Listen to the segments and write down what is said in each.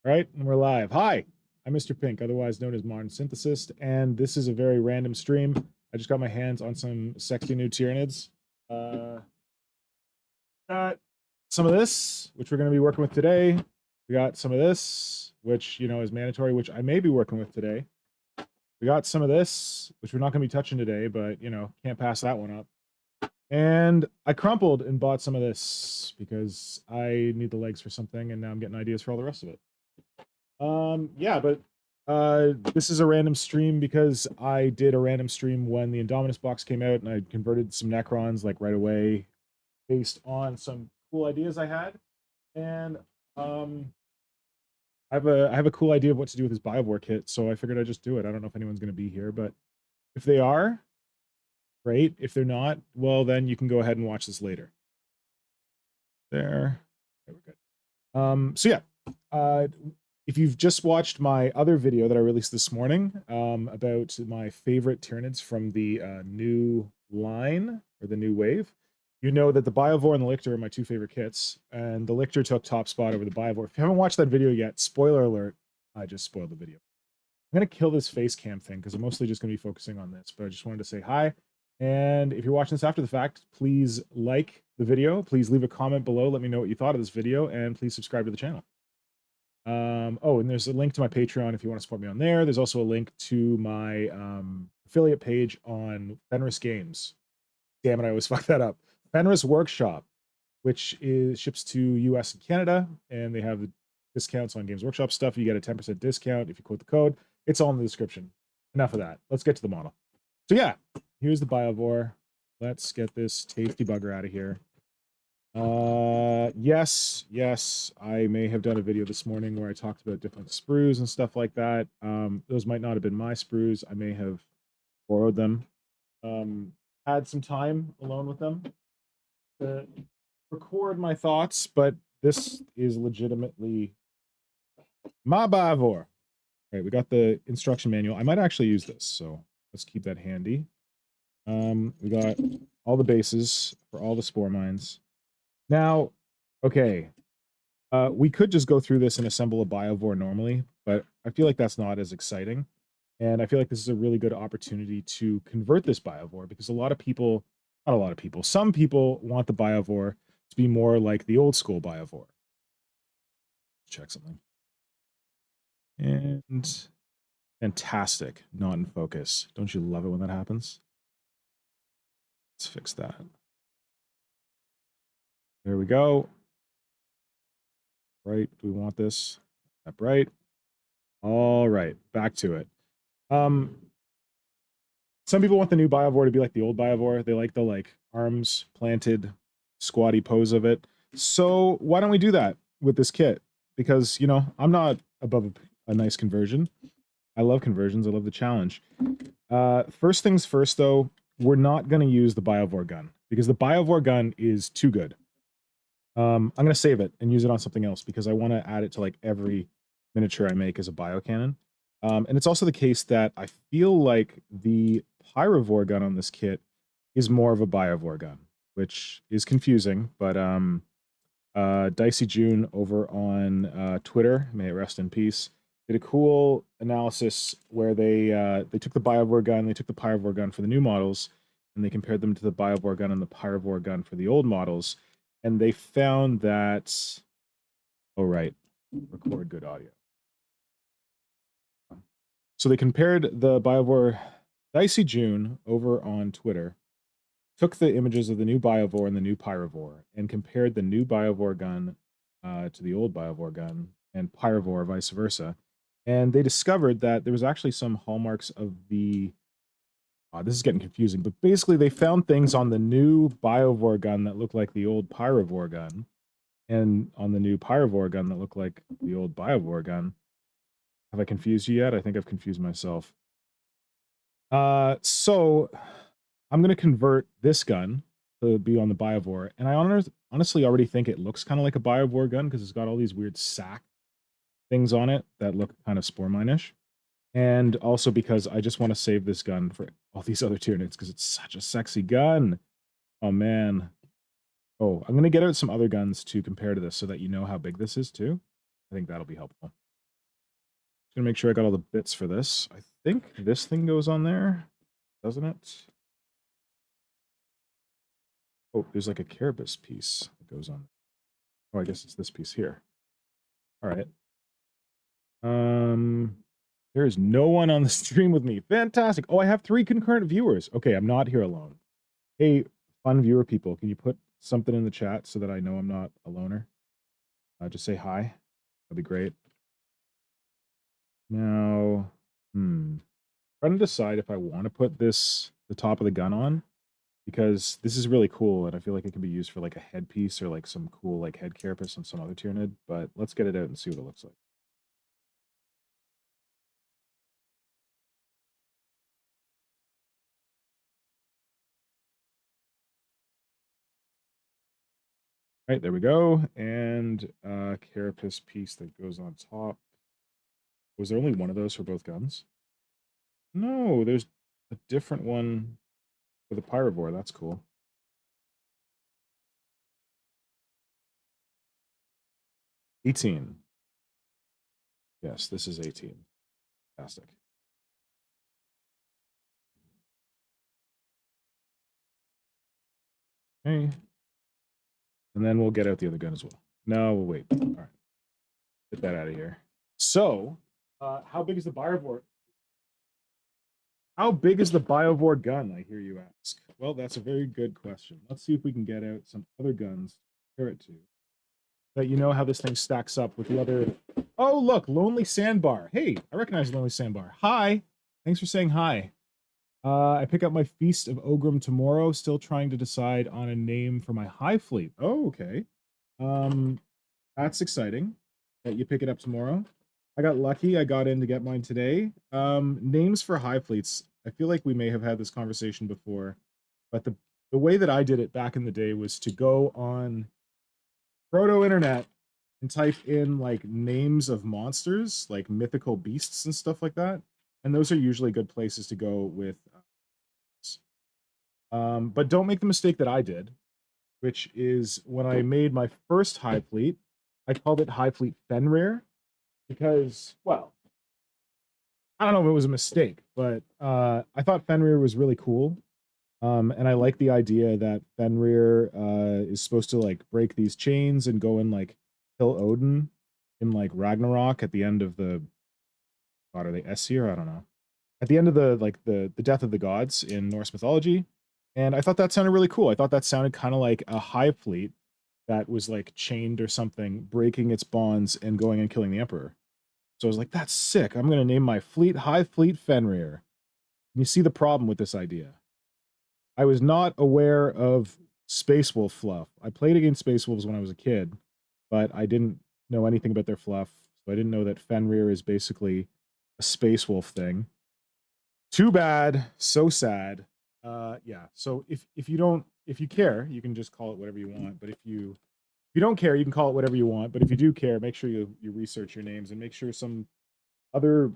All right, and we're live. Hi, I'm Mr. Pink, otherwise known as Modern Synthesist, and this is a very random stream. I just got my hands on some sexy new Tyranids. Got some of this, which we're going to be working with today. We got some of this, which, you know, is mandatory, which I may be working with today. We got some of this, which we're not going to be touching today, but, you know, can't pass that one up. And I crumpled and bought some of this because I need the legs for something, and now I'm getting ideas for all the rest of it. Yeah, but this is a random stream because I did a random stream when the Indominus box came out, and I converted some Necrons like right away based on some cool ideas I had. And I have a cool idea of what to do with this Biovore kit, so I figured I'd just do it. I don't know if anyone's going to be here, but if they are, great. If they're not, well, then you can go ahead and watch this later. There. Okay, we're good. So yeah, if you've just watched my other video that I released this morning about my favorite Tyranids from the new line, or the new wave, you know that the Biovore and the Lictor are my two favorite kits, and the Lictor took top spot over the Biovore. If you haven't watched that video yet, spoiler alert, I just spoiled the video. I'm going to kill this face cam thing because I'm mostly just going to be focusing on this, but I just wanted to say hi. And if you're watching this after the fact, please like the video, please leave a comment below, let me know what you thought of this video, and please subscribe to the channel. Oh, and there's a link to my Patreon if you want to support me on there. There's also a link to my affiliate page on Fenris Games. Damn it, I always fuck that up. Fenris Workshop, which ships to US and Canada, and they have discounts on Games Workshop stuff. You get a 10% discount if you quote the code. It's all in the description. Enough of that. Let's get to the model. So yeah, here's the Biovore. Let's get this tasty bugger out of here. Yes, I may have done a video this morning where I talked about different sprues and stuff like that. Those might not have been my sprues. I may have borrowed them. Had some time alone with them to record my thoughts, but this is legitimately my Biovore. All right, we got the instruction manual. I might actually use this, so let's keep that handy. We got all the bases for all the spore mines. Now, okay, we could just go through this and assemble a Biovore normally, but I feel like that's not as exciting. And I feel like this is a really good opportunity to convert this Biovore because a lot of people, not a lot of people, some people want the Biovore to be more like the old school Biovore. Check something. And fantastic, not in focus. Don't you love it when that happens? Let's fix that. There we go. Right, do we want this? Up right. All right, back to it. Some people want the new Biovore to be like the old Biovore. They like the arms planted squatty pose of it. So why don't we do that with this kit? Because, you know, I'm not above a nice conversion. I love conversions. I love the challenge. First things first, though, we're not going to use the Biovore gun because the Biovore gun is too good. I'm going to save it and use it on something else because I want to add it to like every miniature I make as a biocannon. And it's also the case that I feel like the Pyrovore gun on this kit is more of a Biovore gun, which is confusing, but Dicey June over on Twitter, may it rest in peace, did a cool analysis where they took the Biovore gun, they took the Pyrovore gun for the new models, and they compared them to the Biovore gun and the Pyrovore gun for the old models, and they found that, oh right, record good audio. So they compared the Biovore, Dicey June over on Twitter, took the images of the new Biovore and the new Pyrovore, and compared the new Biovore gun to the old Biovore gun, and Pyrovore vice versa. And they discovered that there was actually some hallmarks of the, this is getting confusing, but basically they found things on the new Biovore gun that looked like the old Pyrovore gun, and on the new Pyrovore gun that looked like the old Biovore gun. Have I confused you yet? I think I've confused myself. So I'm going to convert this gun to be on the Biovore, and I honestly already think it looks kind of like a Biovore gun because it's got all these weird sack things on it that look kind of spore mine-ish. And also because I just want to save this gun for all these other Tyranids because it's such a sexy gun. Oh, man. Oh, I'm going to get out some other guns to compare to this so that you know how big this is, too. I think that'll be helpful. Gonna make sure I got all the bits for this. I think this thing goes on there, doesn't it? Oh, there's like a carapace piece that goes on. Oh, I guess it's this piece here. All right. There is no one on the stream with me. Fantastic. Oh, I have 3 concurrent viewers. Okay, I'm not here alone. Hey, fun viewer people, can you put something in the chat so that I know I'm not a loner? Just say hi. That'd be great. Now, trying to decide if I want to put this the top of the gun on, because this is really cool and I feel like it can be used for like a headpiece or like some cool like head carapace on some other Tyranid, but let's get it out and see what it looks like. All right, there we go. And carapace piece that goes on top. Was there only one of those for both guns? No, there's a different one for the Pyrovore. That's cool. $18. Yes, this is 18. Fantastic. Okay. And then we'll get out the other gun as well. No, we'll wait. All right. Get that out of here. So, how big is the Biovore? How big is the Biovore gun, I hear you ask? Well, that's a very good question. Let's see if we can get out some other guns to compare it to. That you know how this thing stacks up with the other. Oh, look, Lonely Sandbar. Hey, I recognize Lonely Sandbar. Hi. Thanks for saying hi. I pick up my Feast of Oghram tomorrow, still trying to decide on a name for my Hive Fleet. Oh, okay. That's exciting that you pick it up tomorrow. I got lucky. I got in to get mine today. Names for Hive Fleets. I feel like we may have had this conversation before, but the way that I did it back in the day was to go on proto internet and type in like names of monsters, like mythical beasts and stuff like that. And those are usually good places to go with. But don't make the mistake that I did, which is when I made my first Hive Fleet, I called it Hive Fleet Fenrir because, well, I don't know if it was a mistake, but I thought Fenrir was really cool. And I like the idea that Fenrir is supposed to like break these chains and go and like kill Odin in like Ragnarok at the end of the God, are they Aesir? I don't know. At the end of the like the death of the gods in Norse mythology. And I thought that sounded really cool. I thought that sounded kind of like a Hive Fleet that was like chained or something, breaking its bonds and going and killing the Emperor. So I was like, that's sick. I'm going to name my fleet Hive Fleet Fenrir. And you see the problem with this idea. I was not aware of Space Wolf fluff. I played against Space Wolves when I was a kid, but I didn't know anything about their fluff. So I didn't know that Fenrir is basically a Space Wolf thing. Too bad. So sad. Yeah. So if you care, you can just call it whatever you want. But if you don't care, you can call it whatever you want. But if you do care, make sure you research your names and make sure some other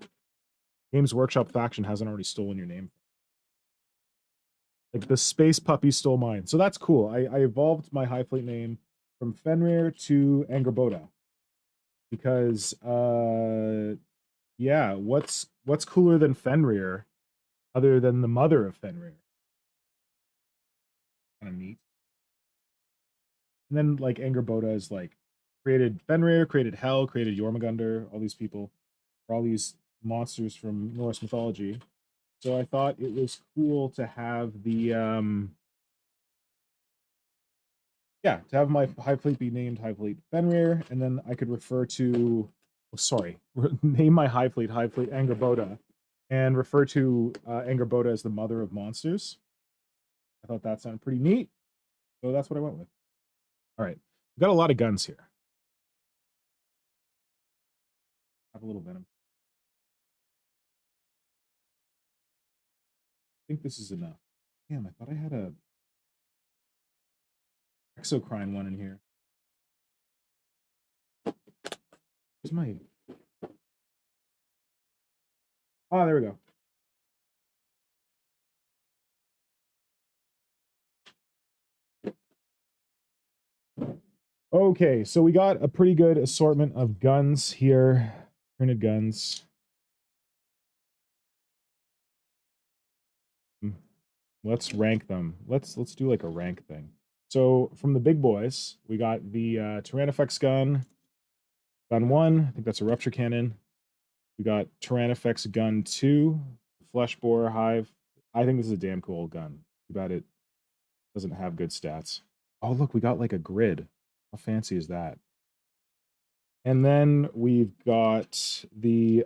Games Workshop faction hasn't already stolen your name. Like the Space Puppy stole mine. So that's cool. I evolved my Hive Fleet name from Fenrir to Angerboda. Because yeah, what's cooler than Fenrir other than the mother of Fenrir? Kind of neat. And then like Angerboda is like created Fenrir, created Hel, created Jormungandr, all these people, all these monsters from Norse mythology. So I thought it was cool to have the yeah, to have my Hive Fleet be named Hive Fleet Fenrir, and then I could refer to name my Hive Fleet Angerboda, and refer to Angerboda as the mother of monsters. I thought that sounded pretty neat. So that's what I went with. All right. We've got a lot of guns here. Have a little venom. I think this is enough. Damn, I thought I had a exocrine one in here. Where's my... Oh, there we go. Okay, so we got a pretty good assortment of guns here. Printed guns. Let's rank them. Let's do like a rank thing. So from the big boys, we got the Tyrannifex gun, gun 1. I think that's a rupture cannon. We got Tyrannifex gun 2, flesh bore hive. I think this is a damn cool gun. Too bad it doesn't have good stats. Oh, look, we got like a grid. How fancy is that? And then we've got the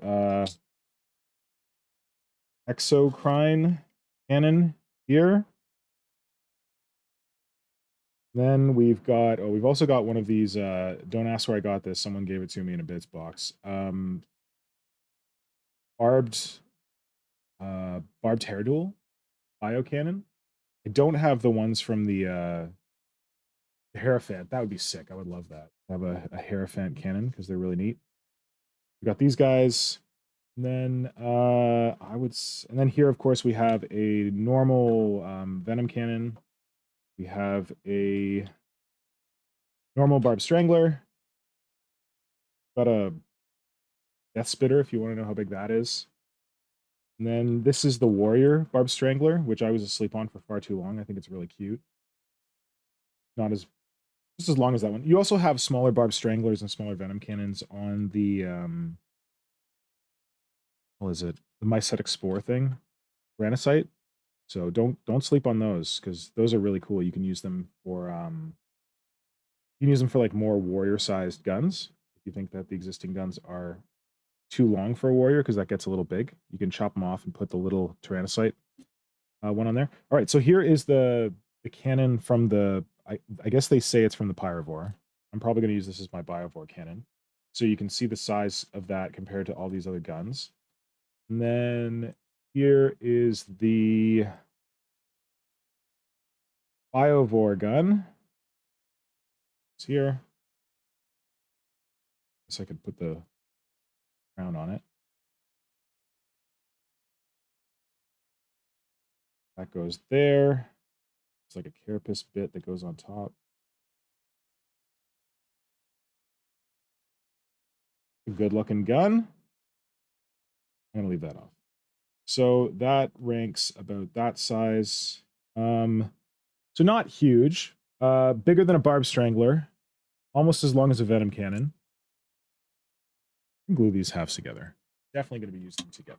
exocrine cannon here. Then we've got, oh, we've also got one of these, don't ask where I got this, someone gave it to me in a bits box. Barbed hair duel biocannon. I don't have the ones from the Hierophant. That would be sick. I would love that. I have a Hierophant cannon because they're really neat. We got these guys. And then and then here, of course, we have a normal venom cannon. We have a normal barb strangler. Got a death spitter if you want to know how big that is. And then this is the warrior barb strangler, which I was asleep on for far too long. I think it's really cute. Not as just as long as that one. You also have smaller barb stranglers and smaller venom cannons on the what is it? The mycetic spore thing, Granacite. So don't sleep on those because those are really cool. You can use them for like more warrior sized guns. If you think that the existing guns are too long for a warrior because that gets a little big, you can chop them off and put the little Tyrannocyte one on there. All right, so here is the cannon from the I guess they say it's from the Pyrovore. I'm probably going to use this as my Biovore cannon. So you can see the size of that compared to all these other guns. And then here is the Biovore gun. It's here. Guess I could put the crown on it. That goes there. It's like a carapace bit that goes on top. A good looking gun. I'm gonna leave that off. So that ranks about that size. So not huge. Bigger than a barb strangler. Almost as long as a venom cannon. Glue these halves together. Definitely going to be using them together.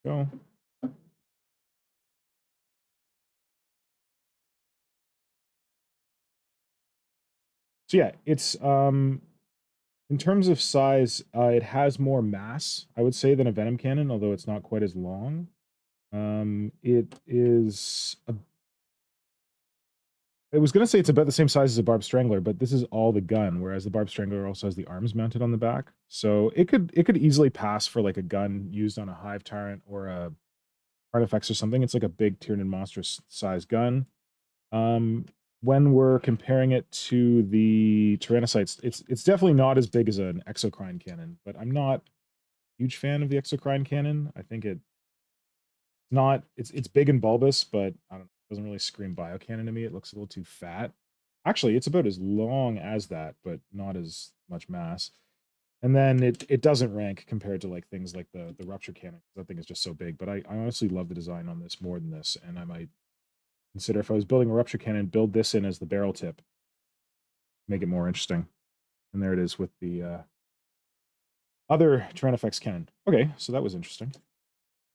Go. So yeah, it's in terms of size, it has more mass, I would say, than a venom cannon, although it's not quite as long. It is I was gonna say it's about the same size as a barb strangler, but this is all the gun, whereas the barb strangler also has the arms mounted on the back. So it could easily pass for like a gun used on a hive tyrant or a artifacts or something. It's like a big Tyranid monstrous size gun. When we're comparing it to the Tyrannocytes, it's definitely not as big as an exocrine cannon, but I'm not a huge fan of the exocrine cannon. I think it's big and bulbous, but I don't know, it doesn't really scream biocannon to me. It looks a little too fat. Actually, it's about as long as that, but not as much mass. And then it doesn't rank compared to like things like the rupture cannon. That thing is just so big. But I honestly love the design on this more than this, and I might consider if I was building a rupture cannon, build this in as the barrel tip, make it more interesting. And there it is with the other Tyrannifex cannon. Okay, so that was interesting.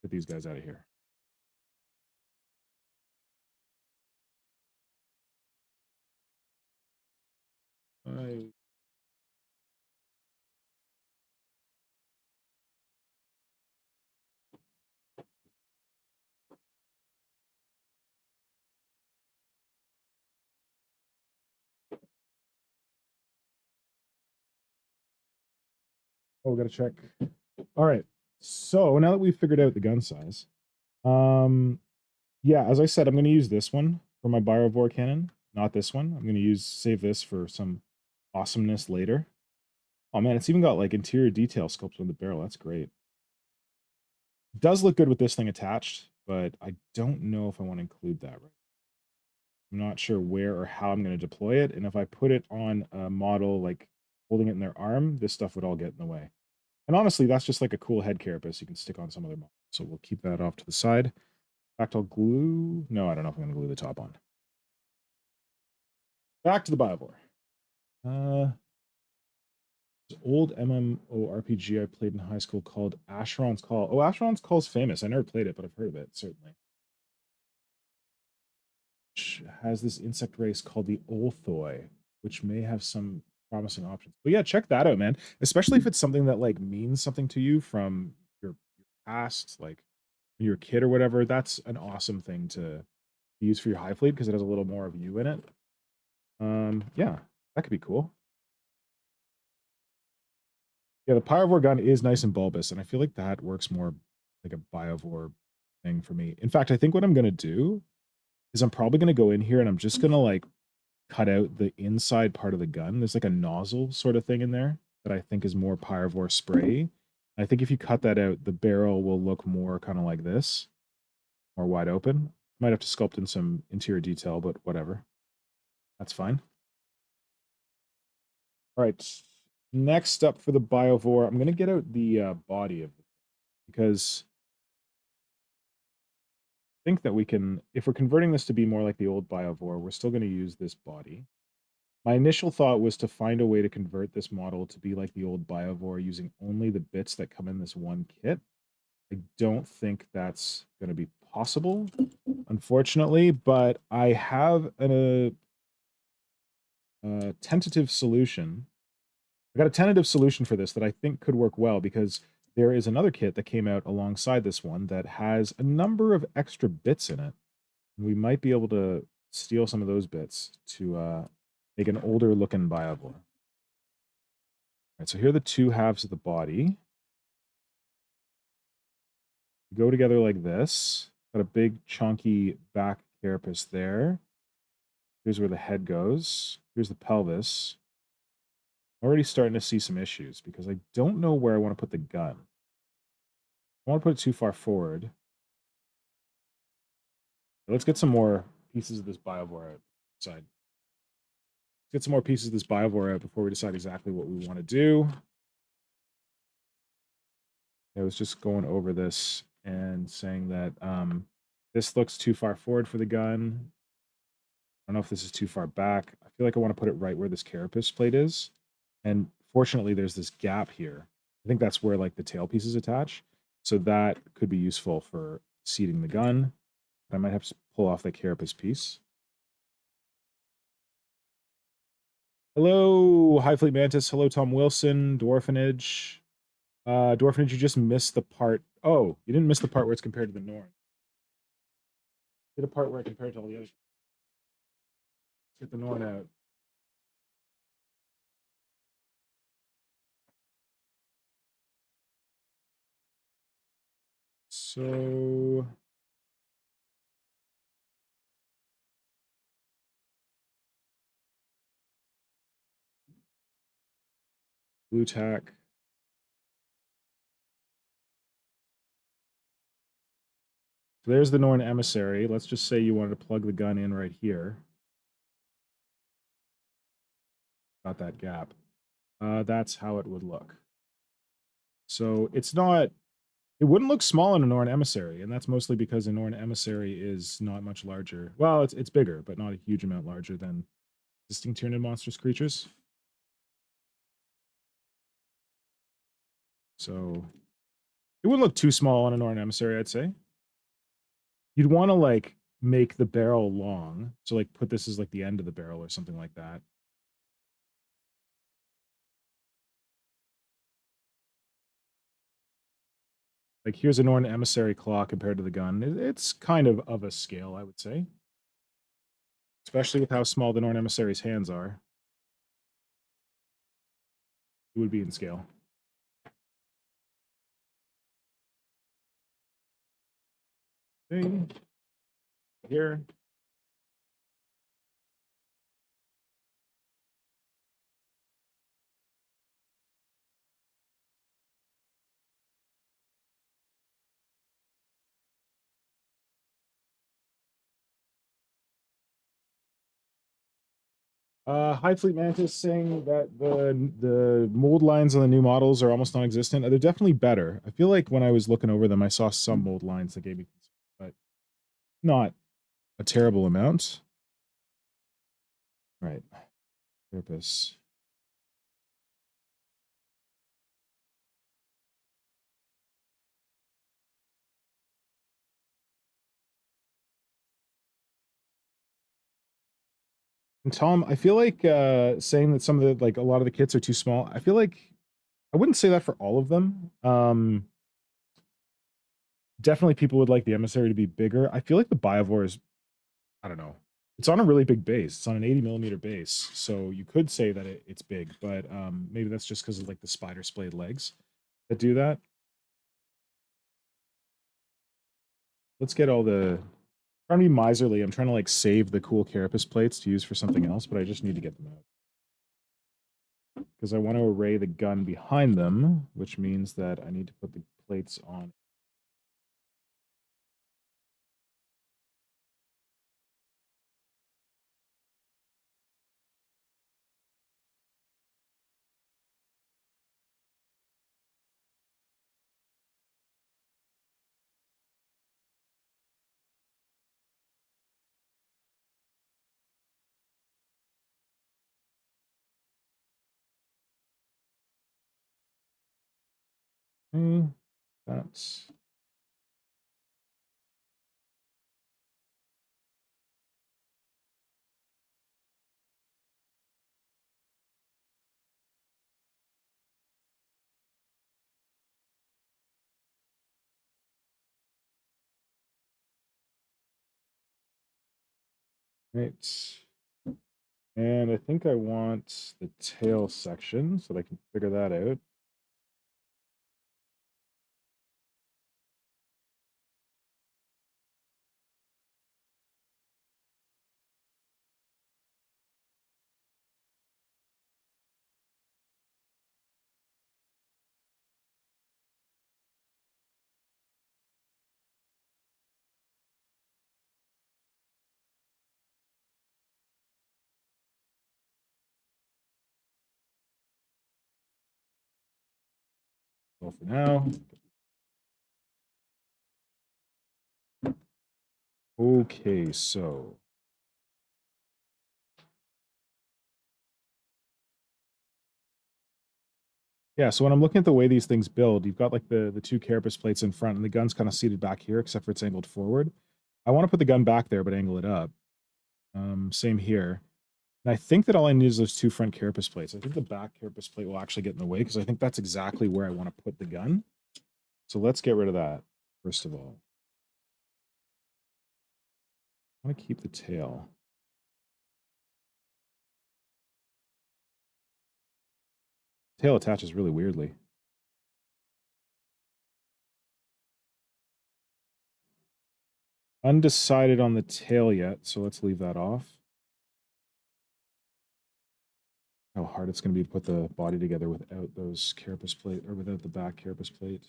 Get these guys out of here. Oh, we gotta check. All right. So now that we've figured out the gun size, yeah, as I said, I'm gonna use this one for my Biovore cannon, not this one. I'm gonna save this for some awesomeness later. Oh man, it's even got like interior detail sculpted on the barrel. That's great. It does look good with this thing attached, but I don't know if I want to include that right. I'm not sure where or how I'm going to deploy it. And if I put it on a model, like holding it in their arm, this stuff would all get in the way. And honestly, that's just like a cool head carapace you can stick on some other model. So we'll keep that off to the side. In fact, I'll glue. No, I don't know if I'm going to glue the top on. Back to the Biovore. Old MMORPG I played in high school called Asheron's Call. Oh, Asheron's Call is famous. I never played it, but I've heard of it, certainly. Which has this insect race called the Olthoi, which may have some promising options. But yeah, check that out, man. Especially if it's something that like means something to you from your past, like when you were a kid or whatever. That's an awesome thing to use for your high fleet because it has a little more of you in it. Yeah, that could be cool. Yeah, the Pyrovore gun is nice and bulbous, and I feel like that works more like a Biovore thing for me. In fact, I think what I'm gonna do is I'm probably gonna go in here and I'm just gonna like cut out the inside part of the gun. There's like a nozzle sort of thing in there that I think is more Pyrovore spray. I think if you cut that out, the barrel will look more kind of like this, more wide open. Might have to sculpt in some interior detail, but whatever. That's fine. All right. Next up for the Biovore, I'm going to get out the body of it because I think that we can, if we're converting this to be more like the old Biovore, we're still going to use this body. My initial thought was to find a way to convert this model to be like the old Biovore using only the bits that come in this one kit. I don't think that's going to be possible, unfortunately, but I have a tentative solution. I got a tentative solution for this that I think could work well because there is another kit that came out alongside this one that has a number of extra bits in it. We might be able to steal some of those bits to make an older looking Biovore. All right, so here are the two halves of the body. Go together like this. Got a big chunky back carapace there. Here's where the head goes. Here's the pelvis. Already starting to see some issues because I don't know where I want to put the gun. I want to put it too far forward. Let's get some more pieces of this Biovore outside. Get some more pieces of this Biovore out before we decide exactly what we want to do. I was just going over this and saying that this looks too far forward for the gun. I don't know if this is too far back. I feel like I want to put it right where this carapace plate is. And fortunately, there's this gap here. I think that's where like the tail pieces attach. So that could be useful for seating the gun. I might have to pull off the carapace piece. Hello, High Fleet Mantis. Hello, Tom Wilson, Dwarfenage. Dwarfenage, you just missed the part. Oh, you didn't miss the part where it's compared to the Norn. Did a part where it compared to all the others. Get the Norn out. So blue tack. So there's the Norn emissary. Let's just say you wanted to plug the gun in right here. Got that gap. That's how it would look. So it's not, it wouldn't look small in a Norn emissary, and that's mostly because a Norn emissary is not much larger. Well, it's bigger, but not a huge amount larger than existing Tyranid monstrous creatures. So it wouldn't look too small on a Norn emissary, I'd say. You'd want to like make the barrel long. So like put this as like the end of the barrel or something like that. Like here's a Norn emissary claw compared to the gun. It's kind of a scale, I would say. Especially with how small the Norn emissary's hands are. It would be in scale. Thing. Here. High Fleet Mantis saying that the mold lines on the new models are almost non-existent. They're definitely better. I feel like when I was looking over them, I saw some mold lines that gave me concern, but not a terrible amount. Right. Purpose. And Tom, I feel like saying that some of the like a lot of the kits are too small. I feel like I wouldn't say that for all of them. Definitely people would like the emissary to be bigger. I feel like the Biovore is, I don't know. It's on a really big base. It's on an 80mm base. So you could say that it's big, but maybe that's just because of like the spider splayed legs that do that. Let's get all the, trying to be miserly. I'm trying to like save the cool carapace plates to use for something else, but I just need to get them out. Because I want to array the gun behind them, which means that I need to put the plates on. Okay, that's right. And I think I want the tail section so that I can figure that out. Well, for now. Okay, so yeah, so when I'm looking at the way these things build, you've got like the two carapace plates in front, and the gun's kind of seated back here, except for it's angled forward. I want to put the gun back there, but angle it up. Same here. And I think that all I need is those two front carapace plates. I think the back carapace plate will actually get in the way because I think that's exactly where I want to put the gun. So let's get rid of that, first of all. I want to keep the tail. Tail attaches really weirdly. Undecided on the tail yet, so let's leave that off. How hard it's going to be to put the body together without those carapace plate, or without the back carapace plate.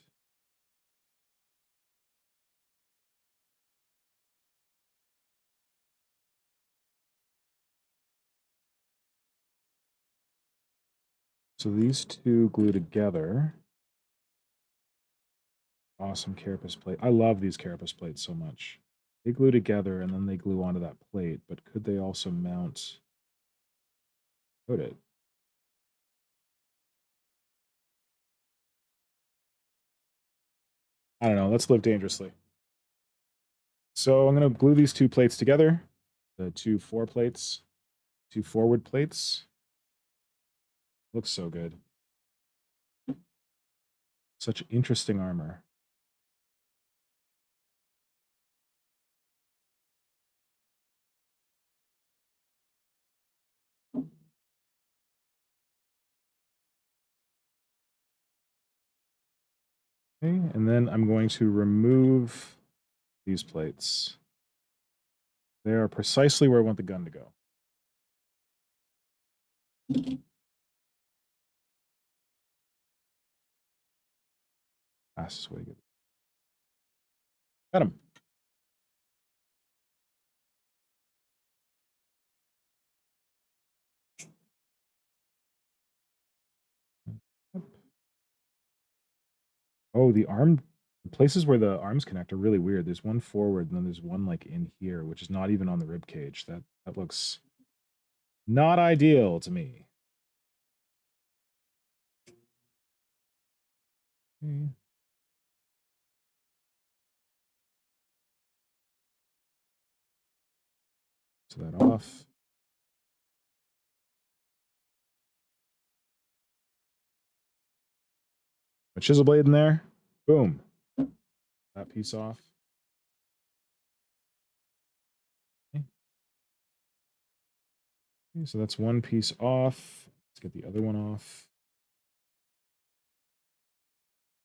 So these two glue together. Awesome carapace plate. I love these carapace plates so much. They glue together and then they glue onto that plate, but could they also mount? Could it? I don't know. Let's live dangerously. So I'm going to glue these two plates together. The two plates, two forward plates. Looks so good. Such interesting armor. Okay, and then I'm going to remove these plates. They are precisely where I want the gun to go. Fastest way to get it. Got him. Oh, the places where the arms connect are really weird. There's one forward, and then there's one like in here, which is not even on the rib cage. That looks not ideal to me. Okay. So that off. A chisel blade in there. Boom. That piece off. Okay. Okay, so that's one piece off. Let's get the other one off.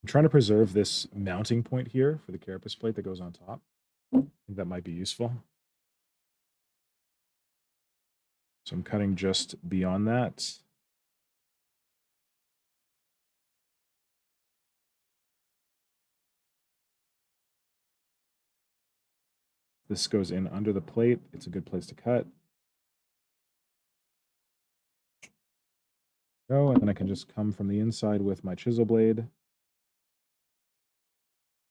I'm trying to preserve this mounting point here for the carapace plate that goes on top. I think that might be useful. So I'm cutting just beyond that. This goes in under the plate. It's a good place to cut. Go, and then I can just come from the inside with my chisel blade.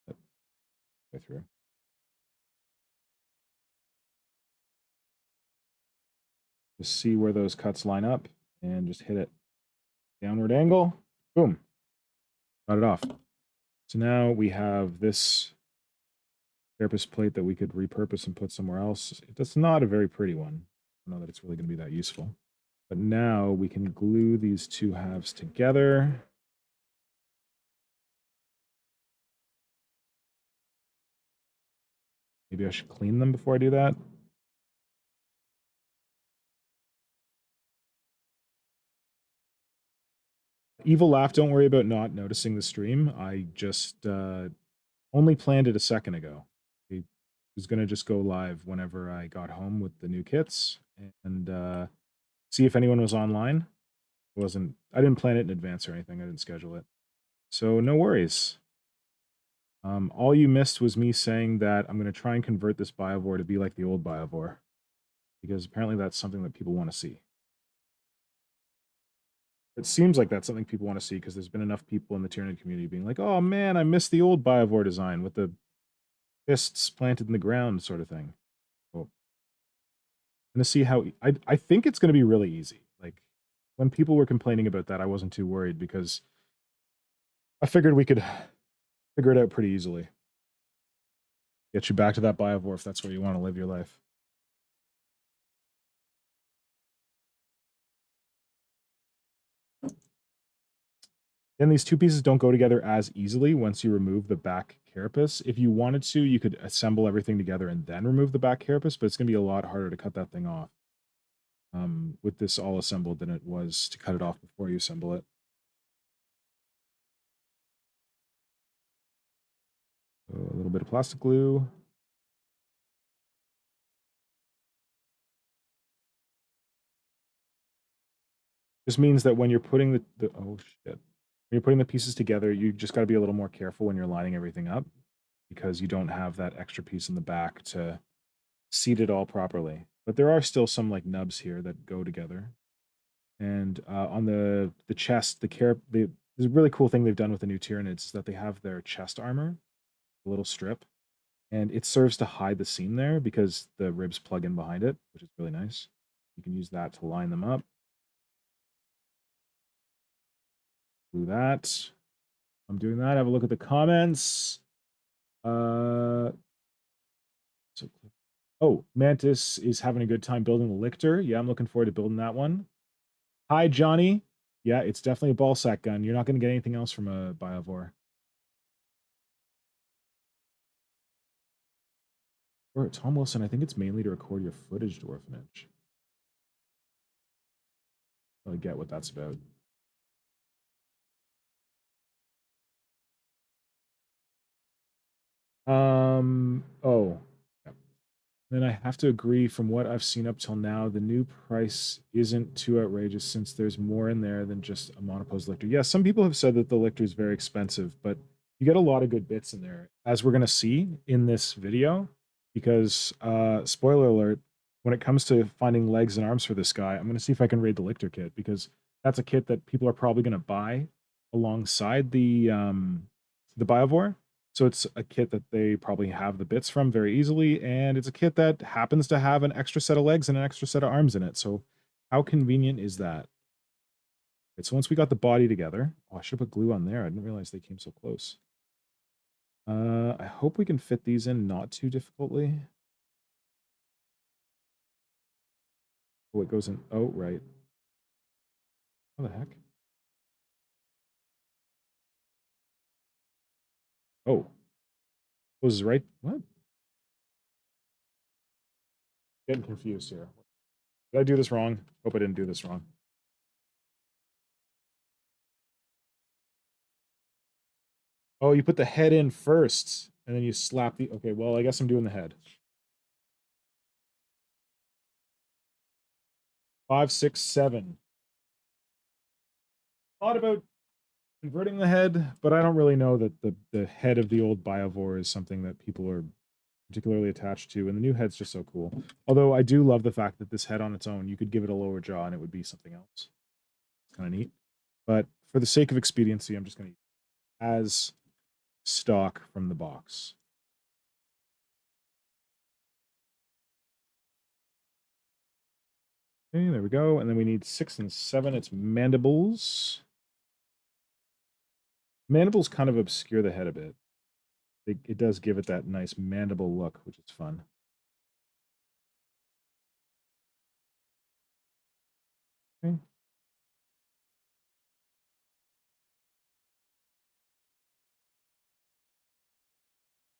Go through. Just see where those cuts line up and just hit it. Downward angle. Boom. Cut it off. So now we have this carapace plate that we could repurpose and put somewhere else. That's not a very pretty one. I don't know that it's really going to be that useful. But now we can glue these two halves together. Maybe I should clean them before I do that. Evil laugh, don't worry about not noticing the stream. I just only planned it a second ago. It was going to just go live whenever I got home with the new kits and see if anyone was online. I didn't plan it in advance or anything. I didn't schedule it. So no worries. All you missed was me saying that I'm going to try and convert this Biovore to be like the old Biovore, because apparently that's something that people want to see. It seems like that's something people want to see because there's been enough people in the Tyrant community being like, oh man, I missed the old Biovore design with the fists planted in the ground sort of thing. Well, I'm going to see how... I think it's going to be really easy. Like, when people were complaining about that, I wasn't too worried because I figured we could figure it out pretty easily. Get you back to that Biovore if that's where you want to live your life. And these two pieces don't go together as easily once you remove the back carapace. If you wanted to, you could assemble everything together and then remove the back carapace, but it's going to be a lot harder to cut that thing off with this all assembled than it was to cut it off before you assemble it. So a little bit of plastic glue. This means that when you're putting oh shit. When you're putting the pieces together, you just got to be a little more careful when you're lining everything up because you don't have that extra piece in the back to seat it all properly. But there are still some like nubs here that go together. And on the chest, there's a really cool thing they've done with the new Tyranids is that they have their chest armor, a little strip, and it serves to hide the seam there because the ribs plug in behind it, which is really nice. You can use that to line them up. Do that. I'm doing that. Have a look at the comments. Oh, Mantis is having a good time building the Lictor. Yeah, I'm looking forward to building that one. Hi, Johnny. Yeah, it's definitely a ball sack gun. You're not going to get anything else from a Biovore. Or Tom Wilson, I think it's mainly to record your footage to orphanage. I really get what that's about. Oh. Yeah. Then I have to agree, from what I've seen up till now, the new price isn't too outrageous since there's more in there than just a monopose Lictor. Yeah, some people have said that the Lictor is very expensive, but you get a lot of good bits in there, as we're going to see in this video, because, spoiler alert, when it comes to finding legs and arms for this guy, I'm going to see if I can raid the Lictor kit, because that's a kit that people are probably going to buy alongside the the Biovore. So it's a kit that they probably have the bits from very easily, and it's a kit that happens to have an extra set of legs and an extra set of arms in it. So how convenient is that? Right, so once we got the body together, oh, I should have put glue on there. I didn't realize they came so close. I hope we can fit these in not too difficultly. Oh, it goes in. Oh, right. What the heck? Oh, was right. What? Getting confused here. Did I do this wrong? Hope I didn't do this wrong. Oh, you put the head in first, and then you slap the. Okay, well, I guess I'm doing the head. 5, 6, 7. Thought about converting the head, but I don't really know that the head of the old Biovore is something that people are particularly attached to, and the new head's just so cool. Although I do love the fact that this head on its own, you could give it a lower jaw and it would be something else. It's kind of neat. But for the sake of expediency, I'm just going to use it as stock from the box. Okay, there we go. And then we need 6 and 7. It's mandibles. Mandibles kind of obscure the head a bit. It does give it that nice mandible look, which is fun. Okay.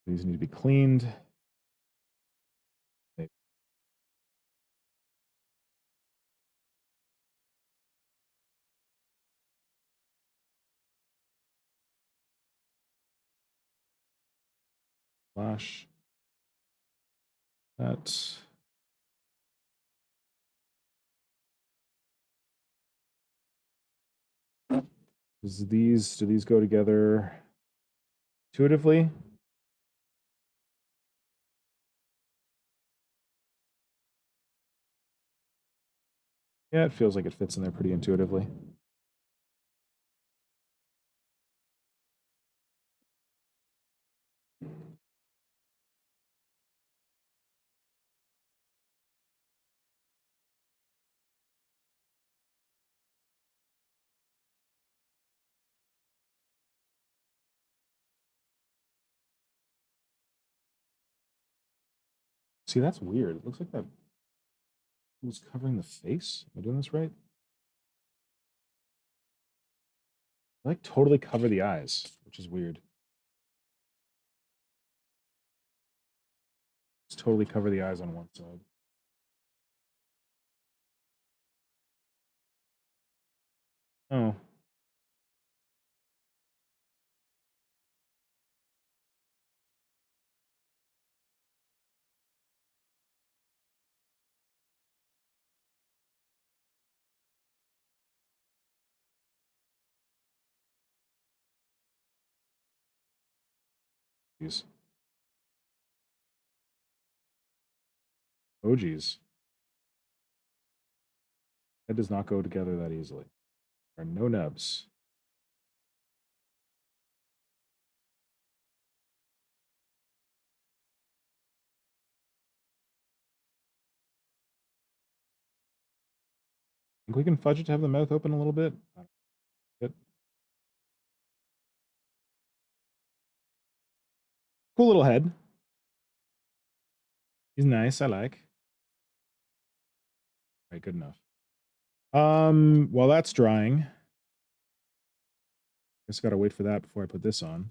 These need to be cleaned. Flash. That. Do these go together intuitively? Yeah, it feels like it fits in there pretty intuitively. See, that's weird. It looks like that was covering the face. Am I doing this right? I like totally cover the eyes, which is weird. Just totally cover the eyes on one side. Oh. Geez. Oh, geez. That does not go together that easily. There are no nubs. Think we can fudge it to have the mouth open a little bit? Good. Cool little head. He's nice. I like. All right, good enough. While that's drying, guess I gotta wait for that before I put this on.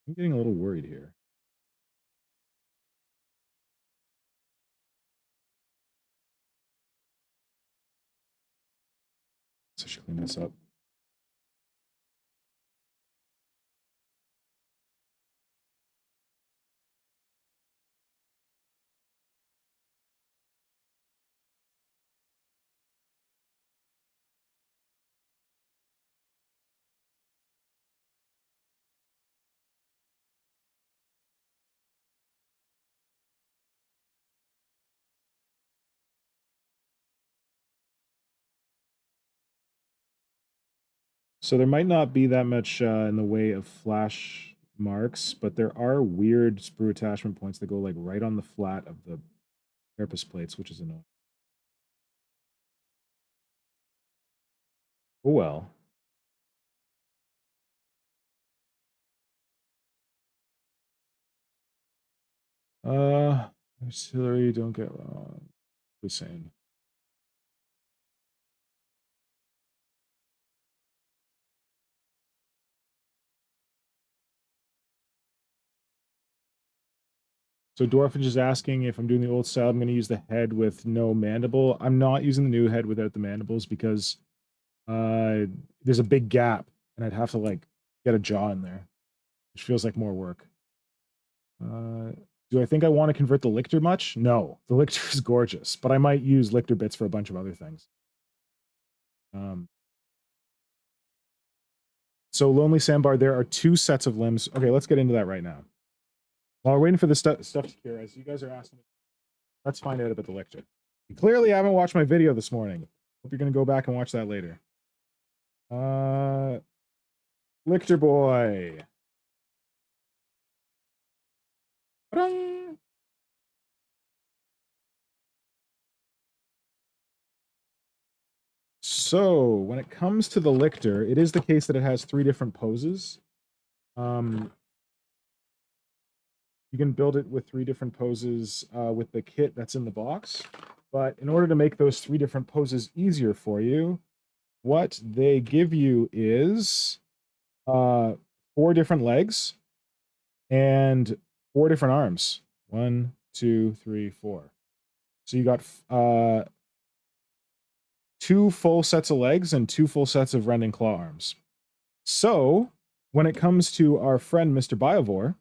I'm getting a little worried here. So I should clean this up. So there might not be that much in the way of flash marks, but there are weird sprue attachment points that go like right on the flat of the carapace plates, which is annoying. Oh well. Auxiliary, don't get wrong. Who's saying? So Dwarfage is asking if I'm doing the old style, I'm going to use the head with no mandible. I'm not using the new head without the mandibles because there's a big gap and I'd have to like get a jaw in there, which feels like more work. Do I think I want to convert the Lictor much? No, the Lictor is gorgeous, but I might use Lictor bits for a bunch of other things. So Lonely Sandbar, there are 2 sets of limbs. Okay, let's get into that right now. While we're waiting for the stuff to cure, as you guys are asking, let's find out about the Lictor. You clearly haven't watched my video this morning. Hope you're going to go back and watch that later. Lictor boy. Ta-da! So when it comes to the Lictor, it is the case that it has 3 different poses. You can build it with 3 different poses with the kit that's in the box. But in order to make those 3 different poses easier for you, what they give you is 4 different legs and 4 different arms. 1, 2, 3, 4. So you got 2 full sets of legs and 2 full sets of rending claw arms. So when it comes to our friend Mr. Biovore,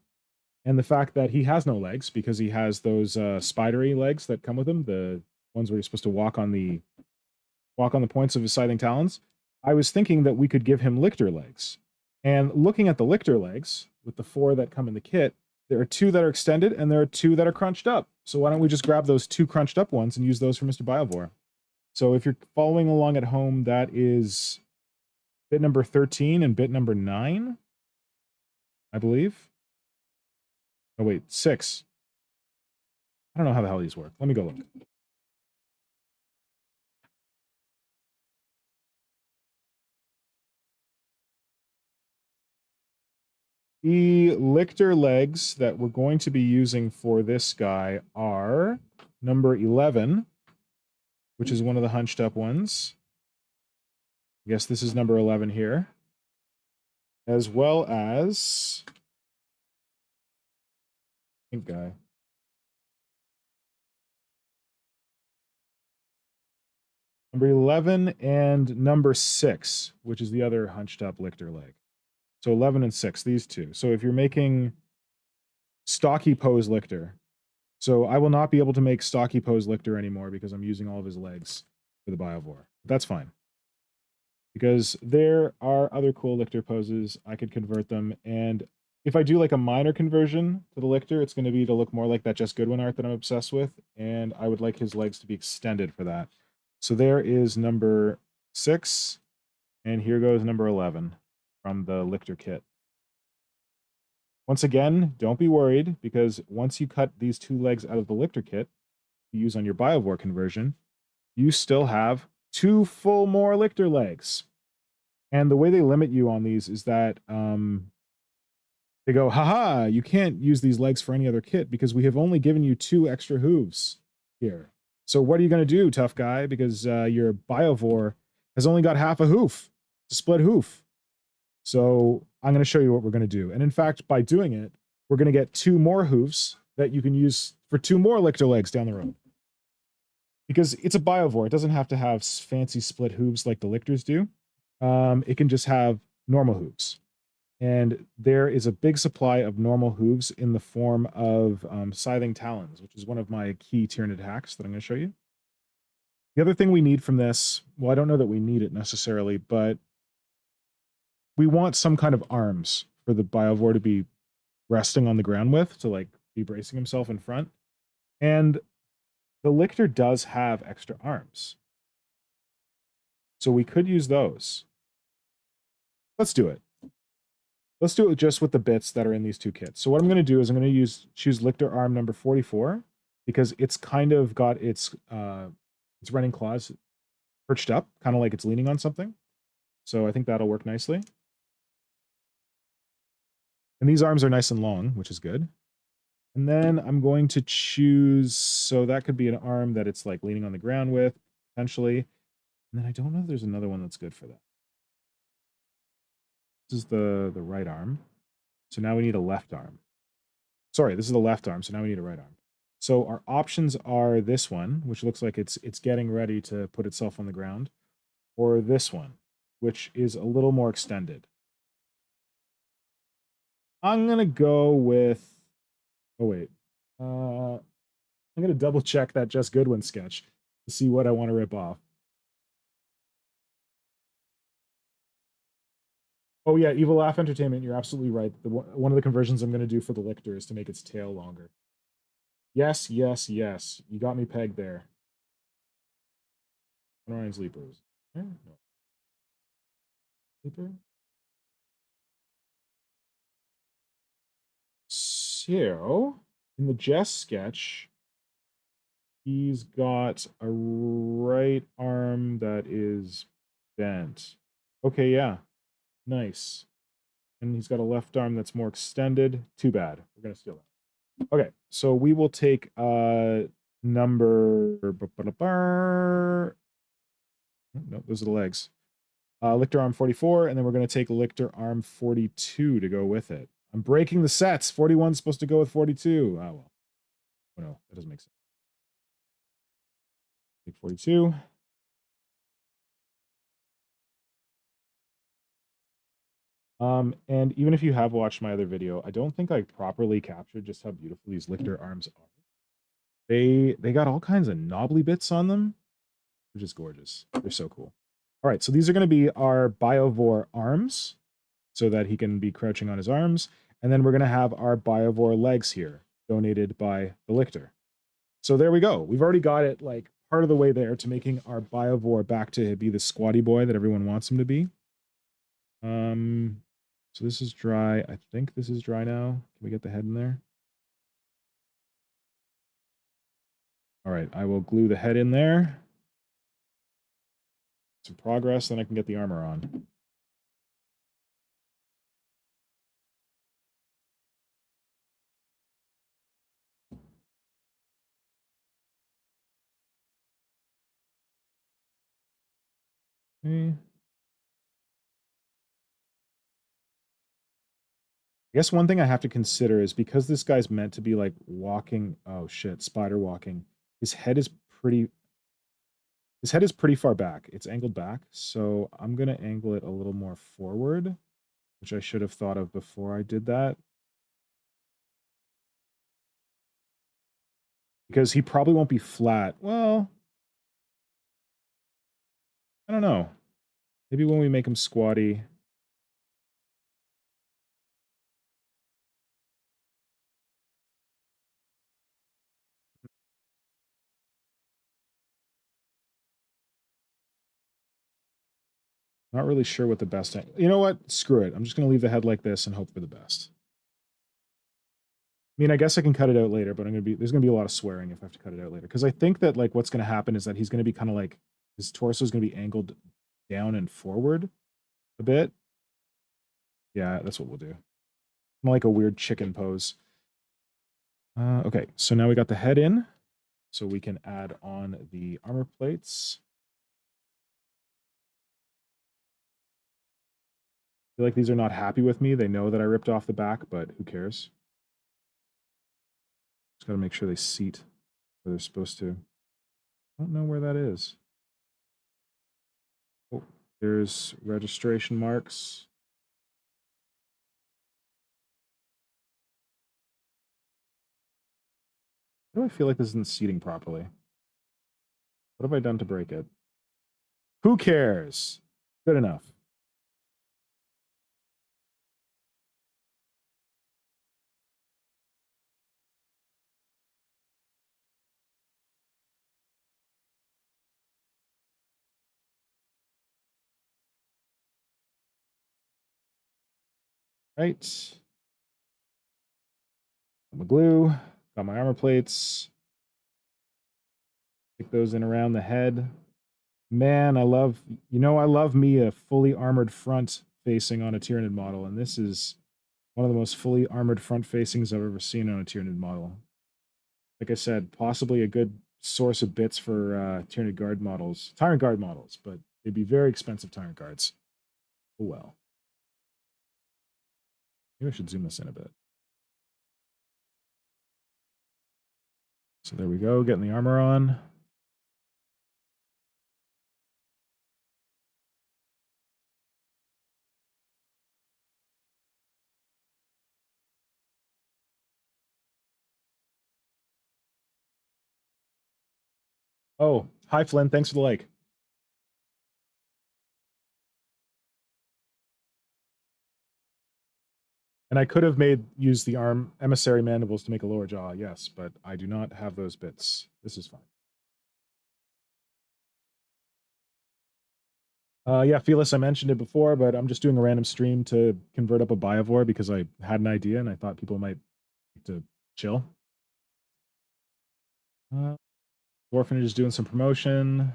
and the fact that he has no legs because he has those spidery legs that come with him, the ones where you're supposed to walk on the points of his scything talons, I was thinking that we could give him Lictor legs. And looking at the Lictor legs, with the 4 that come in the kit, there are 2 that are extended and there are 2 that are crunched up. So why don't we just grab those 2 crunched up ones and use those for Mr. Biovore? So if you're following along at home, that is bit number 13 and bit number 9, I believe. Oh, wait, 6. I don't know how the hell these work. Let me go look. The Lictor legs that we're going to be using for this guy are number 11, which is one of the hunched up ones. I guess this is number 11 here. As well as pink guy. Number 11 and number 6, which is the other hunched up Lictor leg. So 11 and 6, these 2. So if you're making stocky pose Lictor, so I will not be able to make stocky pose Lictor anymore because I'm using all of his legs for the Biovore. That's fine. Because there are other cool Lictor poses. I could convert them. And if I do like a minor conversion to the Lictor, it's going to be to look more like that Just Goodwin art that I'm obsessed with. And I would like his legs to be extended for that. So there is number 6. And here goes number 11 from the Lictor kit. Once again, don't be worried, because once you cut these 2 legs out of the Lictor kit you use on your Biovore conversion, you still have 2 full more Lictor legs. And the way they limit you on these is that they go, haha, you can't use these legs for any other kit because we have only given you 2 extra hooves here. So what are you going to do, tough guy? Because your Biovore has only got half a hoof. It's a split hoof. So I'm going to show you what we're going to do. And in fact, by doing it, we're going to get 2 more hooves that you can use for 2 more Lictor legs down the road. Because it's a Biovore. It doesn't have to have fancy split hooves like the Lictors do. It can just have normal hooves. And there is a big supply of normal hooves in the form of scything talons, which is one of my key Tyranid hacks that I'm going to show you. The other thing we need from this, well, I don't know that we need it necessarily, but we want some kind of arms for the Biovore to be resting on the ground with, to like be bracing himself in front. And the Lictor does have extra arms. So we could use those. let's do it. Let's do it just with the bits that are in these two kits. So what I'm going to do is I'm going to choose Lictor arm number 44 because it's kind of got its running claws perched up, kind of like it's leaning on something. So I think that'll work nicely. And these arms are nice and long, which is good. And then I'm going to choose, so that could be an arm that it's like leaning on the ground with, potentially. And then I don't know if there's another one that's good for that. This is the right arm. So now we need a left arm. Sorry, this is the left arm, so now we need a right arm. So our options are this one, which looks like it's getting ready to put itself on the ground, or this one, which is a little more extended. I'm going to go with... Oh, wait. I'm going to double check that Just Goodwin sketch to see what I want to rip off. Oh, yeah, Evil Laugh Entertainment, you're absolutely right. One of the conversions I'm going to do for the Lictor is to make its tail longer. Yes, yes, yes. You got me pegged there. Ryan's Leapers. No. Leaper? So, in the Jess sketch, he's got a right arm that is bent. Okay, yeah. Nice. And he's got a left arm that's more extended. Too bad. We're going to steal that. Okay, so we will take number... No, those are the legs. Lictor arm 44, and then we're going to take Lictor arm 42 to go with it. I'm breaking the sets. 41 is supposed to go with 42. Oh, well. Oh, no, that doesn't make sense. Take 42. And even if you have watched my other video, I don't think I properly captured just how beautiful these Lictor arms are. They got all kinds of knobbly bits on them, which is gorgeous. They're so cool. All right, so these are going to be our Biovore arms, so that he can be crouching on his arms. And then we're going to have our Biovore legs here, donated by the Lictor. So there we go. We've already got it like part of the way there to making our Biovore back to be the squatty boy that everyone wants him to be. So this is dry. I think this is dry now. Can we get the head in there? All right, I will glue the head in there. Some progress, then I can get the armor on. Okay. I guess one thing I have to consider is because this guy's meant to be like walking, oh shit, spider walking, his head is pretty far back. It's angled back, so I'm going to angle it a little more forward, which I should have thought of before I did that. Because he probably won't be flat. Well, I don't know. Maybe when we make him squatty. Not really sure what the best... You know what? Screw it. I'm just going to leave the head like this and hope for the best. I mean, I guess I can cut it out later, but there's going to be a lot of swearing if I have to cut it out later. Because I think that like what's going to happen is that he's going to be kind of like... His torso is going to be angled down and forward a bit. Yeah, that's what we'll do. Like a weird chicken pose. Okay, so now we got the head in. So we can add on the armor plates. I feel like these are not happy with me. They know that I ripped off the back, but who cares? Just got to make sure they seat where they're supposed to. I don't know where that is. Oh, there's registration marks. Why do I feel like this isn't seating properly? What have I done to break it? Who cares? Good enough. Right. Got my glue. Got my armor plates. Stick those in around the head. Man, I love, I love me a fully armored front facing on a Tyranid model, and this is one of the most fully armored front facings I've ever seen on a Tyranid model. Like I said, possibly a good source of bits for Tyrant Guard models, but they'd be very expensive Tyrant Guards. Oh well. Maybe I should zoom this in a bit. So there we go, getting the armor on. Oh, hi Flynn, thanks for the like. And I could have used the emissary mandibles to make a lower jaw, yes, but I do not have those bits. This is fine. Yeah, Felis, I mentioned it before, but I'm just doing a random stream to convert up a Biovore because I had an idea and I thought people might like to chill. Orphanage is doing some promotion.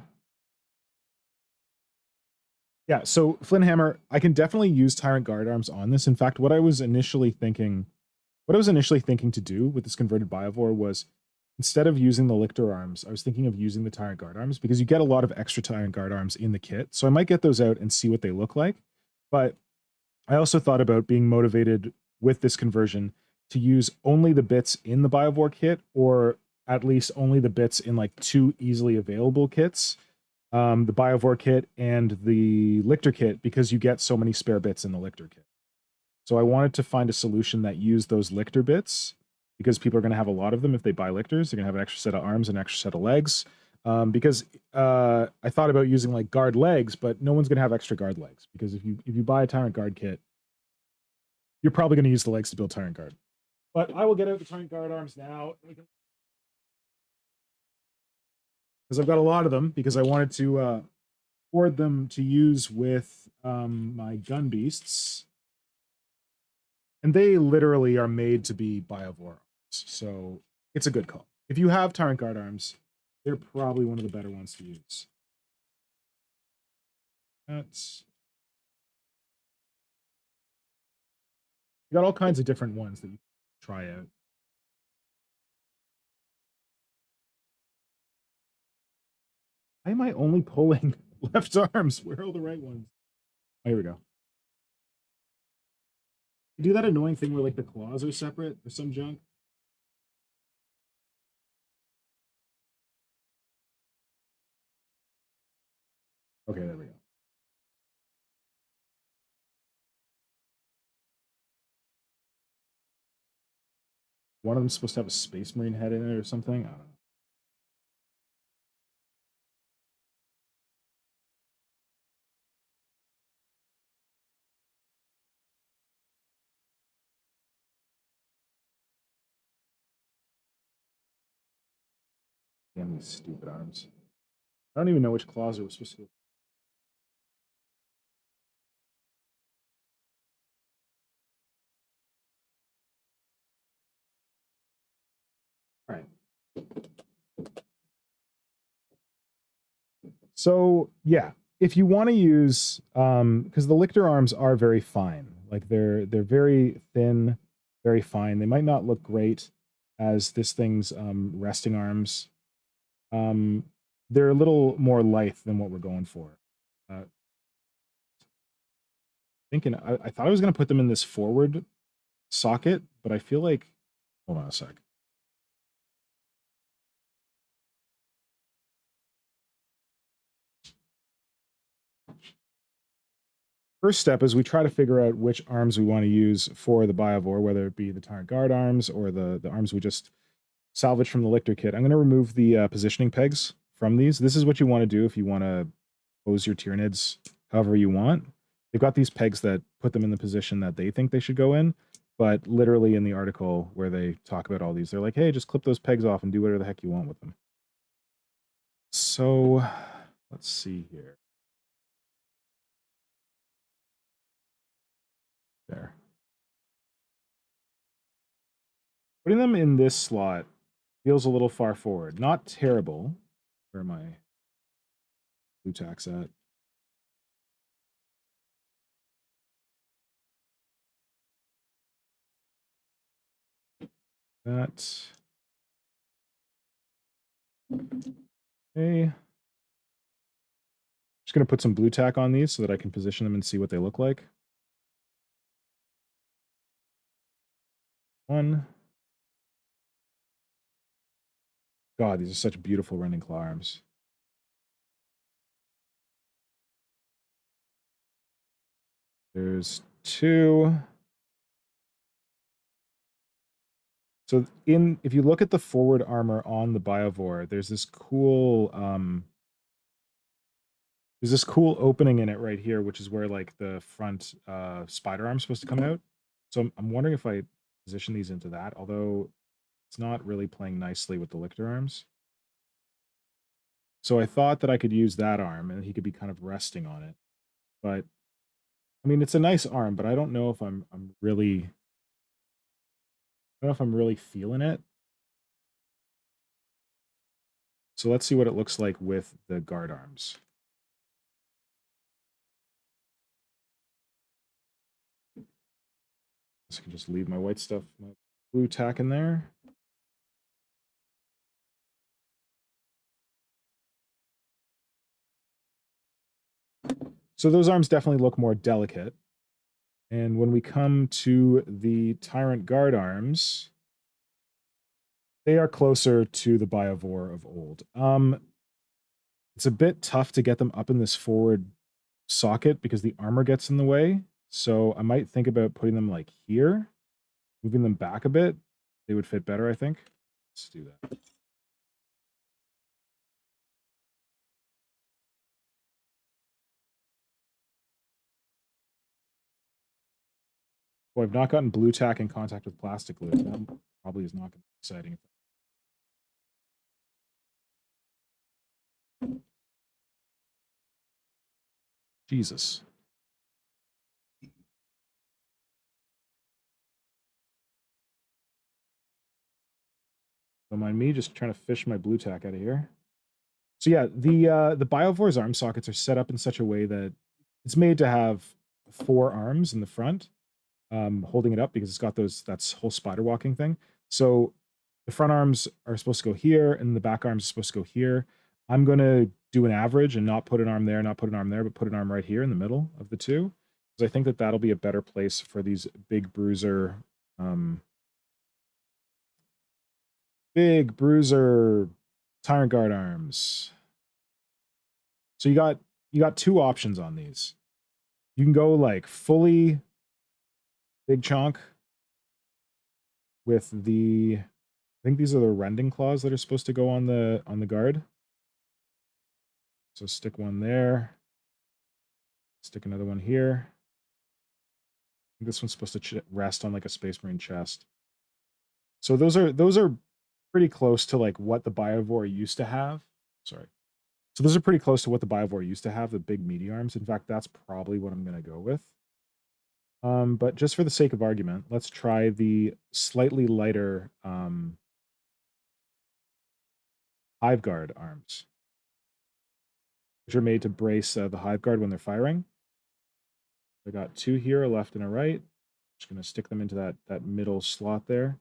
Yeah, so Flynnhammer, I can definitely use Tyrant Guard arms on this. In fact, what I was initially thinking to do with this converted Biovore was, instead of using the Lictor arms, I was thinking of using the Tyrant Guard arms because you get a lot of extra Tyrant Guard arms in the kit. So I might get those out and see what they look like. But I also thought about being motivated with this conversion to use only the bits in the Biovore kit, or at least only the bits in like 2 easily available kits, the Biovore kit and the Lictor kit, because you get so many spare bits in the Lictor kit. So I wanted to find a solution that used those Lictor bits, because people are going to have a lot of them if they buy Lictors. They're going to have an extra set of arms and an extra set of legs. Because I thought about using like guard legs, but no one's going to have extra guard legs, because if you buy a Tyrant Guard kit, you're probably going to use the legs to build Tyrant Guard. But I will get out the Tyrant Guard arms now, because I've got a lot of them, because I wanted to afford them to use with my gun beasts. And they literally are made to be Biovore arms, so it's a good call. If you have Tyrant Guard arms, they're probably one of the better ones to use. That's... You got all kinds of different ones that you can try out. Why am I only pulling left arms? Where are all the right ones? Oh, here we go. You do that annoying thing where like the claws are separate or some junk. Okay, there we go. One of them's supposed to have a Space Marine head in it or something. I don't know. Damn these stupid arms. I don't even know which claws are supposed to. All right. So yeah, if you want to use, because the Lictor arms are very fine, like they're very thin, very fine. They might not look great as this thing's resting arms. They're a little more lithe than what we're going for. Thinking, I thought I was going to put them in this forward socket, but I feel like, hold on a sec. First step is we try to figure out which arms we want to use for the Biovore, whether it be the Tyrant Guard arms or the arms we just salvaged from the Lictor kit. I'm going to remove the positioning pegs from these. This is what you want to do if you want to pose your Tyranids however you want. They've got these pegs that put them in the position that they think they should go in, but literally in the article where they talk about all these, they're like, hey, just clip those pegs off and do whatever the heck you want with them. So let's see here. There. Putting them in this slot feels a little far forward. Not terrible. Where are my blue tacks at? That. Okay. Just going to put some blue tack on these so that I can position them and see what they look like. One. God, these are such beautiful rending claw arms. There's two. So if you look at the forward armor on the Biovore, there's this cool opening in it right here, which is where like the front spider arm's supposed to come out. So I'm wondering if I position these into that, although it's not really playing nicely with the Lictor arms. So I thought that I could use that arm and he could be kind of resting on it. But I mean, it's a nice arm, but I don't know if I'm really feeling it. So let's see what it looks like with the guard arms. So I can just leave my white stuff, my blue tack in there. So those arms definitely look more delicate. And when we come to the Tyrant Guard arms, they are closer to the Biovore of old. It's a bit tough to get them up in this forward socket because the armor gets in the way. So I might think about putting them like here, moving them back a bit. They would fit better, I think. Let's do that. Well, I've not gotten blue tack in contact with plastic glue. That probably is not going to be exciting. Jesus. Don't mind me just trying to fish my blue tack out of here. So yeah, the Biovore's arm sockets are set up in such a way that it's made to have 4 arms in the front, holding it up because it's got that whole spider walking thing. So the front arms are supposed to go here, and the back arms are supposed to go here. I'm gonna do an average and not put an arm there, not put an arm there, but put an arm right here in the middle of the two, because I think that that'll be a better place for these big bruiser Tyrant Guard arms. So you got 2 options on these. You can go like fully big chonk with I think these are the rending claws that are supposed to go on the guard. So stick one there. Stick another one here. I think this one's supposed to rest on like a Space Marine chest. So those are pretty close to like what the Biovore used to have. Sorry. So those are pretty close to what the Biovore used to have, the big meaty arms. In fact, that's probably what I'm going to go with. But just for the sake of argument, let's try the slightly lighter Hive Guard arms, which are made to brace the Hive Guard when they're firing. I got 2 here, a left and a right. Just going to stick them into that middle slot there.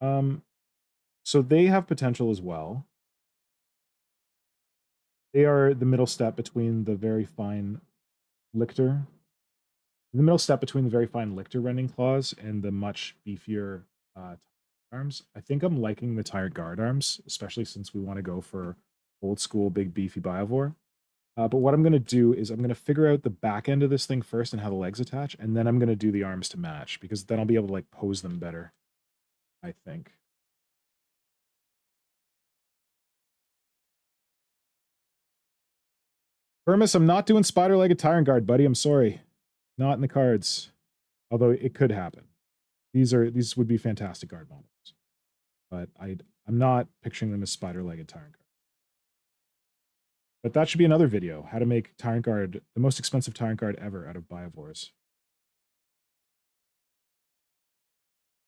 So they have potential as well. They are the middle step between the very fine Lictor. The middle step between the very fine Lictor rending claws and the much beefier arms. I think I'm liking the Tyrant Guard arms, especially since we want to go for old school big beefy Biovore. But what I'm going to do is I'm going to figure out the back end of this thing first and how the legs attach, and then I'm going to do the arms to match, because then I'll be able to like pose them better, I think. Firmus, I'm not doing spider-legged Tyrant Guard, buddy. I'm sorry. Not in the cards. Although it could happen. These would be fantastic guard models. But I'm not picturing them as spider-legged Tyrant Guard. But that should be another video, how to make Tyrant Guard the most expensive Tyrant Guard ever out of Biovores.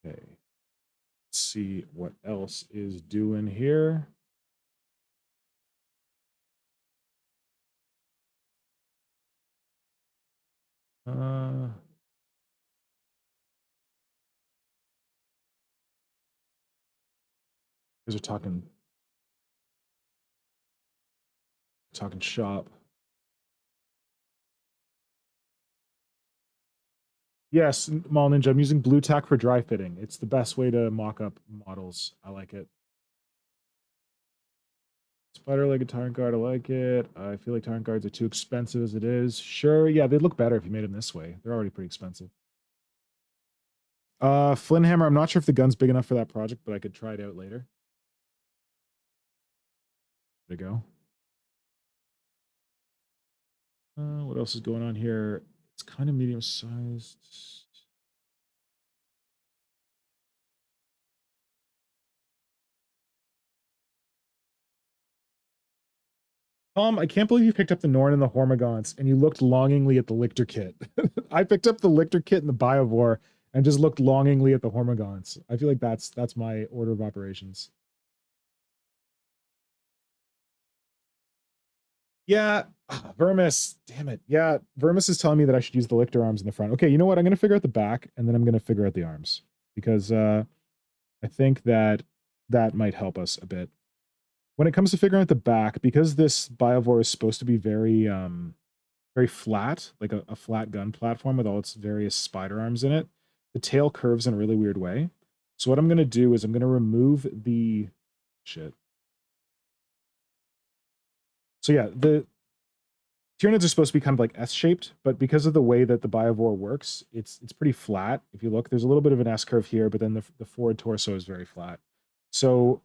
Okay. Let's see what else is doing here. You guys are talking shop. Yes, Mall Ninja, I'm using blue tack for dry fitting. It's the best way to mock up models. I like it. Spider-legged Tyrant Guard, I like it. I feel like Tyrant Guards are too expensive as it is. Sure, yeah, they'd look better if you made them this way. They're already pretty expensive. Flint Hammer, I'm not sure if the gun's big enough for that project, but I could try it out later. There you go. What else is going on here? It's kind of medium-sized. I can't believe you picked up the Norn and the Hormagaunts and you looked longingly at the Lictor kit. I picked up the Lictor kit and the Biovore and just looked longingly at the Hormagaunts. I feel like that's my order of operations. Yeah, Vermis, damn it. Yeah, Vermis is telling me that I should use the Lictor arms in the front. Okay, you know what? I'm going to figure out the back and then I'm going to figure out the arms because I think that might help us a bit. When it comes to figuring out the back, because this Biovore is supposed to be very very flat, like a flat gun platform with all its various spider arms in it, the tail curves in a really weird way. So what I'm going to do is I'm going to remove the shit. So yeah, the Tyranids are supposed to be kind of like S-shaped, but because of the way that the Biovore works, it's pretty flat. If you look, there's a little bit of an S-curve here, but then the forward torso is very flat. So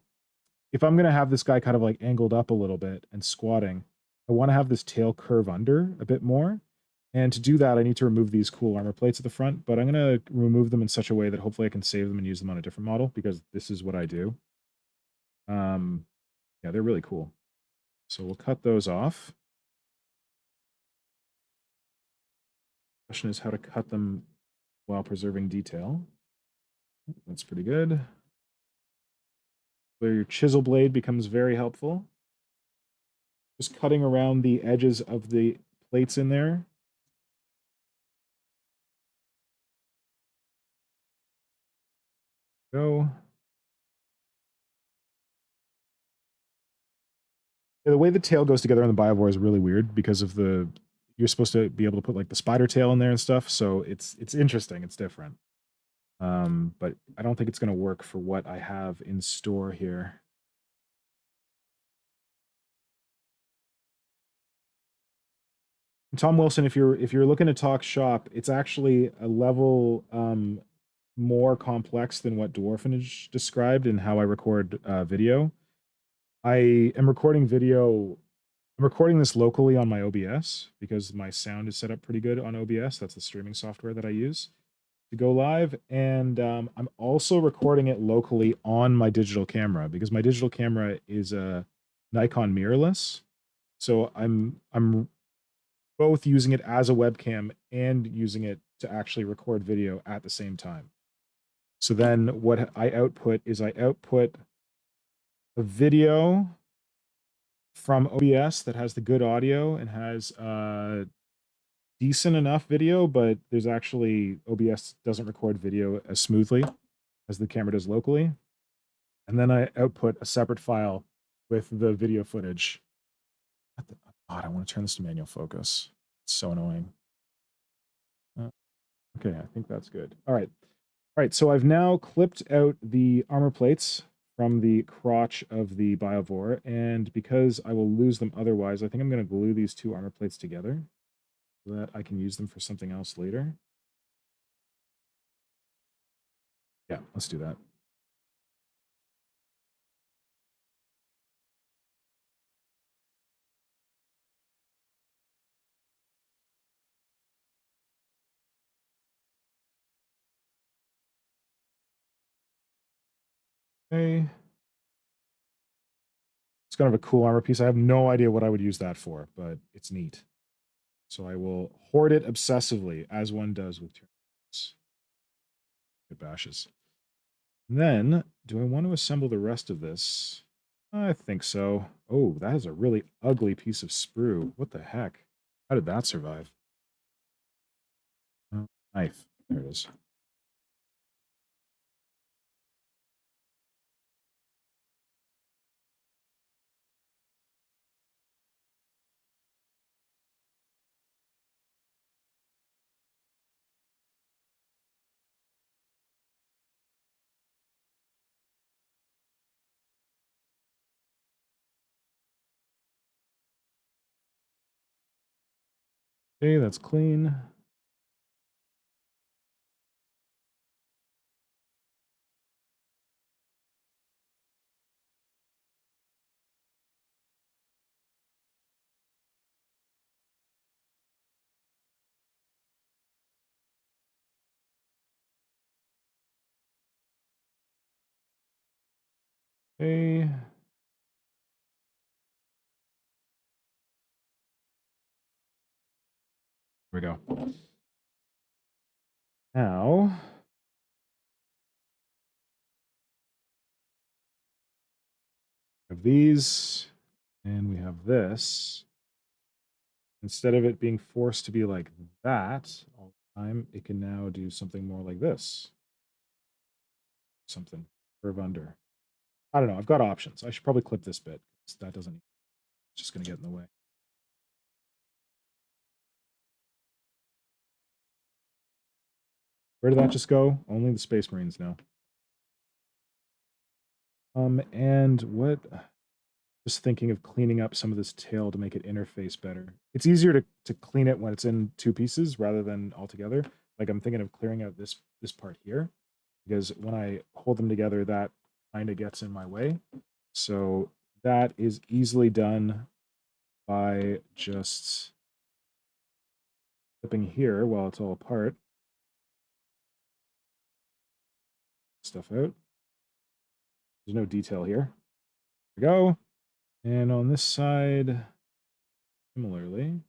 if I'm going to have this guy kind of like angled up a little bit and squatting, I want to have this tail curve under a bit more. And to do that, I need to remove these cool armor plates at the front, but I'm going to remove them in such a way that hopefully I can save them and use them on a different model because this is what I do. Yeah, they're really cool. So we'll cut those off. Question is how to cut them while preserving detail. That's pretty good. Where your chisel blade becomes very helpful. Just cutting around the edges of the plates in there. Go. Yeah, the way the tail goes together on the Biovore is really weird because of you're supposed to be able to put like the spider tail in there and stuff. So it's interesting. It's different. But I don't think it's going to work for what I have in store here. Tom Wilson, if you're looking to talk shop, it's actually a level more complex than what Dwarfenage described in how I record video. I am recording video. I'm recording this locally on my OBS because my sound is set up pretty good on OBS. That's the streaming software that I use to go live. And I'm also recording it locally on my digital camera because my digital camera is a Nikon mirrorless. So I'm both using it as a webcam and using it to actually record video at the same time. So then what I output is I output a video from OBS that has the good audio and has decent enough video, but there's actually OBS doesn't record video as smoothly as the camera does locally. And then I output a separate file with the video footage. Oh God, I want to turn this to manual focus. It's so annoying. Okay, I think that's good. All right. All right, so I've now clipped out the armor plates from the crotch of the Biovore, and because I will lose them otherwise, I think I'm going to glue these two armor plates together so that I can use them for something else later. Yeah, let's do that. Okay. It's kind of a cool armor piece. I have no idea what I would use that for, but it's neat. So I will hoard it obsessively, as one does with turnips. Good bashes. Then, do I want to assemble the rest of this? I think so. Oh, that is a really ugly piece of sprue. What the heck? How did that survive? Knife. There it is. Okay, that's clean. Okay. Here we go. Now, we have these, and we have this. Instead of it being forced to be like that all the time, it can now do something more like this. Something. Curve under. I don't know. I've got options. I should probably clip this bit. That doesn't. It's just going to get in the way. Where did that just go? Only the Space Marines know. And what? Just thinking of cleaning up some of this tail to make it interface better. It's easier to clean it when it's in two pieces rather than all together. Like I'm thinking of clearing out this part here because when I hold them together, that kind of gets in my way. So that is easily done by just flipping here while it's all apart. Stuff out. There's no detail here. There we go. And on this side, similarly.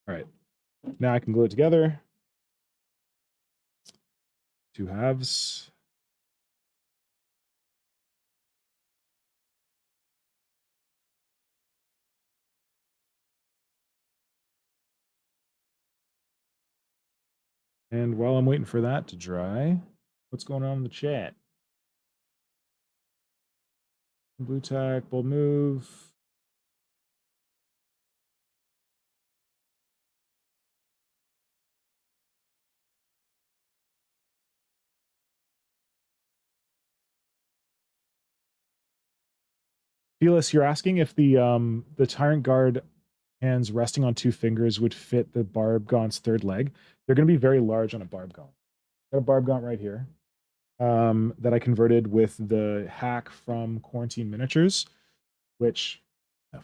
All right. Now I can glue it together. Two halves. And while I'm waiting for that to dry, what's going on in the chat? Blue tack, bold move. Felix, you're asking if the Tyrant Guard hands resting on two fingers would fit the Barbgaunt's third leg. They're going to be very large on a Barbgaunt. Got a Barbgaunt right here that I converted with the hack from Quarantine Miniatures, which, oh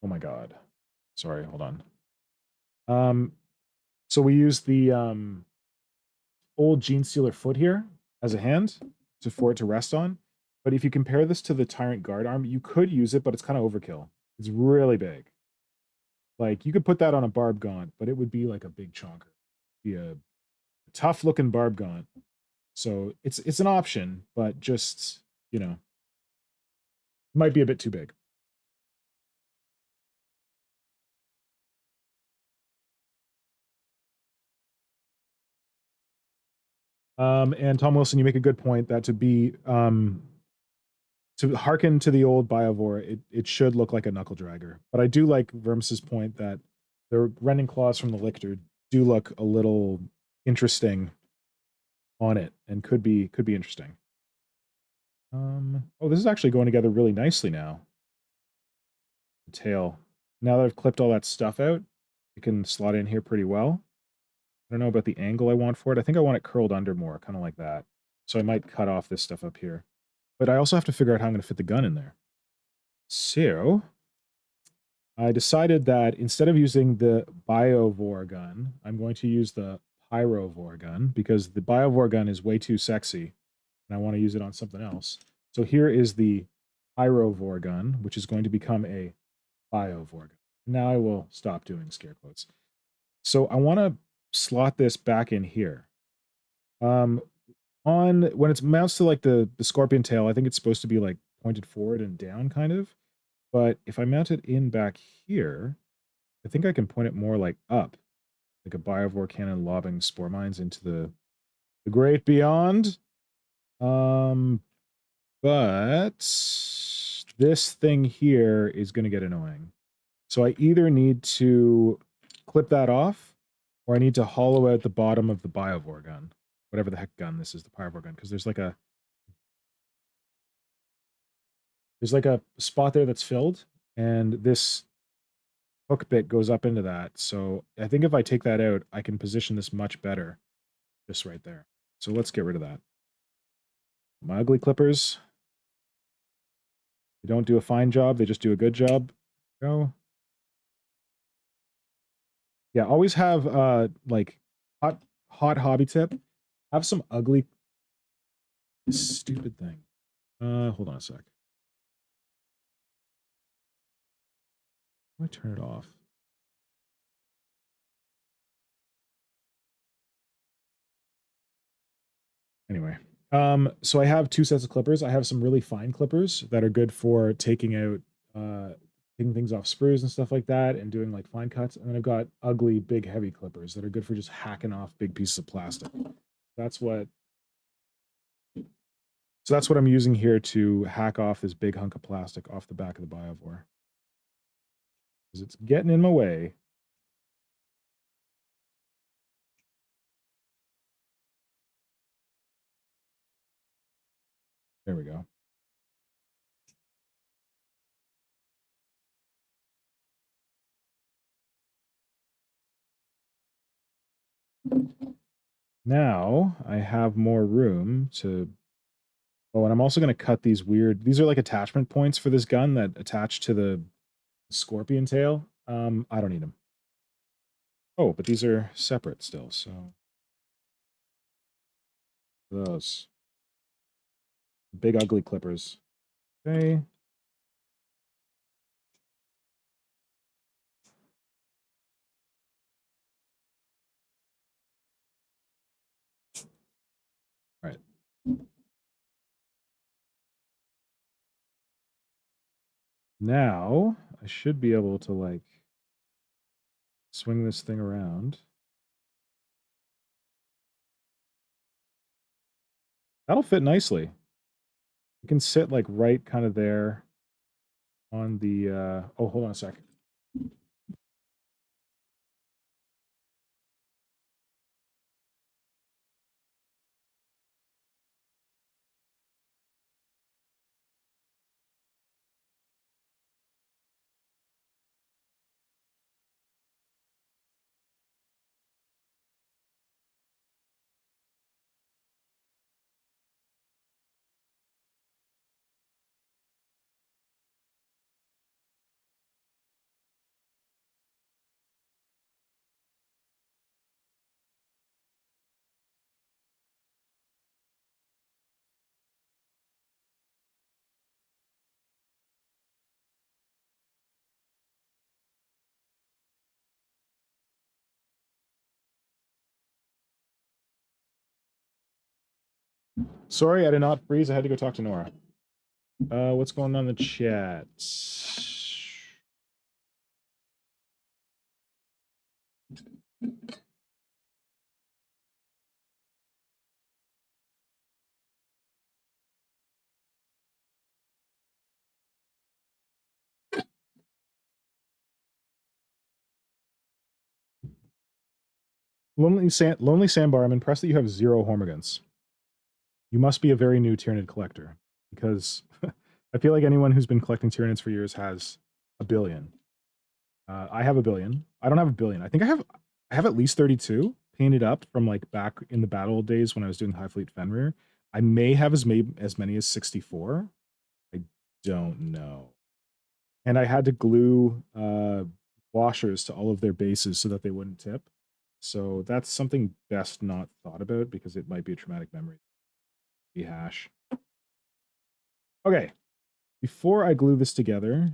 my god, sorry, hold on. So we use the old Gene Stealer foot here as a hand for it to rest on. But if you compare this to the Tyrant Guard arm, you could use it, but it's kind of overkill. It's really big. Like you could put that on a Barbgaunt, but it would be like a big chonker. Be a tough looking Barbgaunt. So it's an option, but just, you know, might be a bit too big. And Tom Wilson, you make a good point that to hearken to the old Biovore, it should look like a knuckle dragger. But I do like Vermus's point that the rending claws from the Lictor do look a little interesting on it and could be interesting. Oh, this is actually going together really nicely now. The tail. Now that I've clipped all that stuff out, it can slot in here pretty well. I don't know about the angle I want for it. I think I want it curled under more, kind of like that. So I might cut off this stuff up here. But I also have to figure out how I'm going to fit the gun in there. So I decided that instead of using the Biovore gun, I'm going to use the Pyrovore gun because the Biovore gun is way too sexy and I want to use it on something else. So here is the Pyrovore gun, which is going to become a Biovore gun. Now I will stop doing scare quotes. So I want to slot this back in here. On when it mounts to like the scorpion tail, I think it's supposed to be like pointed forward and down kind of. But if I mount it in back here, I think I can point it more like up, like a Biovore cannon lobbing spore mines into the great beyond. But this thing here is going to get annoying. So I either need to clip that off, or I need to hollow out the bottom of the Biovore gun, whatever the heck gun this is, the Pyrovore gun, because there's like a spot there that's filled, and this hook bit goes up into that. So I think if I take that out, I can position this much better, just right there. So let's get rid of that. My ugly clippers, they don't do a fine job, they just do a good job. Go. Yeah, always have like hot hobby tip. Have some ugly stupid thing. Hold on a sec. Why turn it off? Anyway, so I have two sets of clippers. I have some really fine clippers that are good for taking out taking things off sprues and stuff like that and doing like fine cuts. And then I've got ugly, big, heavy clippers that are good for just hacking off big pieces of plastic. That's what I'm using here to hack off this big hunk of plastic off the back of the Biovore. Because it's getting in my way. There we go. Now I have more room to... Oh, and I'm also going to cut these weird... These are like attachment points for this gun that attach to the scorpion tail. I don't need them. Oh, but these are separate still, so... Those. Big ugly clippers. Okay. All right. Now, I should be able to, like, swing this thing around. That'll fit nicely. You can sit, like, right kind of there on the, oh, hold on a sec. Sorry, I did not freeze. I had to go talk to Nora. What's going on in the chat? Lonely Sandbar, I'm impressed that you have 0 Hormigans. You must be a very new Tyranid collector, because I feel like anyone who's been collecting Tyranids for years has a billion. I have a billion. I don't have a billion. I think I have at least 32 painted up from like back in the battle days when I was doing High Fleet Fenrir. I may have as many as 64. I don't know. And I had to glue washers to all of their bases so that they wouldn't tip. So that's something best not thought about because it might be a traumatic memory. Rehash. Okay, before I glue this together,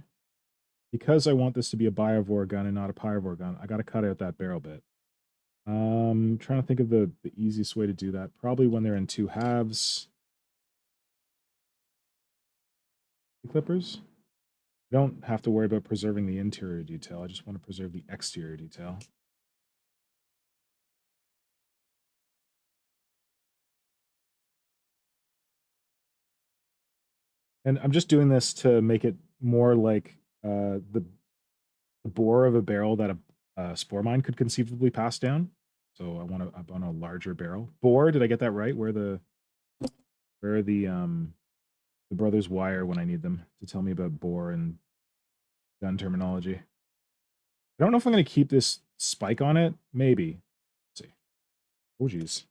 because I want this to be a Biovore gun and not a Pyrovore gun, I got to cut out that barrel bit. Trying to think of the easiest way to do that. Probably when they're in two halves. Clippers. I don't have to worry about preserving the interior detail. I just want to preserve the exterior detail. And I'm just doing this to make it more like the bore of a barrel that a spore mine could conceivably pass down. So I want a larger barrel. Bore, did I get that right? Where are the brothers wire when I need them to tell me about bore and gun terminology? I don't know if I'm going to keep this spike on it. Maybe. Let's see. Oh, geez.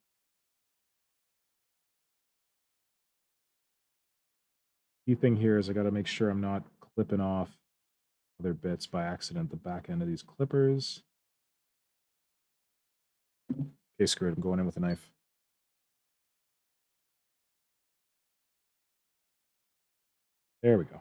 Key thing here is I got to make sure I'm not clipping off other bits by accident, the back end of these clippers. Okay, screw it. I'm going in with a knife. There we go.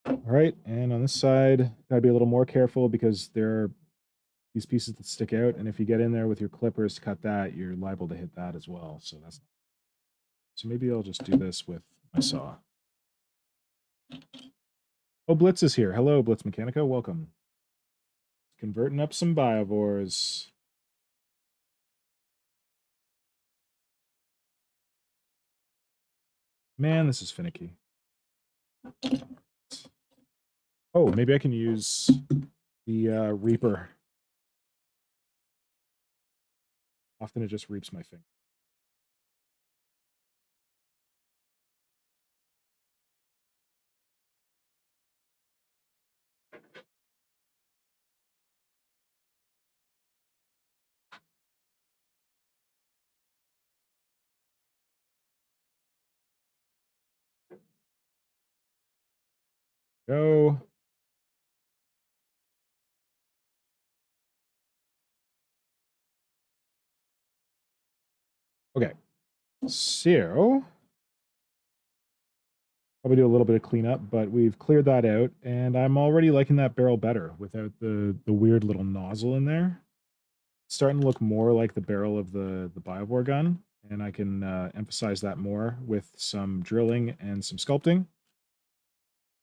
All right, and on this side, gotta be a little more careful because there are these pieces that stick out, and if you get in there with your clippers to cut that, you're liable to hit that as well. So maybe I'll just do this with my saw. Oh, Blitz is here. Hello, Blitz Mechanica. Welcome. Converting up some Biovores. Man, this is finicky. Oh, maybe I can use the Reaper. Often it just reaps my finger. Go. Okay. So probably do a little bit of cleanup, but we've cleared that out, and I'm already liking that barrel better without the weird little nozzle in there. It's starting to look more like the barrel of the Biovore gun, and I can emphasize that more with some drilling and some sculpting.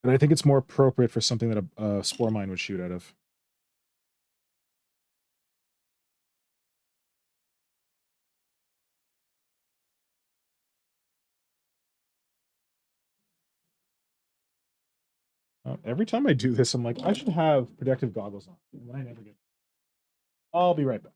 And I think it's more appropriate for something that a spore mine would shoot out of. Every time I do this, I'm like, I should have protective goggles on, and then I never get. I'll be right back.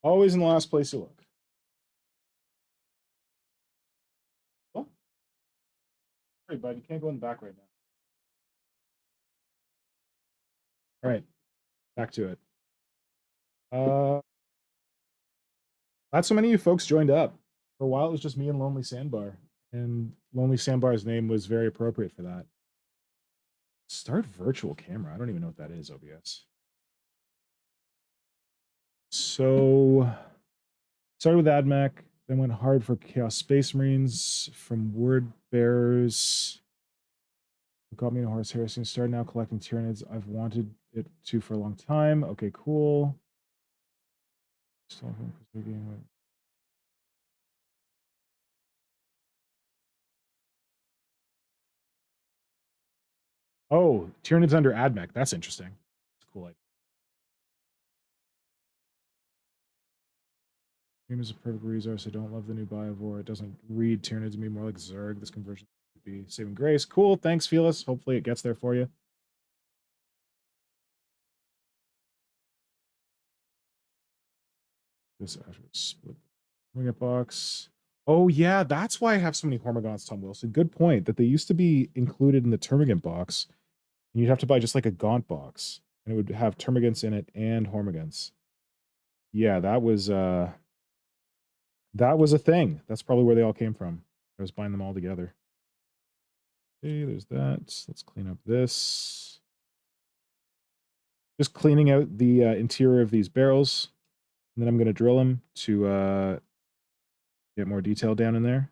Always in the last place you look. Oh, sorry, bud. You can't go in the back right now. All right, back to it. Glad so many of you folks joined up. For a while, it was just me and Lonely Sandbar, and Lonely Sandbar's name was very appropriate for that. Start virtual camera. I don't even know what that is, OBS. So, started with AdMech, then went hard for Chaos Space Marines, from Word Bearers. Got me into Horus Heresy and started now collecting Tyranids. I've wanted it to for a long time. Okay, cool. Oh, Tyranids under AdMech. That's interesting. That's a cool idea. Game is a perfect resource. I don't love the new Biovore. It doesn't read Tyranids to me, more like Zerg. This conversion would be saving grace. Cool. Thanks, Felis. Hopefully it gets there for you. This actually split the box. Oh, yeah. That's why I have so many Hormagaunts, Tom Wilson. Good point. That they used to be included in the Termagant box. And you'd have to buy just like a Gaunt box. And it would have Termagants in it and Hormagaunts. Yeah, that was a thing. That's probably where they all came from. I was buying them all together. Okay, there's that. Let's clean up this. Just cleaning out the interior of these barrels. And then I'm going to drill them to get more detail down in there.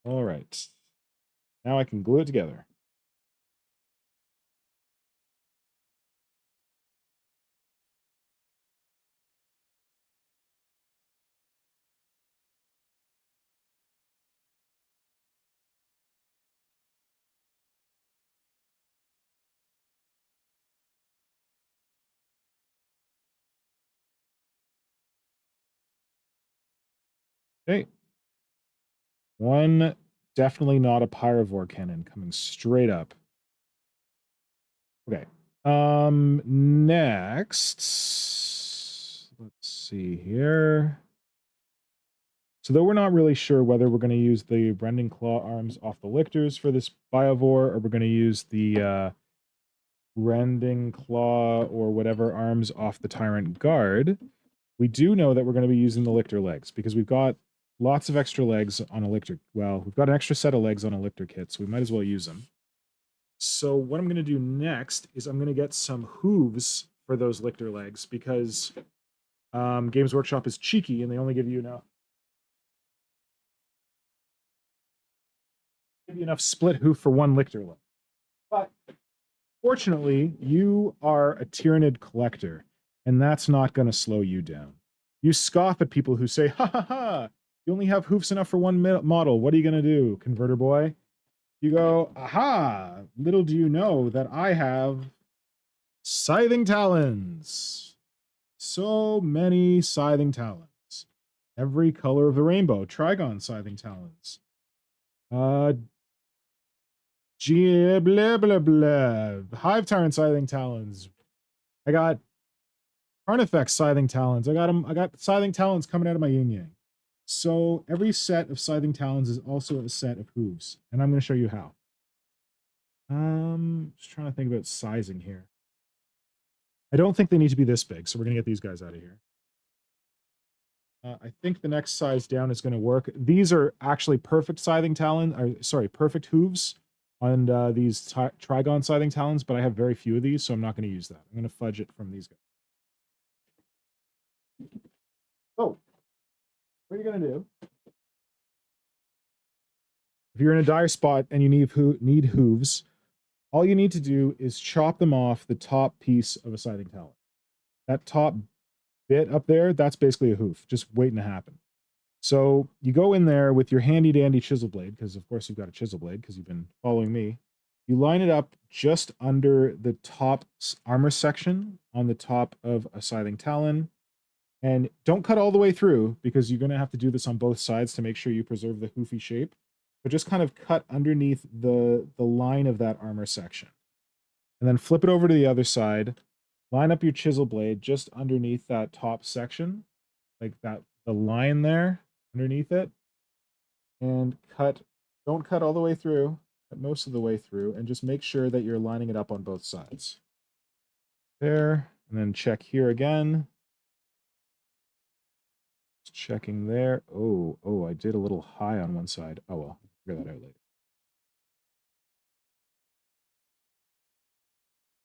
All right. Now I can glue it together. Okay. One definitely not a Pyrovore cannon coming straight up. Okay. Next, let's see here. So though we're not really sure whether we're going to use the Rending Claw arms off the Lictors for this Biovore, or we're going to use the Rending Claw or whatever arms off the Tyrant Guard, we do know that we're going to be using the Lictor legs, because we've got lots of extra legs on a Lictor. Well, we've got an extra set of legs on a Lictor kit, so we might as well use them. So what I'm going to do next is I'm going to get some hooves for those Lictor legs, because Games Workshop is cheeky and they only give you enough split hoof for one Lictor leg. But fortunately, you are a Tyranid collector, and that's not going to slow you down. You scoff at people who say, ha ha ha, you only have hoofs enough for one model. What are you going to do, converter boy? You go, aha, little do you know that I have Scything Talons. So many Scything Talons. Every color of the rainbow. Trigon Scything Talons. Blah, blah, blah. Hive Tyrant Scything Talons. I got Carnifex Scything Talons. I got Scything Talons coming out of my yin yang. So every set of Scything Talons is also a set of hooves, and I'm going to show you how. Just trying to think about sizing here. I don't think they need to be this big, so we're going to get these guys out of here. I think the next size down is going to work. These are actually perfect Scything Talon, or sorry, perfect hooves on these Trigon Scything Talons, but I have very few of these, so I'm not going to use that. I'm going to fudge it from these guys. Oh, what are you going to do? If you're in a dire spot and you need hooves, all you need to do is chop them off the top piece of a Scything Talon. That top bit up there, that's basically a hoof, just waiting to happen. So you go in there with your handy dandy chisel blade, because of course you've got a chisel blade because you've been following me. You line it up just under the top armor section on the top of a Scything Talon. And don't cut all the way through, because you're going to have to do this on both sides to make sure you preserve the hoofy shape. But just kind of cut underneath the line of that armor section. And then flip it over to the other side. line up your chisel blade just underneath that top section, like that, the line there underneath it, and cut. Don't cut all the way through, cut most of the way through, and just make sure that you're lining it up on both sides. There, and then check here again. Just checking there. Oh, I did a little high on one side. Oh well, figure that out later.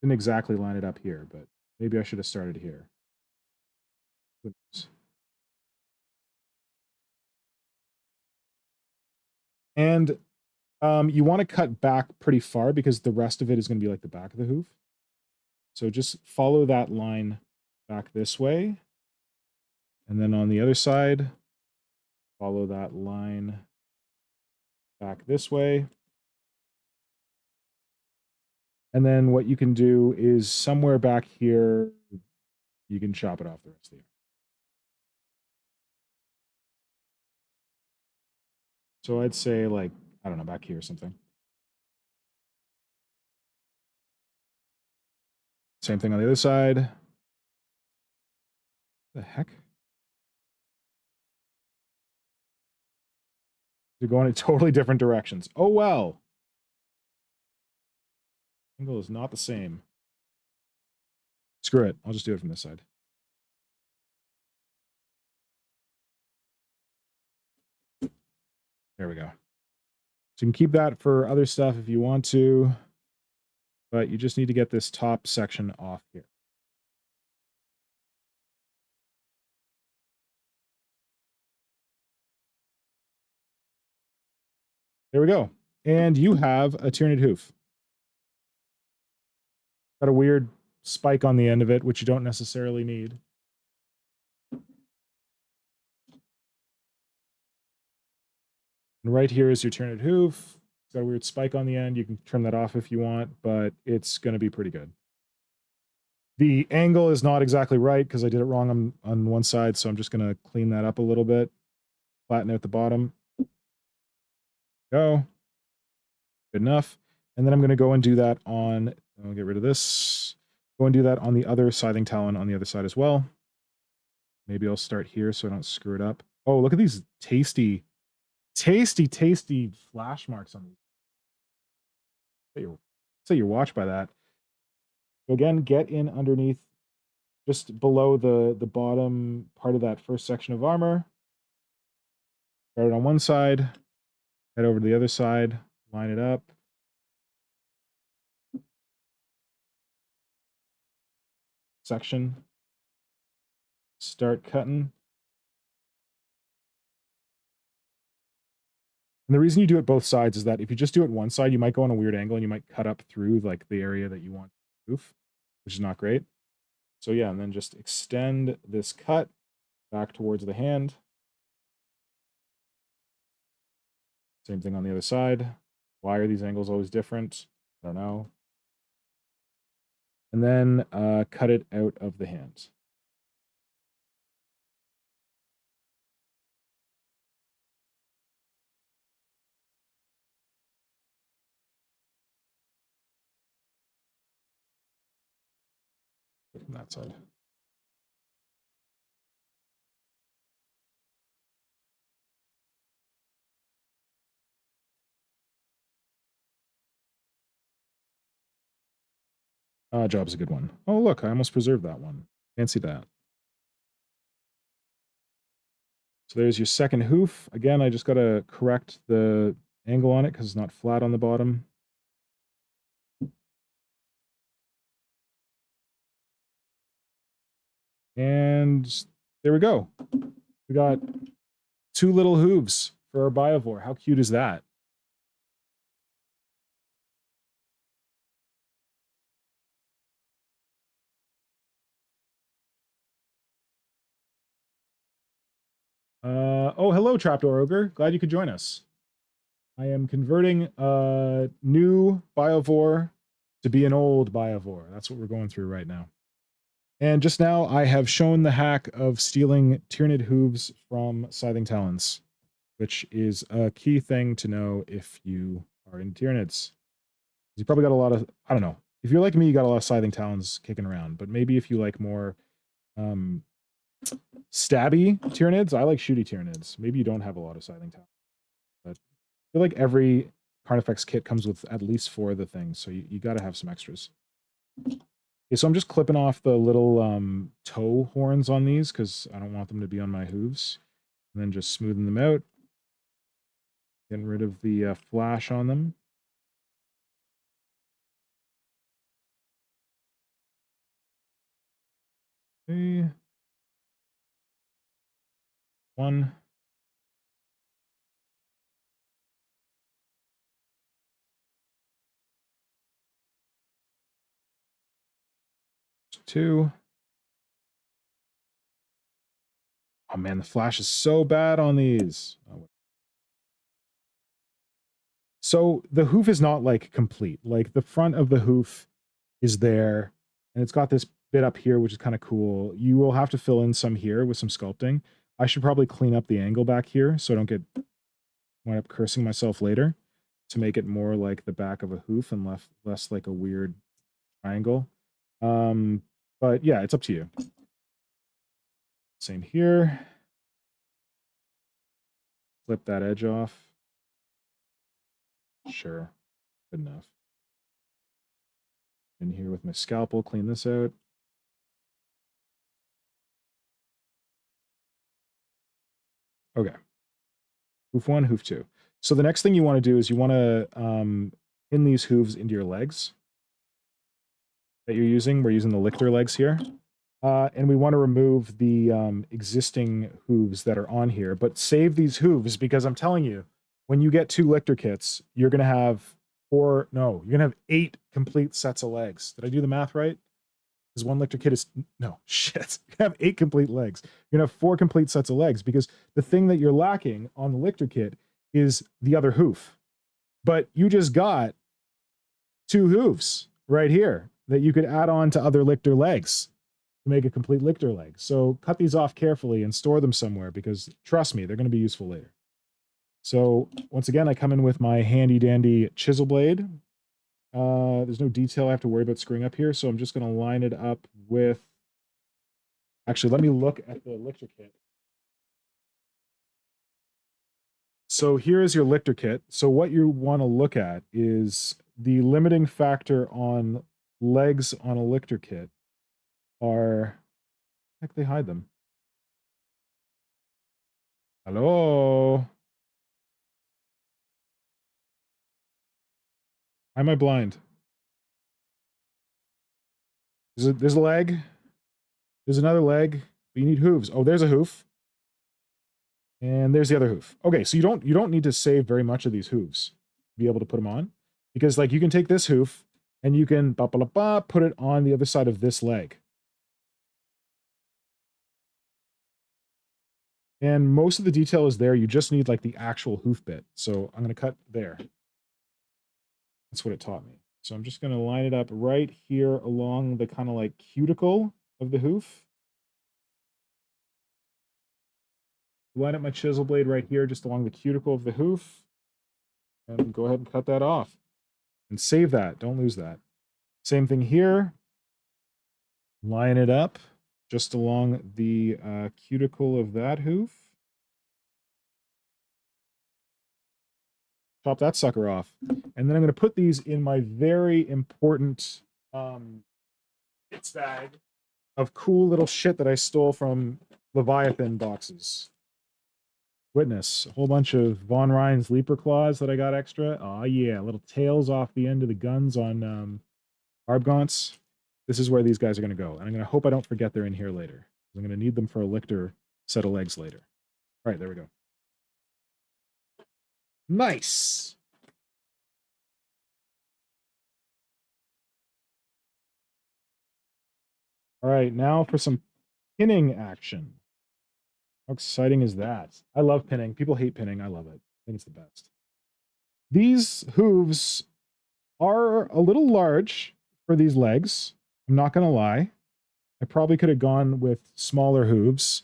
Didn't exactly line it up here, but maybe I should have started here. Who knows? And you want to cut back pretty far because the rest of it is going to be like the back of the hoof. So just follow that line back this way. And then on the other side, follow that line back this way. And then what you can do is somewhere back here, you can chop it off the rest of the arm. So I'd say like, I don't know, back here or something. Same thing on the other side. The heck? They're going in totally different directions. Oh, well. Angle is not the same. Screw it. I'll just do it from this side. There we go. So you can keep that for other stuff if you want to, but you just need to get this top section off here. There we go. And you have a Tyranid hoof. Got a weird spike on the end of it, which you don't necessarily need. And right here is your Tyranid hoof. It's got a weird spike on the end. You can trim that off if you want, but it's going to be pretty good. The angle is not exactly right because I did it wrong on one side, so I'm just going to clean that up a little bit. Flatten out the bottom. Go. Good enough. And then I'm going to go and do that on, I'll get rid of this. Go and do that on the other scything talon on the other side as well. Maybe I'll start here so I don't screw it up. Oh, look at these tasty flash marks on these. Set your watch by that. So again, get in underneath, just below the bottom part of that first section of armor. Start it on one side, head over to the other side, line it up. Section. Start cutting. And the reason you do it both sides is that if you just do it one side, you might go on a weird angle and you might cut up through like the area that you want to move, which is not great. So yeah, and then just extend this cut back towards the hand. Same thing on the other side. Why are these angles always different? I don't know. And then cut it out of the hand. From that side. Job's a good one. Oh, look, I almost preserved that one. Fancy that. So there's your second hoof. Again, I just got to correct the angle on it because it's not flat on the bottom. And there we go. We got 2 little hooves for our Biovore. How cute is that? Oh, hello, Trapdoor Ogre. Glad you could join us. I am converting a new Biovore to be an old Biovore. That's what we're going through right now. And just now, I have shown the hack of stealing Tyranid hooves from Scything Talons, which is a key thing to know if you are in Tyranids. You probably got a lot of, I don't know, if you're like me, you got a lot of scything talons kicking around, but maybe if you like more stabby Tyranids, I like shooty Tyranids. Maybe you don't have a lot of scything talons, but I feel like every Carnifex kit comes with at least 4 of the things, so you got to have some extras. Okay, so I'm just clipping off the little toe horns on these because I don't want them to be on my hooves. And then just smoothing them out. Getting rid of the flash on them. Okay. 1. 2. Oh man, the flash is so bad on these. Oh. So the hoof is not like complete. Like the front of the hoof is there, and it's got this bit up here, which is kind of cool. You will have to fill in some here with some sculpting. I should probably clean up the angle back here so I don't wind up cursing myself later to make it more like the back of a hoof and less like a weird triangle. But yeah, it's up to you. Same here. Flip that edge off. Sure, good enough. In here with my scalpel, clean this out. Okay. Hoof 1, hoof 2. So the next thing you want to do is you want to pin these hooves into your legs that you're using. We're using the Lictor legs here. And we want to remove the existing hooves that are on here, but save these hooves because I'm telling you, when you get 2 Lictor kits, you're going to have you're going to have 8 complete sets of legs. Did I do the math right? Because 1 Lictor kit is, no, shit. You have 8 complete legs. You're going to have 4 complete sets of legs because the thing that you're lacking on the Lictor kit is the other hoof. But you just got 2 hooves right here that you could add on to other Lictor legs to make a complete Lictor leg. So cut these off carefully and store them somewhere because trust me, they're going to be useful later. So once again, I come in with my handy dandy chisel blade. There's no detail I have to worry about screwing up here, so I'm just going to line it up with... Actually, let me look at the Lictor kit. So here is your Lictor kit. So what you want to look at is the limiting factor on legs on a Lictor kit are... Heck, they hide them. Hello? Why am I blind? There's a leg. There's another leg. But you need hooves. Oh, there's a hoof. And there's the other hoof. Okay, so you don't need to save very much of these hooves to be able to put them on. Because like you can take this hoof and you can put it on the other side of this leg. And most of the detail is there. You just need like the actual hoof bit. So I'm going to cut there. That's what it taught me. So I'm just going to line it up right here along the kind of like cuticle of the hoof. Line up my chisel blade right here just along the cuticle of the hoof. And go ahead and cut that off. And save that. Don't lose that. Same thing here. Line it up just along the cuticle of that hoof. Chop that sucker off. And then I'm going to put these in my very important kits bag of cool little shit that I stole from Leviathan boxes. Witness, a whole bunch of Von Ryan's Leaper Claws that I got extra. Oh yeah, little tails off the end of the guns on Barbgaunts. This is where these guys are going to go. And I'm going to hope I don't forget they're in here later. I'm going to need them for a Lictor set of legs later. All right, there we go. Nice. All right, now for some pinning action. How exciting is that? I love pinning. People hate pinning. I love it. I think it's the best. These hooves are a little large for these legs. I'm not going to lie. I probably could have gone with smaller hooves.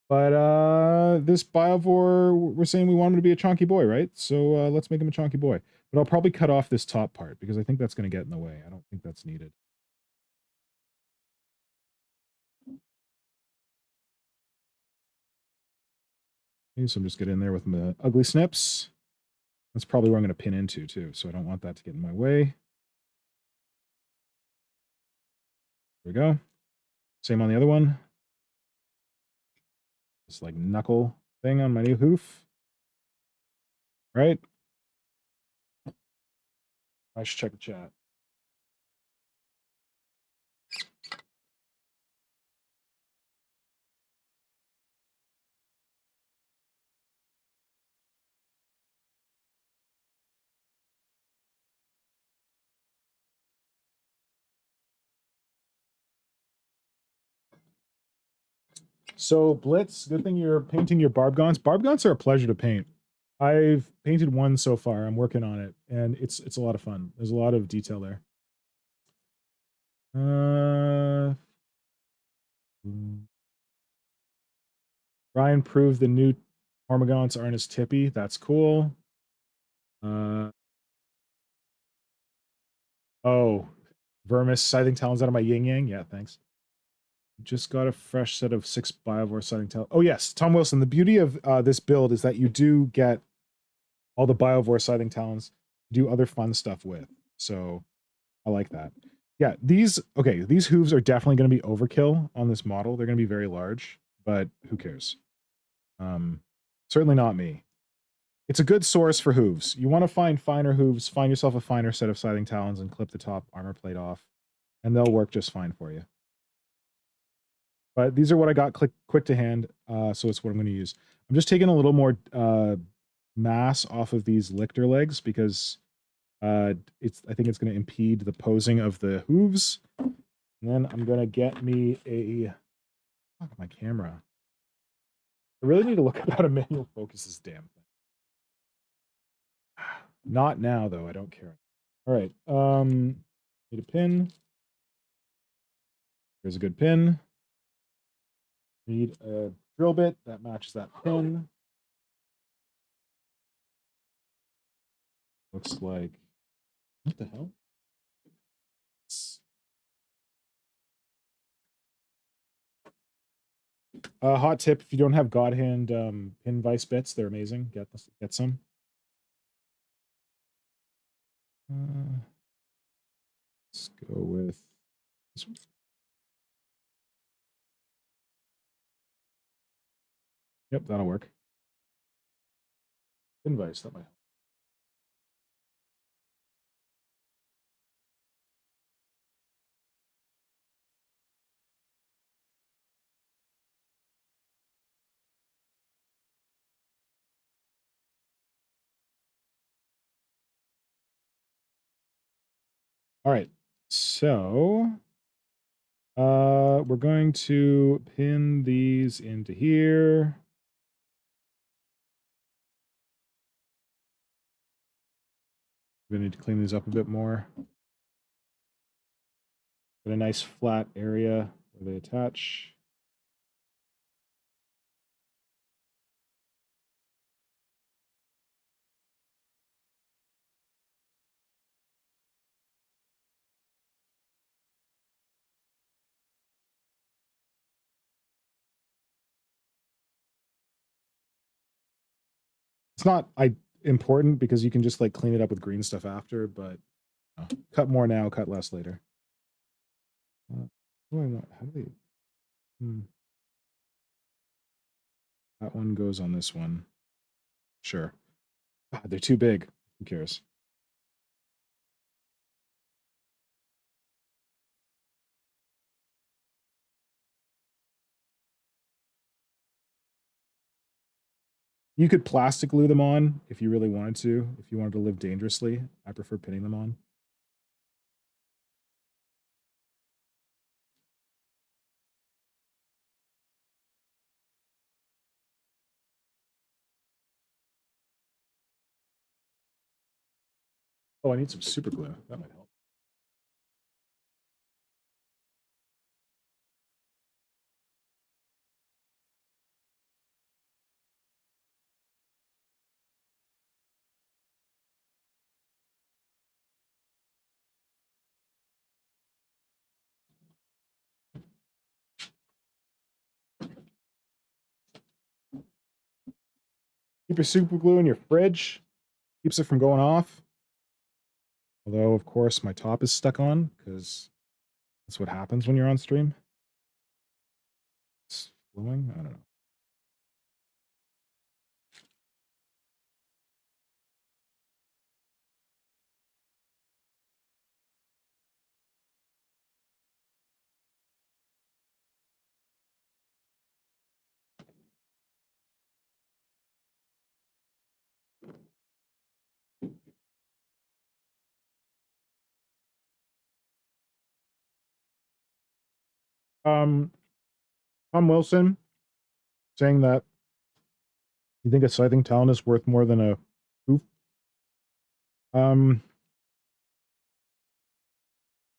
But this Biovore, we're saying we want him to be a chonky boy, right? So let's make him a chonky boy. But I'll probably cut off this top part because I think that's going to get in the way. I don't think that's needed. Okay, so I'm just getting in there with my ugly snips. That's probably where I'm going to pin into too, so I don't want that to get in my way. There we go. Same on the other one. This like knuckle thing on my new hoof. Right? I should check the chat. So Blitz, good thing you're painting your Barbgaunts. Barbgaunts are a pleasure to paint. I've painted one so far. I'm working on it, and it's a lot of fun. There's a lot of detail there. Ryan proved the new Barbgaunts aren't as tippy. That's cool. Oh, Vermis scything talons out of my yin yang. Yeah, thanks. Just got a fresh set of 6 Biovore scything talons. Oh yes, Tom Wilson. The beauty of this build is that you do get all the Biovore scything talons to do other fun stuff with. So I like that. Yeah, these hooves are definitely going to be overkill on this model. They're going to be very large, but who cares? Certainly not me. It's a good source for hooves. You want to find finer hooves, find yourself a finer set of scything talons and clip the top armor plate off, and they'll work just fine for you. But these are what I got quick to hand, so it's what I'm going to use. I'm just taking a little more mass off of these Lictor legs because I think it's going to impede the posing of the hooves. And then I'm going to get me a... Fuck, my camera. I really need to look up how to manual focus this damn thing. Not now, though. I don't care. All right. Need a pin. Here's a good pin. Need a drill bit that matches that pin. Looks like... What the hell? Hot tip, if you don't have God Hand pin vice bits, they're amazing. Get some. Let's go with this one. Yep, that'll work. Pin vice, that might help. All right, so we're going to pin these into here. We're gonna need to clean these up a bit more. Get a nice flat area where they attach. It's not important because you can just like clean it up with green stuff after, but cut more now, cut less later. What do I want? How do they? That one goes on this one. Sure. God, they're too big. Who cares? You could plastic glue them on if you really wanted to. If you wanted to live dangerously, I prefer pinning them on. Oh, I need some super glue. That might help. Keep your super glue in your fridge. Keeps it from going off. Although, of course, my top is stuck on, because that's what happens when you're on stream. It's flowing? I don't know. Tom Wilson saying that you think a scything talent is worth more than a hoof. I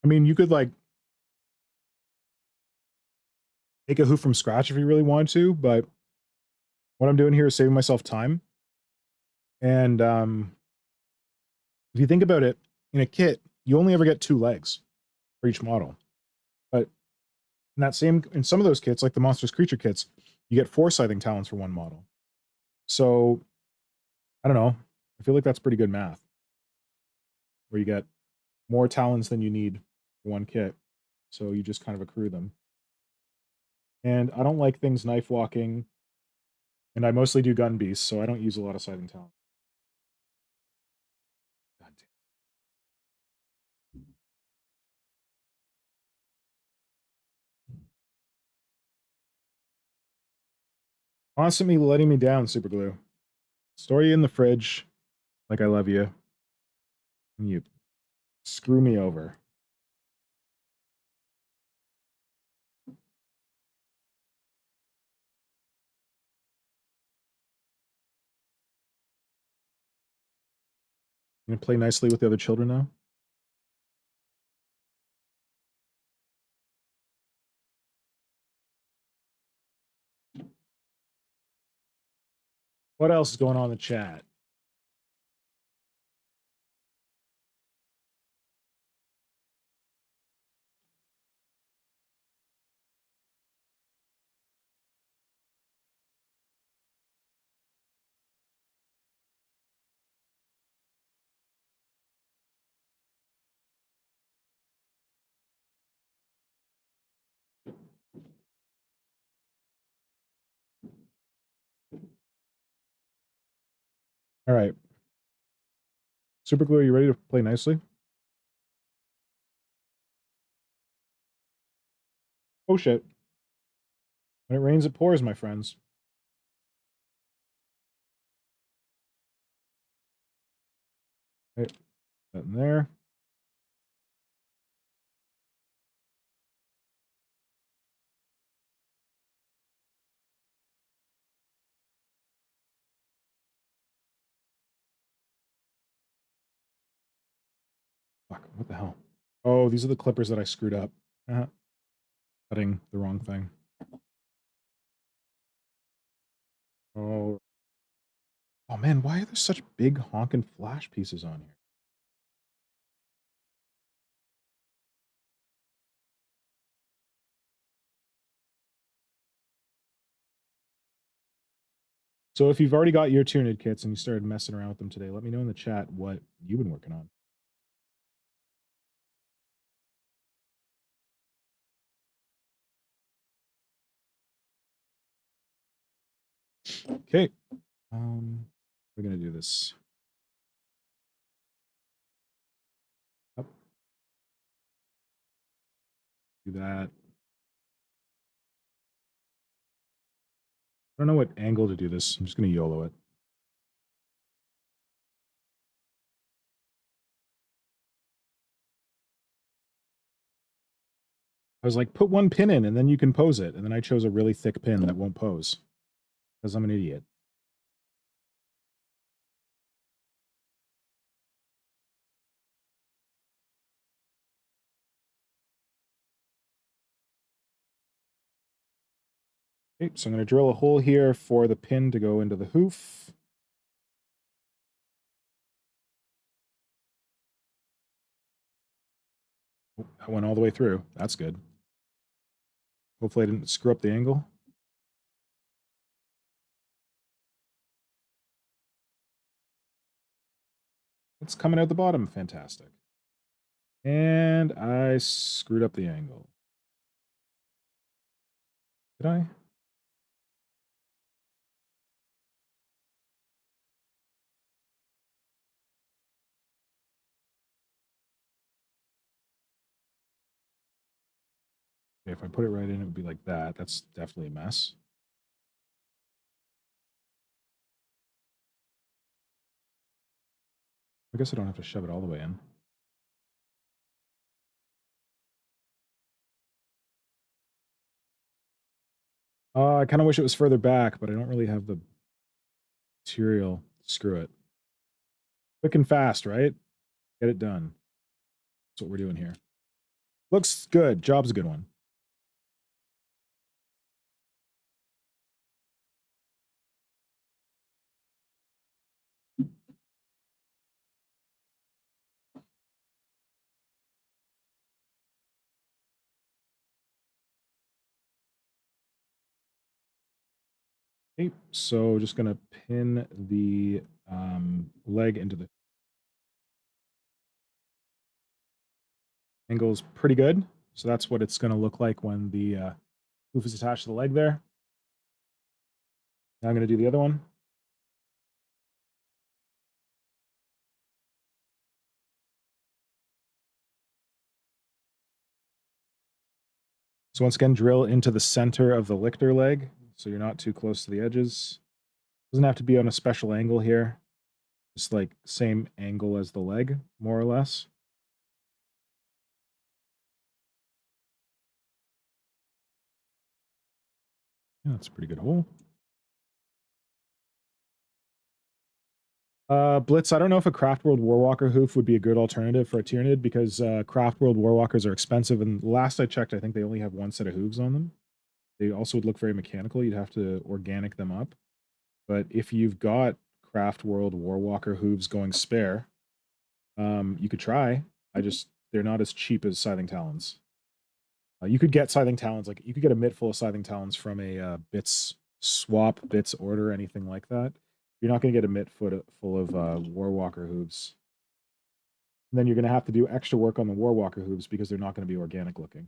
mean, you could like make a hoof from scratch if you really wanted to, but what I'm doing here is saving myself time. And if you think about it, in a kit, you only ever get 2 legs for each model. But in some of those kits, like the Monstrous Creature kits, you get 4 scything talons for one model. So I don't know. I feel like that's pretty good math. Where you get more talons than you need for one kit. So you just kind of accrue them. And I don't like things knife walking. And I mostly do gun beasts, so I don't use a lot of scything talons. God damn. Constantly letting me down, Super Glue. Store you in the fridge like I love you. And you screw me over. You gonna play nicely with the other children now? What else is going on in the chat? All right. Super Glue, are you ready to play nicely? Oh shit. When it rains, it pours, my friends. Right. That in there. Fuck, what the hell? Oh, these are the clippers that I screwed up. Cutting the wrong thing. Oh. Oh man, why are there such big honking flash pieces on here? So if you've already got your Tyranid kits and you started messing around with them today, let me know in the chat what you've been working on. Okay. We're gonna do this. Up. Do that. I don't know what angle to do this. I'm just gonna YOLO it. I was like, put one pin in and then you can pose it. And then I chose a really thick pin that won't pose. Because I'm an idiot. Okay, so I'm going to drill a hole here for the pin to go into the hoof. Oh, that went all the way through. That's good. Hopefully I didn't screw up the angle. It's coming out the bottom. Fantastic. And I screwed up the angle. Did I? Okay, if I put it right in, it would be like that. That's definitely a mess. I guess I don't have to shove it all the way in. I kind of wish it was further back, but I don't really have the material. Screw it. Quick and fast, right? Get it done. That's what we're doing here. Looks good. Job's a good one. Okay, so just gonna pin the leg into the angle's pretty good. So that's what it's gonna look like when the hoof is attached to the leg there. Now I'm gonna do the other one. So once again, drill into the center of the Lictor leg, so you're not too close to the edges. Doesn't have to be on a special angle here. Just like same angle as the leg, more or less. Yeah, that's a pretty good hole. Blitz, I don't know if a Craft World Warwalker hoof would be a good alternative for a Tyranid because Craft World Warwalkers are expensive, and last I checked, I think they only have one set of hooves on them. They also would look very mechanical. You'd have to organic them up. But if you've got Craft World Warwalker hooves going spare, you could try. They're not as cheap as Scything Talons. You could get Scything Talons, like you could get a mitt full of Scything Talons from a bits swap, bits order, anything like that. You're not going to get a mitt full of Warwalker hooves. And then you're going to have to do extra work on the Warwalker hooves because they're not going to be organic looking.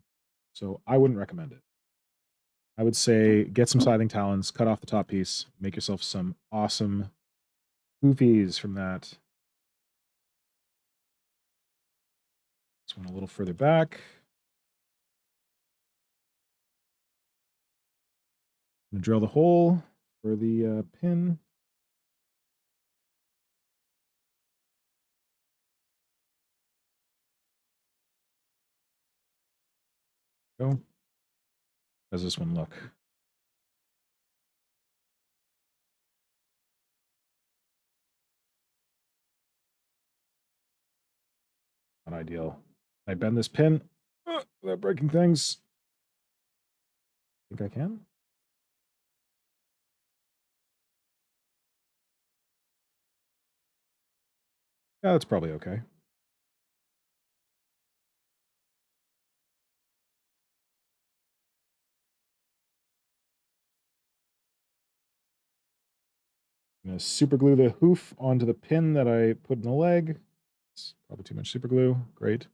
So I wouldn't recommend it. I would say get some Scything Talons, cut off the top piece, make yourself some awesome hoofies from that. This one a little further back. I'm going to drill the hole for the pin. Go. How does this one look? Not ideal. Can I bend this pin without breaking things? Think I can? Yeah, that's probably okay. I'm going to super glue the hoof onto the pin that I put in the leg. It's probably too much super glue. Great.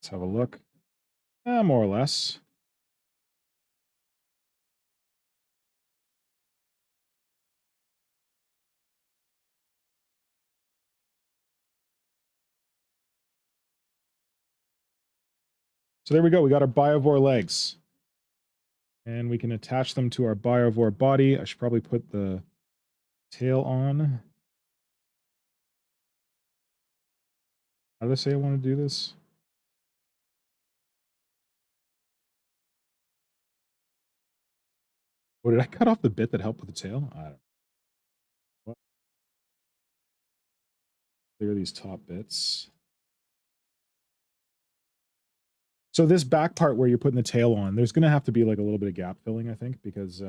Let's have a look. More or less. So there we go. We got our Biovore legs. And we can attach them to our Biovore body. I should probably put the tail on. How did I say I want to do this? Oh, did I cut off the bit that helped with the tail? I don't know. What? Clear these top bits. So this back part where you're putting the tail on, there's going to have to be like a little bit of gap filling, I think, because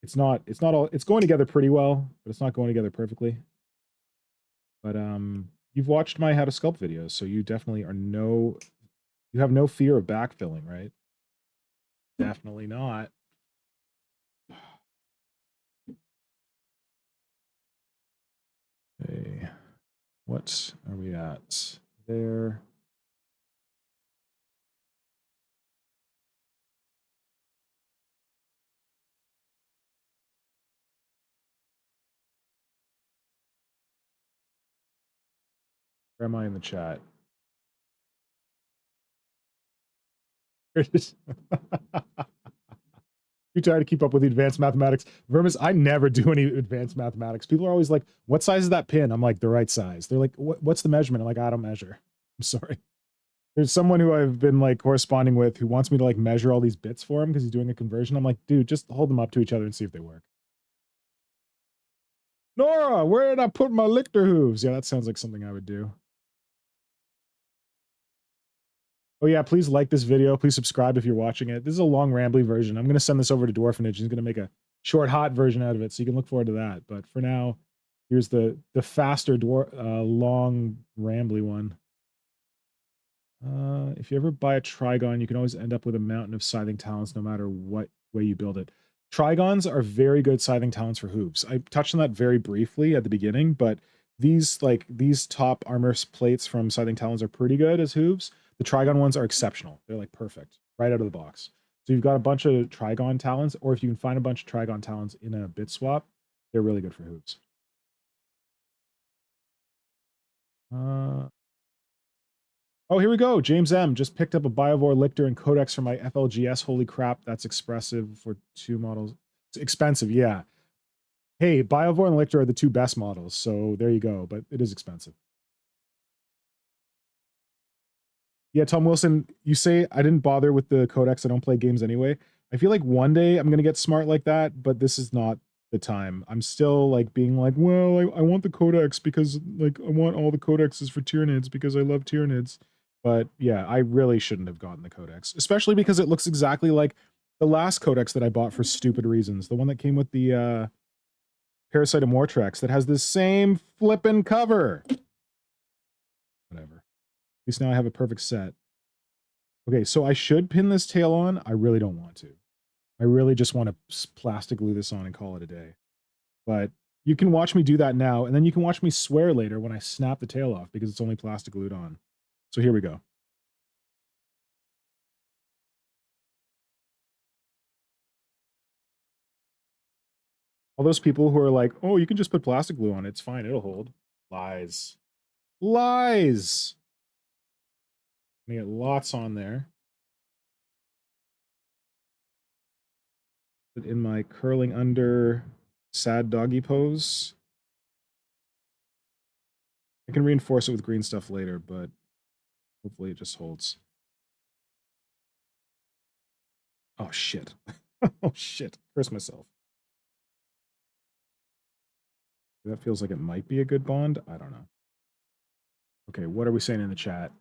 it's not all, it's going together pretty well, but it's not going together perfectly. But you've watched my how to sculpt videos, so you definitely are you have no fear of backfilling, right? Definitely not. Okay, what are we at there? Where am I in the chat? Too tired to keep up with the advanced mathematics. Vermis, I never do any advanced mathematics. People are always like, what size is that pin? I'm like, the right size. They're like, what's the measurement? I'm like, I don't measure. I'm sorry. There's someone who I've been like corresponding with who wants me to like measure all these bits for him because he's doing a conversion. I'm like, dude, just hold them up to each other and see if they work. Nora, where did I put my Lictor hooves? Yeah, that sounds like something I would do. Oh yeah, please like this video. Please subscribe if you're watching it. This is a long, rambly version. I'm going to send this over to Dwarfenage. He's going to make a short, hot version out of it, so you can look forward to that. But for now, here's the faster, long, rambly one. If you ever buy a Trigon, you can always end up with a mountain of scything talents no matter what way you build it. Trigons are very good scything talents for hooves. I touched on that very briefly at the beginning, but these top armor plates from scything talons are pretty good as hooves. The Trigon ones are exceptional. They're like perfect right out of the box. So you've got a bunch of Trigon talons, or if you can find a bunch of Trigon talons in a bit swap, they're really good for hooves. Oh, here we go. James M. just picked up a Biovore Lictor and Codex for my FLGS. Holy crap, that's expressive for 2 models. It's expensive, yeah. Hey, Biovore and Lictor are the 2 best models, so there you go, but it is expensive. Yeah, Tom Wilson, you say I didn't bother with the Codex. I don't play games anyway. I feel like one day I'm going to get smart like that, but this is not the time. I'm still like being like, well, I want the Codex because like I want all the Codexes for Tyranids because I love Tyranids. But yeah, I really shouldn't have gotten the Codex, especially because it looks exactly like the last Codex that I bought for stupid reasons. The one that came with the Parasite Amortrex that has the same flippin' cover. Whatever. At least now I have a perfect set. Okay, so I should pin this tail on. I really don't want to. I really just want to plastic glue this on and call it a day. But you can watch me do that now, and then you can watch me swear later when I snap the tail off because it's only plastic glued on. So here we go. All those people who are like, oh, you can just put plastic glue on it. It's fine. It'll hold. Lies. Lies. I'm gonna get lots on there. Put in my curling under sad doggy pose. I can reinforce it with green stuff later, but hopefully it just holds. Oh, shit. Oh, shit. Curse myself. That feels like it might be a good bond. I don't know. Okay, what are we saying in the chat?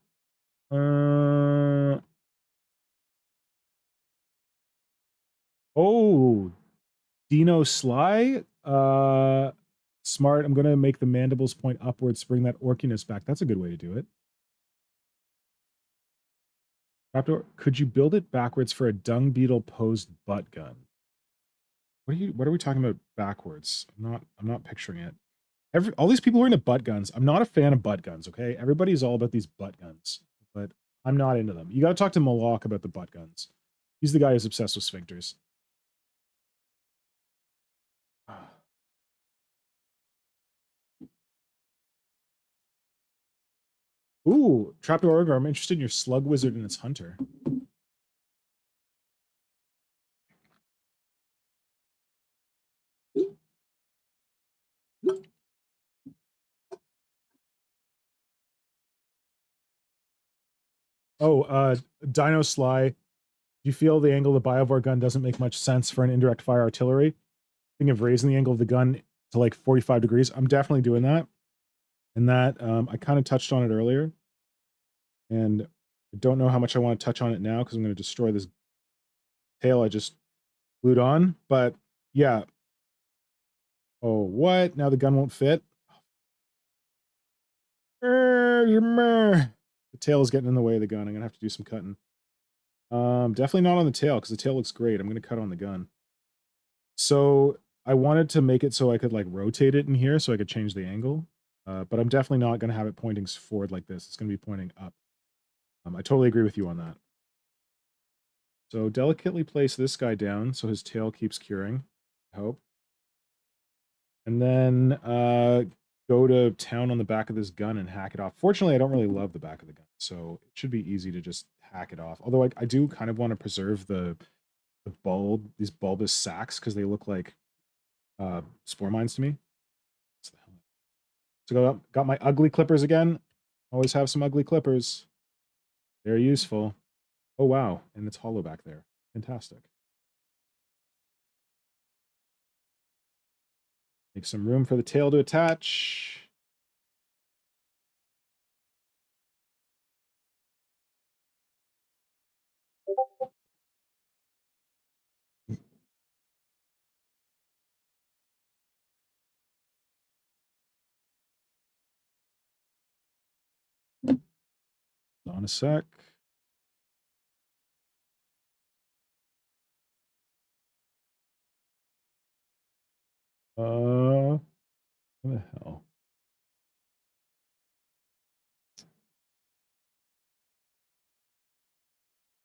Oh, Dino Sly. Smart. I'm gonna make the mandibles point upwards to bring that orkiness back. That's a good way to do it. Raptor, could you build it backwards for a dung beetle posed butt gun? What are we talking about backwards? I'm not picturing it. All these people who are into butt guns. I'm not a fan of butt guns, okay? Everybody's all about these butt guns, but I'm not into them. You got to talk to Malak about the butt guns. He's the guy who's obsessed with sphincters. Ooh, Trapdoor Ogre, I'm interested in your Slug Wizard and its Hunter. Oh, Dino Sly. Do you feel the angle of the Biovore gun doesn't make much sense for an indirect fire artillery? Thinking of raising the angle of the gun to like 45 degrees. I'm definitely doing that. And that, I kind of touched on it earlier. And I don't know how much I want to touch on it now because I'm going to destroy this tail I just glued on. But yeah. Oh, what? Now the gun won't fit? The tail is getting in the way of the gun. I'm gonna have to do some cutting. Definitely not on the tail, because the tail looks great. I'm gonna cut on the gun. So I wanted to make it so I could like rotate it in here so I could change the angle. But I'm definitely not gonna have it pointing forward like this. It's gonna be pointing up. I totally agree with you on that. So delicately place this guy down so his tail keeps curing, I hope. And then go to town on the back of this gun and hack it off. Fortunately, I don't really love the back of the gun, so it should be easy to just hack it off. Although I do kind of want to preserve these bulbous sacs, because they look like spore mines to me. So got my ugly clippers again. Always have some ugly clippers. Very useful. Oh, wow. And it's hollow back there. Fantastic. Make some room for the tail to attach. On a sec. What the hell?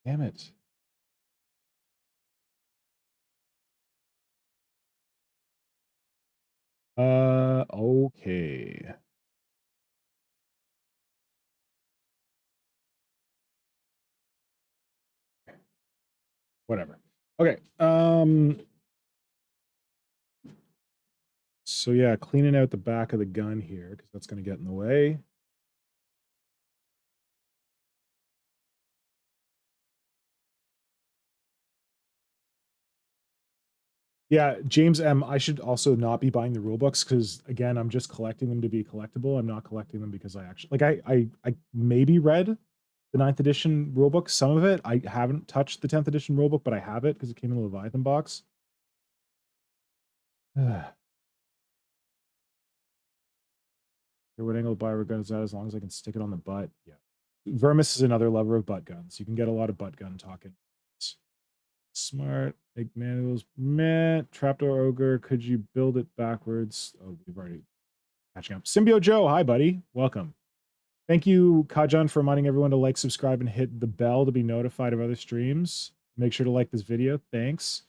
Damn it. Okay. Whatever. Okay. So yeah, cleaning out the back of the gun here, because that's going to get in the way. Yeah, James M, I should also not be buying the rule books, because again, I'm just collecting them to be collectible. I'm not collecting them because I actually like I maybe read the 9th edition rulebook, some of it. I haven't touched the 10th edition rulebook, but I have it because it came in the Leviathan box. What angle Biovore gun is that, as long as I can stick it on the butt? Yeah. Vermis is another lover of butt guns. You can get a lot of butt gun talking. Smart. Big manuals. Meh. Trapdoor Ogre. Could you build it backwards? Oh, we've already catching up. Symbio Joe. Hi, buddy. Welcome. Thank you, Kajan, for reminding everyone to like, subscribe, and hit the bell to be notified of other streams. Make sure to like this video. Thanks.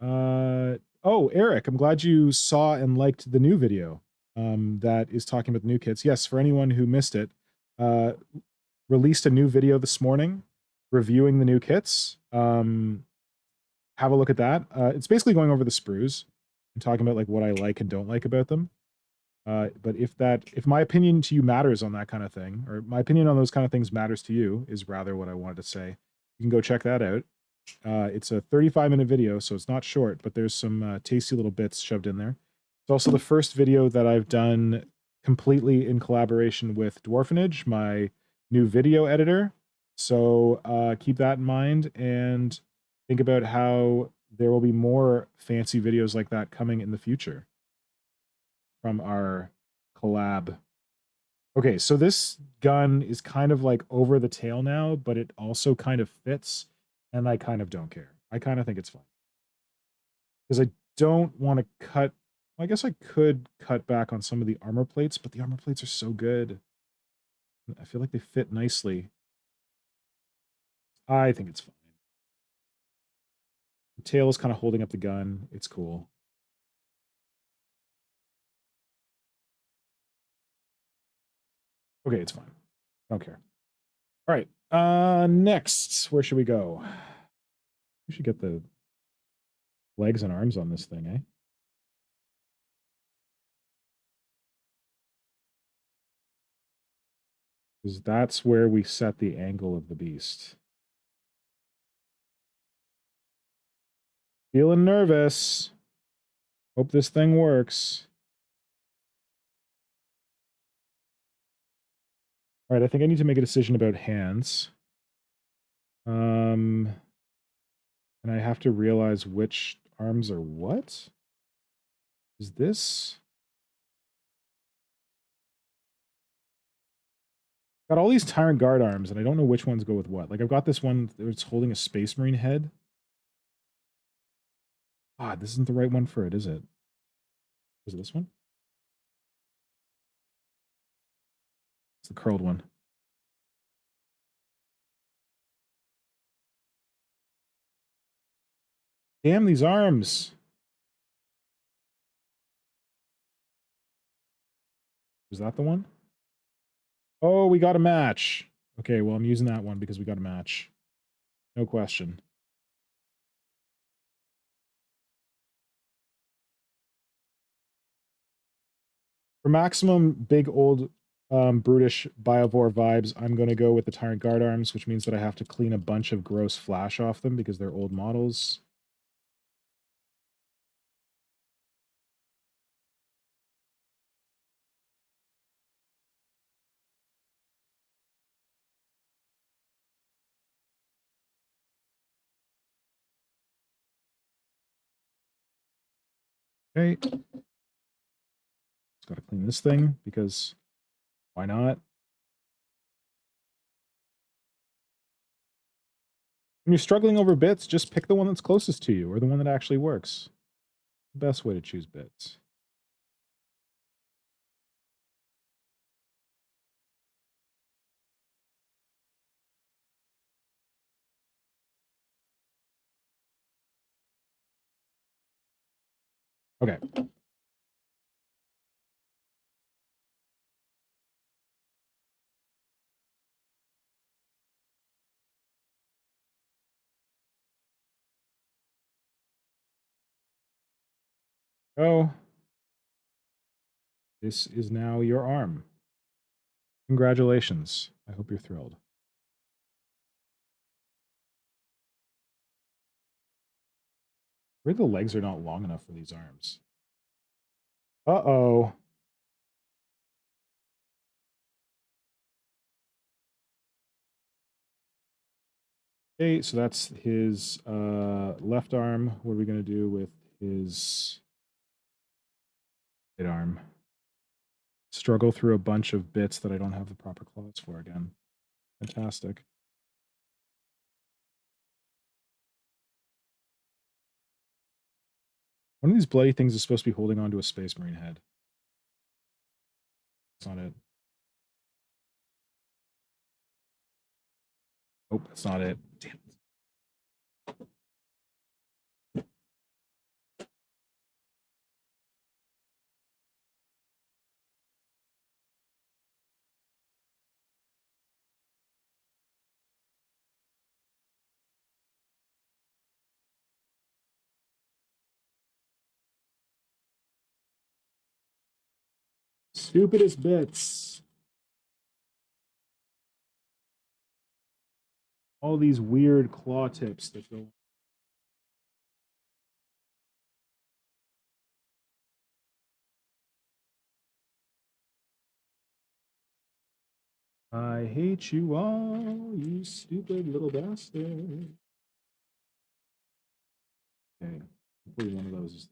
Oh, Eric, I'm glad you saw and liked the new video that is talking about the new kits. Yes, for anyone who missed it, released a new video this morning reviewing the new kits. Have a look at that. It's basically going over the sprues and talking about like what I like and don't like about them. But if my opinion to you matters on that kind of thing, or my opinion on those kind of things matters to you, is rather what I wanted to say, you can go check that out. It's a 35-minute video, so it's not short, but there's some tasty little bits shoved in there. It's also the first video that I've done completely in collaboration with Dwarfenage, my new video editor. So keep that in mind and think about how there will be more fancy videos like that coming in the future from our collab. Okay, so this gun is kind of like over the tail now, but it also kind of fits, and I kind of don't care. I kind of think it's fine. Because I don't want to cut... I guess I could cut back on some of the armor plates, but the armor plates are so good. I feel like they fit nicely. I think it's fine. The tail is kind of holding up the gun. It's cool. Okay, it's fine. I don't care. All right. Next, where should we go? We should get the legs and arms on this thing, eh? Because that's where we set the angle of the beast. Feeling nervous. Hope this thing works. All right, I think I need to make a decision about hands. And I have to realize which arms are what? Is this... Got all these Tyrant Guard arms, and I don't know which ones go with what. Like, I've got this one that's holding a Space Marine head. Ah, this isn't the right one for it, is it? Was it this one? It's the curled one. Damn, these arms. Was that the one? Oh, we got a match. Okay, well, I'm using that one because we got a match. No question. For maximum big old brutish Biovore vibes, I'm going to go with the Tyrant Guard arms, which means that I have to clean a bunch of gross flash off them because they're old models. Okay. Just got to clean this thing because why not? When you're struggling over bits, just pick the one that's closest to you or the one that actually works. The best way to choose bits. Okay. Oh. This is now your arm. Congratulations. I hope you're thrilled. Where the legs are not long enough for these arms. Uh-oh. Okay, so that's his left arm. What are we going to do with his right arm? Struggle through a bunch of bits that I don't have the proper claws for again. Fantastic. One of these bloody things is supposed to be holding onto a Space Marine head. That's not it. Nope, that's not it. Damn it. Stupidest bits. All these weird claw tips that go. I hate you all, you stupid little bastard. Okay, hopefully one of those is.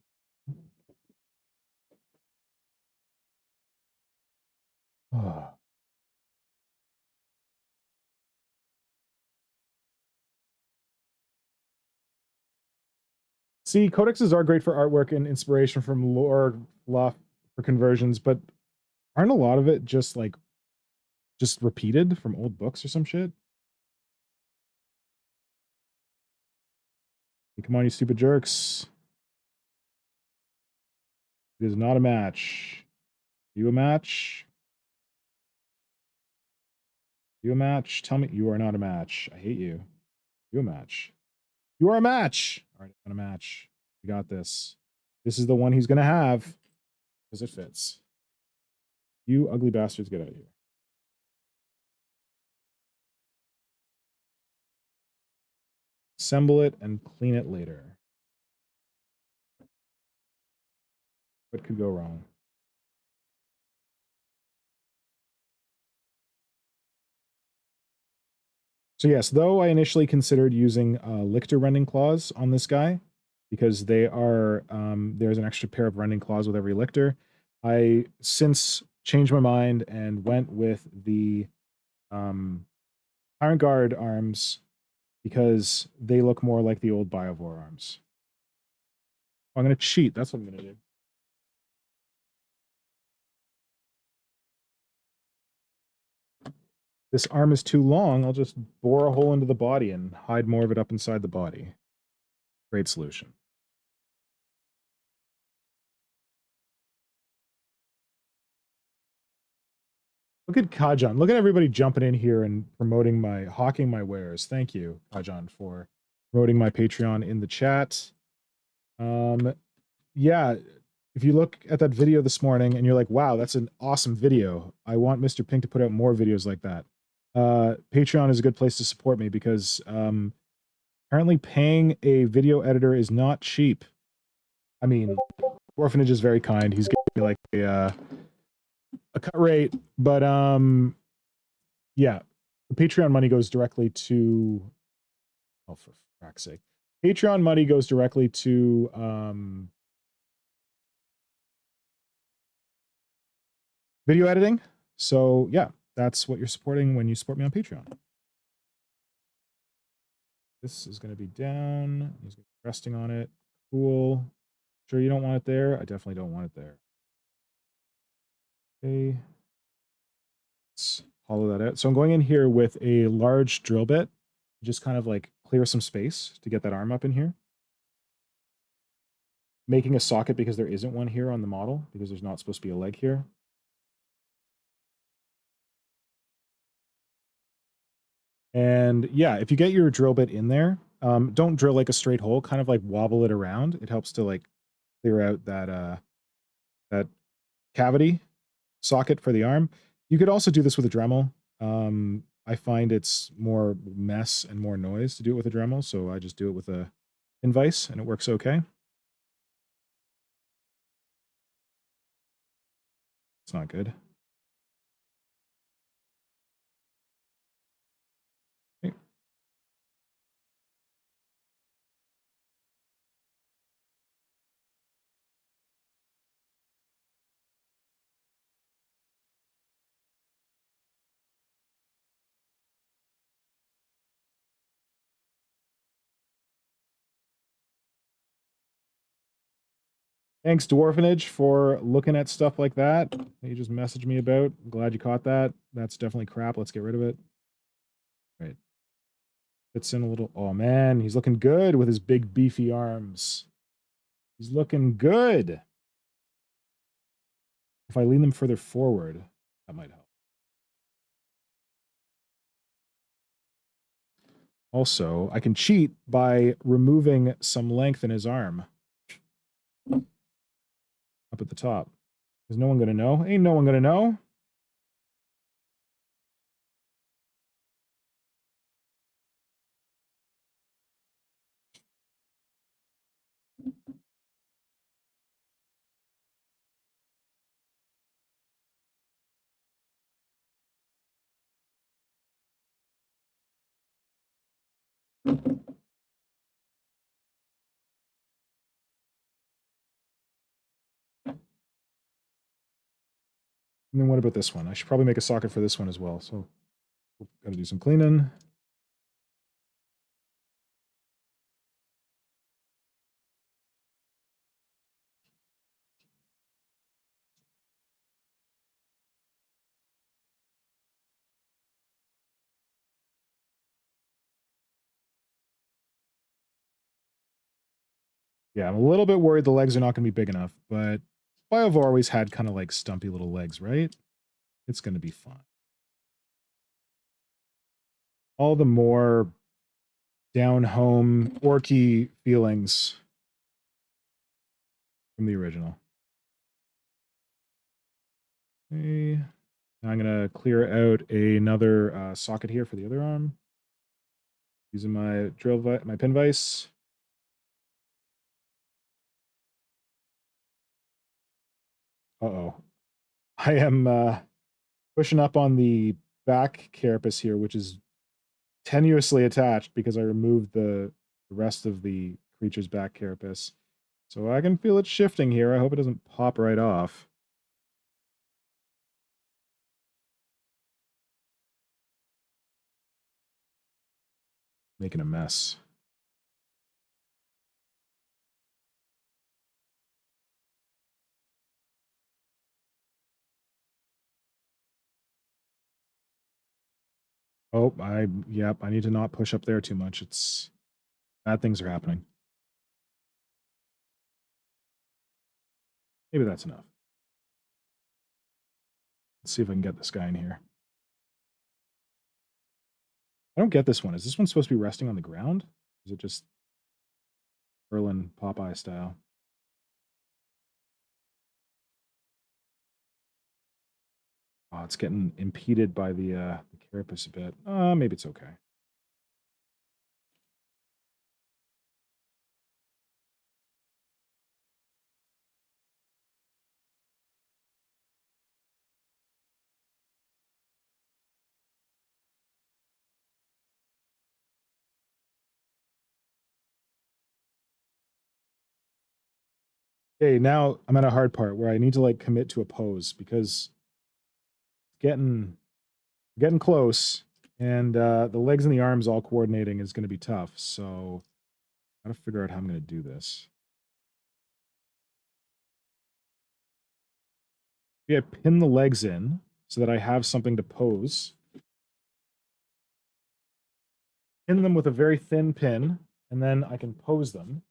See, codexes are great for artwork and inspiration from lore fluff for conversions, but aren't a lot of it just like just repeated from old books or some shit? Hey, come on, you stupid jerks. It is not a match. You a match? You a match? Tell me you are not a match. I hate you. You a match. You are a match. All right, I'm gonna match. We got this. This is the one he's gonna have because it fits. You ugly bastards, get out of here. Assemble it and clean it later. What could go wrong? So yes, though I initially considered using Lictor rending claws on this guy because they are there's an extra pair of rending claws with every Lictor. I since changed my mind and went with the Tyrant Guard arms because they look more like the old Biovore arms. I'm going to cheat. That's what I'm going to do. This arm is too long. I'll just bore a hole into the body and hide more of it up inside the body. Great solution. Look at Kajan. Look at everybody jumping in here and promoting hawking my wares. Thank you, Kajan, for promoting my Patreon in the chat. Yeah, if you look at that video this morning and you're like, wow, that's an awesome video. I want Mr. Pink to put out more videos like that. Patreon is a good place to support me because apparently paying a video editor is not cheap. I mean, Orphanage is very kind. He's giving me like a cut rate, but yeah, the Patreon money goes directly to, oh, for frack's sake, Patreon money goes directly to video editing. So yeah, that's what you're supporting when you support me on Patreon. This is going to be down. He's going to be resting on it. Cool. Sure you don't want it there? I definitely don't want it there. Okay. Let's hollow that out. So I'm going in here with a large drill bit, just kind of like clear some space to get that arm up in here. Making a socket because there isn't one here on the model, because there's not supposed to be a leg here. And yeah, if you get your drill bit in there, don't drill like a straight hole, kind of like wobble it around. It helps to like clear out that cavity socket for the arm. You could also do this with a Dremel. I find it's more mess and more noise to do it with a Dremel, so I just do it with a pin vise, and it works okay. It's not good. Okay. Thanks, Dwarfenage, for looking at stuff like that you just messaged me about. I'm glad you caught that. That's definitely crap. Let's get rid of it. Right. Fits in a little. Oh, man. He's looking good with his big, beefy arms. He's looking good. If I lean them further forward, that might help. Also, I can cheat by removing some length in his arm. Up at the top. Is no one going to know? Ain't no one going to know. And then what about this one? I should probably make a socket for this one as well. So got to do some cleaning. Yeah, I'm a little bit worried the legs are not going to be big enough, but Biovore always had kind of like stumpy little legs, right? It's going to be fine. All the more down-home, orky feelings from the original. Okay. Now I'm going to clear out another socket here for the other arm. Using my my pin vise. Uh-oh. I am pushing up on the back carapace here, which is tenuously attached because I removed the rest of the creature's back carapace. So I can feel it shifting here. I hope it doesn't pop right off. Making a mess. Oh, yep, I need to not push up there too much. It's bad things are happening. Maybe that's enough. Let's see if I can get this guy in here. I don't get this one. Is this one supposed to be resting on the ground? Is it just Berlin Popeye style? Oh, it's getting impeded by the carapace a bit. Maybe it's okay. Okay, now I'm at a hard part where I need to like commit to a pose because it's getting close, and the legs and the arms all coordinating is going to be tough. So I gotta figure out how I'm going to do this. Maybe I pin the legs in so that I have something to pose. Pin them with a very thin pin, and then I can pose them.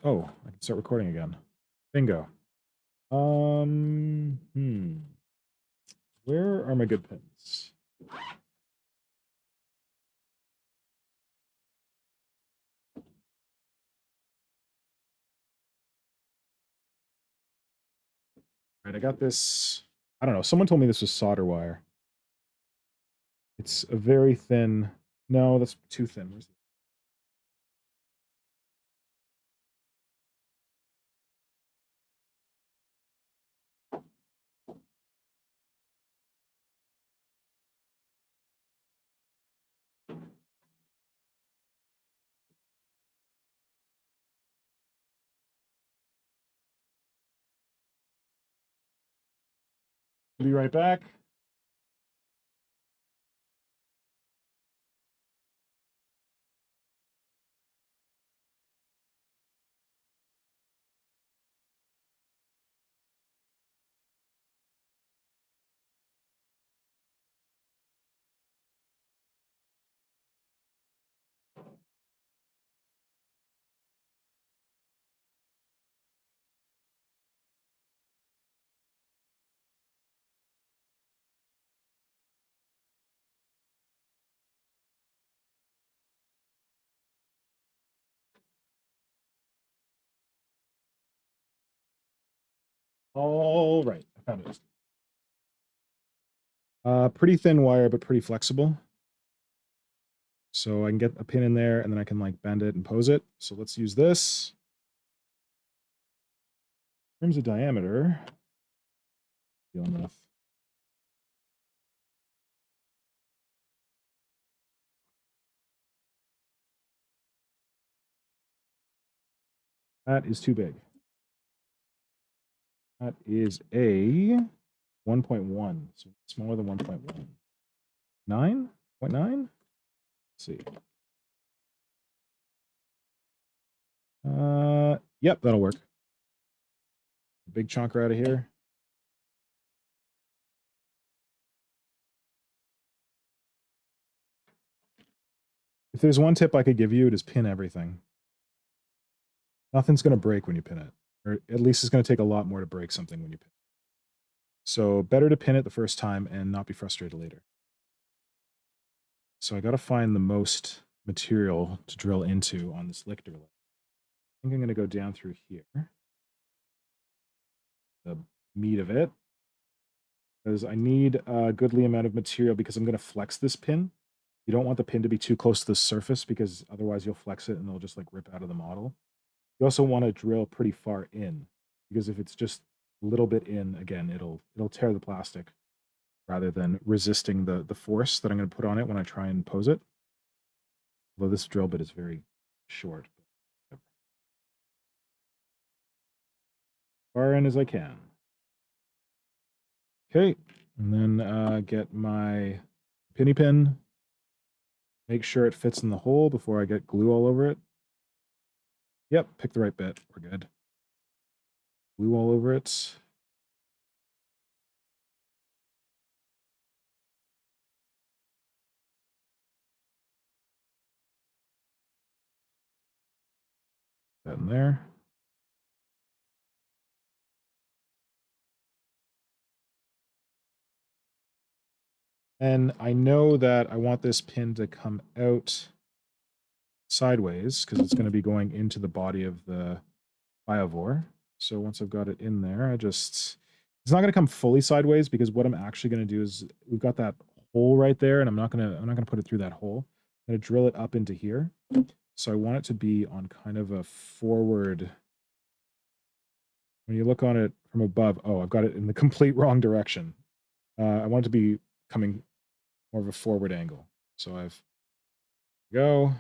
Oh, I can start recording again. Bingo. Where are my good pins? Right, I got this. I don't know. Someone told me this was solder wire. It's a very thin. No, that's too thin. Where's the... Be right back. All right, I found it. Pretty thin wire, but pretty flexible. So I can get a pin in there, and then I can like bend it and pose it. So let's use this. In terms of diameter, dealing with. That is too big. That is a 1.1, so smaller than 1.1. 9.9? Let's see. Yep, that'll work. Big chunker out of here. If there's one tip I could give you, it is pin everything. Nothing's going to break when you pin it. Or at least it's going to take a lot more to break something when you pin it. So better to pin it the first time and not be frustrated later. So I got to find the most material to drill into on this Lictor leg. I think I'm going to go down through here. The meat of it. Because I need a goodly amount of material because I'm going to flex this pin. You don't want the pin to be too close to the surface because otherwise you'll flex it and it'll just like rip out of the model. You also want to drill pretty far in because if it's just a little bit in, again, it'll tear the plastic rather than resisting the force that I'm going to put on it when I try and pose it. Although this drill bit is very short. Far in as I can. Okay, and then get my pinny pin. Make sure it fits in the hole before I get glue all over it. Yep, pick the right bit. We're good. Glue all over it. That in there. And I know that I want this pin to come out sideways because it's going to be going into the body of the Biovore. So once I've got it in there, it's not going to come fully sideways because what I'm actually going to do is we've got that hole right there and I'm not going to put it through that hole. I'm going to drill it up into here. So I want it to be on kind of a forward. When you look on it from above, oh, I've got it in the complete wrong direction. I want it to be coming more of a forward angle. So I've go,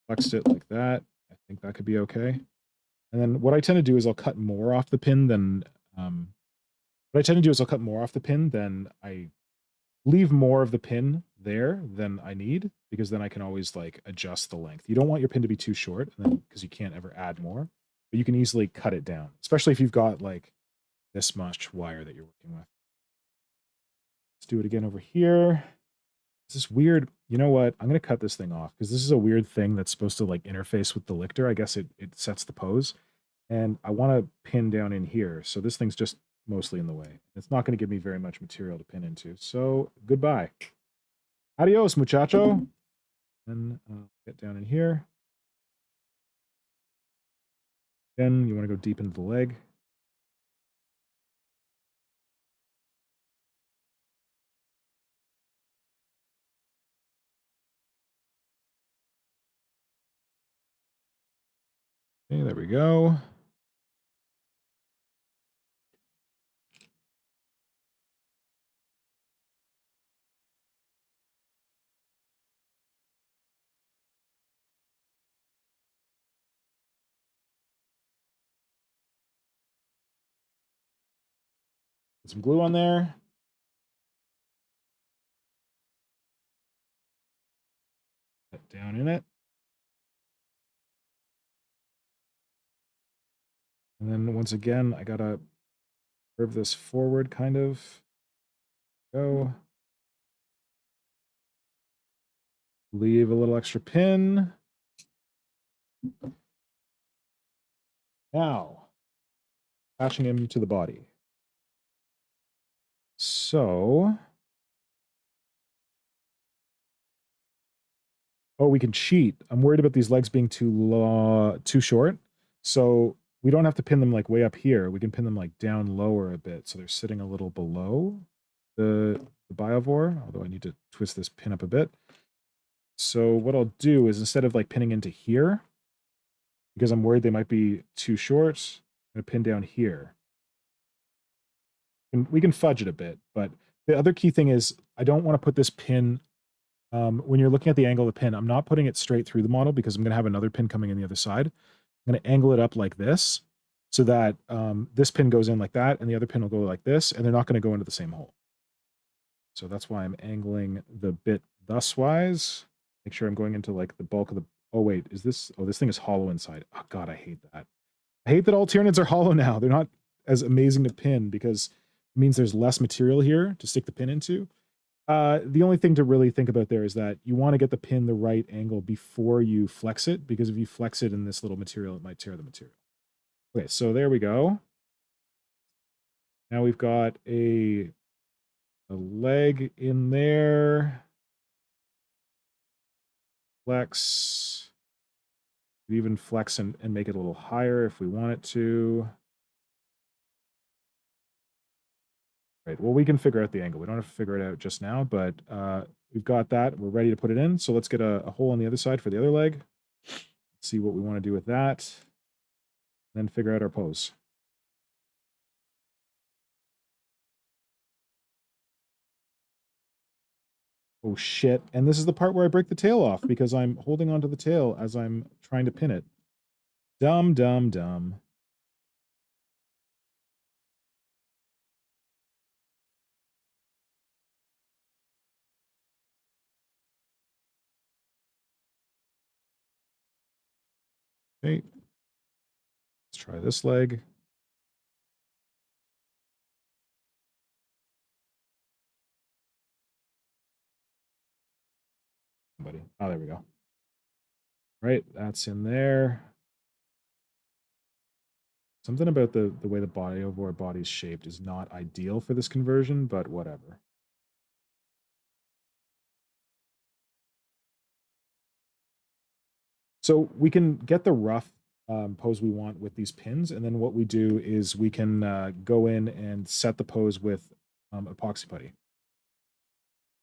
flexed it like that. I think that could be okay. And then what I tend to do is I'll cut more off the pin than I leave more of the pin there than I need because then I can always like adjust the length. You don't want your pin to be too short and then because you can't ever add more, but you can easily cut it down, especially if you've got like this much wire that you're working with. Let's do it again over here. This is weird. You know what? I'm going to cut this thing off because this is a weird thing that's supposed to like interface with the Lictor. I guess it sets the pose. And I want to pin down in here. So this thing's just mostly in the way. It's not going to give me very much material to pin into. So goodbye. Adios, muchacho. And get down in here. Then you want to go deep into the leg. Okay, there we go. Put some glue on there. Put down in it. And then once again, I gotta curve this forward kind of. Go. Leave a little extra pin. Now, attaching him to the body. So, oh, we can cheat. I'm worried about these legs being too short. So we don't have to pin them like way up here. We can pin them like down lower a bit. So they're sitting a little below the Biovore, although I need to twist this pin up a bit. So what I'll do is instead of like pinning into here, because I'm worried they might be too short, I'm going to pin down here. And we can fudge it a bit, but the other key thing is I don't want to put this pin, when you're looking at the angle of the pin, I'm not putting it straight through the model because I'm going to have another pin coming in the other side. I'm going to angle it up like this so that this pin goes in like that and the other pin will go like this and they're not going to go into the same hole. So that's why I'm angling the bit thuswise. Make sure I'm going into like the bulk of the, oh wait, is this, oh, this thing is hollow inside. Oh God, I hate that. I hate that all Tyranids are hollow now. They're not as amazing to pin because it means there's less material here to stick the pin into. The only thing to really think about there is that you want to get the pin the right angle before you flex it, because if you flex it in this little material, it might tear the material. Okay, so there we go. Now we've got a leg in there. Flex. We even flex and make it a little higher if we want it to. Right, well, we can figure out the angle. We don't have to figure it out just now, but we've got that. We're ready to put it in. So let's get a hole on the other side for the other leg. See what we want to do with that. Then figure out our pose. Oh shit. And this is the part where I break the tail off because I'm holding onto the tail as I'm trying to pin it. Dumb, dumb, dumb. Okay. Let's try this leg. Buddy. Oh, there we go. Right, that's in there. Something about the way the Biovore body's shaped is not ideal for this conversion, but whatever. So we can get the rough pose we want with these pins, and then what we do is we can go in and set the pose with epoxy putty.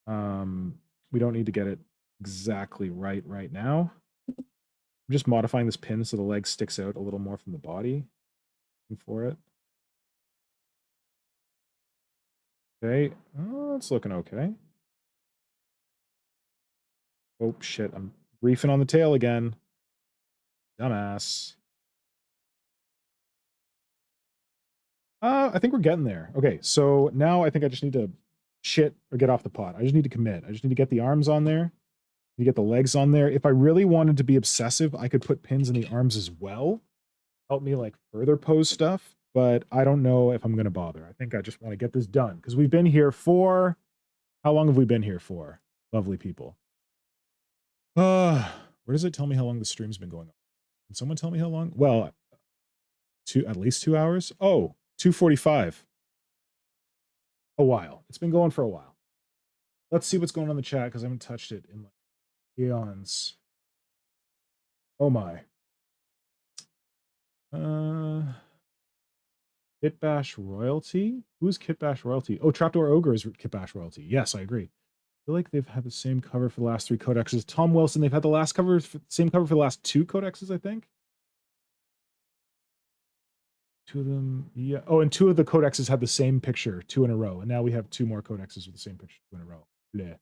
We don't need to get it exactly right now. I'm just modifying this pin so the leg sticks out a little more from the body for it. Okay, oh, it's looking okay. Oh shit, I'm reefing on the tail again. Dumbass. I think we're getting there. Okay, so now I think I just need to shit or get off the pot. I just need to commit. I just need to get the arms on there. You get the legs on there. If I really wanted to be obsessive, I could put pins in the arms as well. Help me like further pose stuff, but I don't know if I'm going to bother. I think I just want to get this done because we've been here for, how long have we been here for? Lovely people. Where does it tell me how long the stream's been going on? Can someone tell me how long? Well, at least 2 hours. Oh, 2:45. A while. It's been going for a while. Let's see what's going on in the chat because I haven't touched it in like eons. Oh my. Kitbash Royalty? Who's Kitbash Royalty? Oh, Trapdoor Ogre is Kitbash Royalty. Yes, I agree. I feel like they've had the same cover for the last 3 codexes. Tom Wilson, they've had the last cover, same cover for the last 2 codexes, I think. 2 of them, yeah. Oh, and 2 of the codexes had the same picture, 2 in a row. And now we have 2 more codexes with the same picture, 2 in a row. Bleh.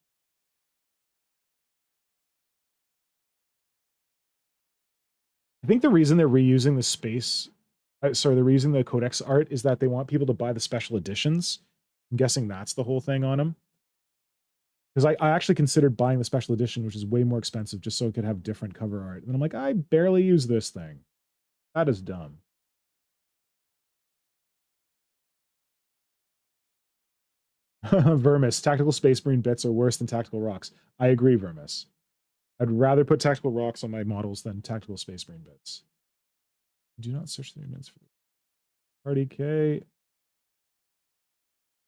I think the reason they're reusing the space, sorry, they're reusing the codex art is that they want people to buy the special editions. I'm guessing that's the whole thing on them. Because I actually considered buying the special edition, which is way more expensive, just so it could have different cover art. And I'm like, I barely use this thing. That is dumb. Vermis, tactical space marine bits are worse than tactical rocks. I agree, Vermis. I'd rather put tactical rocks on my models than tactical space marine bits. Do not search the minutes for the party K.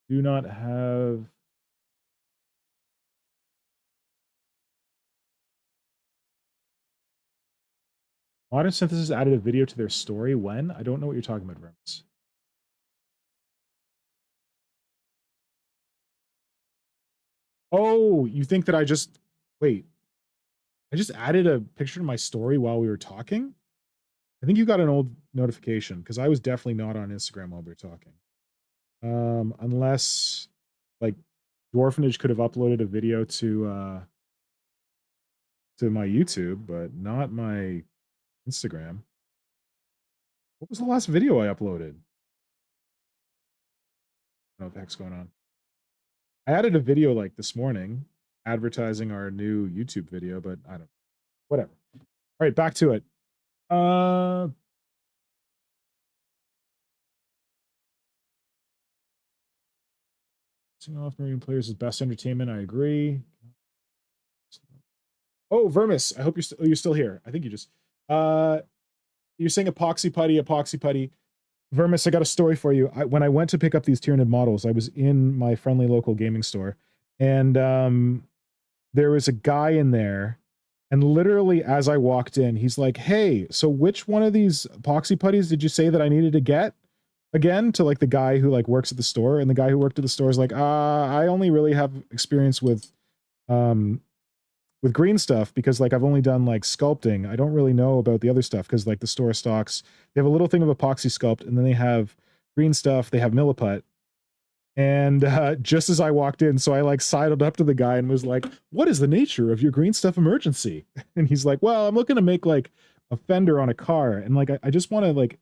Do not have. Modern Synthesis added a video to their story. When? I don't know what you're talking about, Vermis. Oh, you think that I just... Wait. I just added a picture to my story while we were talking? I think you got an old notification, because I was definitely not on Instagram while we were talking. Unless, like, Dwarfenage could have uploaded a video to my YouTube, but not my Instagram. What was the last video I uploaded? I don't know what the heck's going on. I added a video like this morning advertising our new YouTube video, but I don't, whatever. All right, back to it. Off marine players is best entertainment. I agree. Oh, Vermis, I hope you're still here. I think you just you're saying epoxy putty. Vermis, I got a story for you. When I went to pick up these Tyranid models, I was in my friendly local gaming store, and there was a guy in there, and literally as I walked in, he's like, "Hey, so which one of these epoxy putties did you say that I needed to get?" Again, to like the guy who like works at the store, and the guy who worked at the store is like, I only really have experience with green stuff because like I've only done like sculpting. I don't really know about the other stuff because like the store stocks, they have a little thing of epoxy sculpt, and then they have green stuff, they have milliput." And just as I walked in, so I like sidled up to the guy and was like, "What is the nature of your green stuff emergency?" And he's like, "Well, I'm looking to make like a fender on a car, and like I just want to like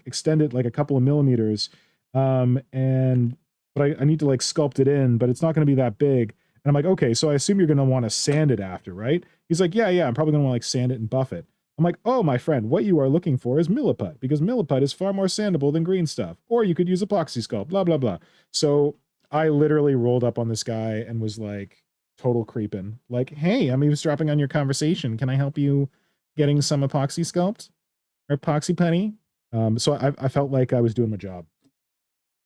extend it like a couple of millimeters, and but I need to like sculpt it in, but it's not going to be that big." And I'm like, "Okay, so I assume you're going to want to sand it after, right?" He's like, yeah, I'm probably going to want to like sand it and buff it." I'm like, oh, my friend, what you are looking for is milliput, because milliput is far more sandable than green stuff. Or you could use epoxy sculpt, blah, blah, blah. So I literally rolled up on this guy and was like, total creeping. Like, hey, I'm eavesdropping on your conversation. Can I help you getting some epoxy sculpt or epoxy putty? So I felt like I was doing my job.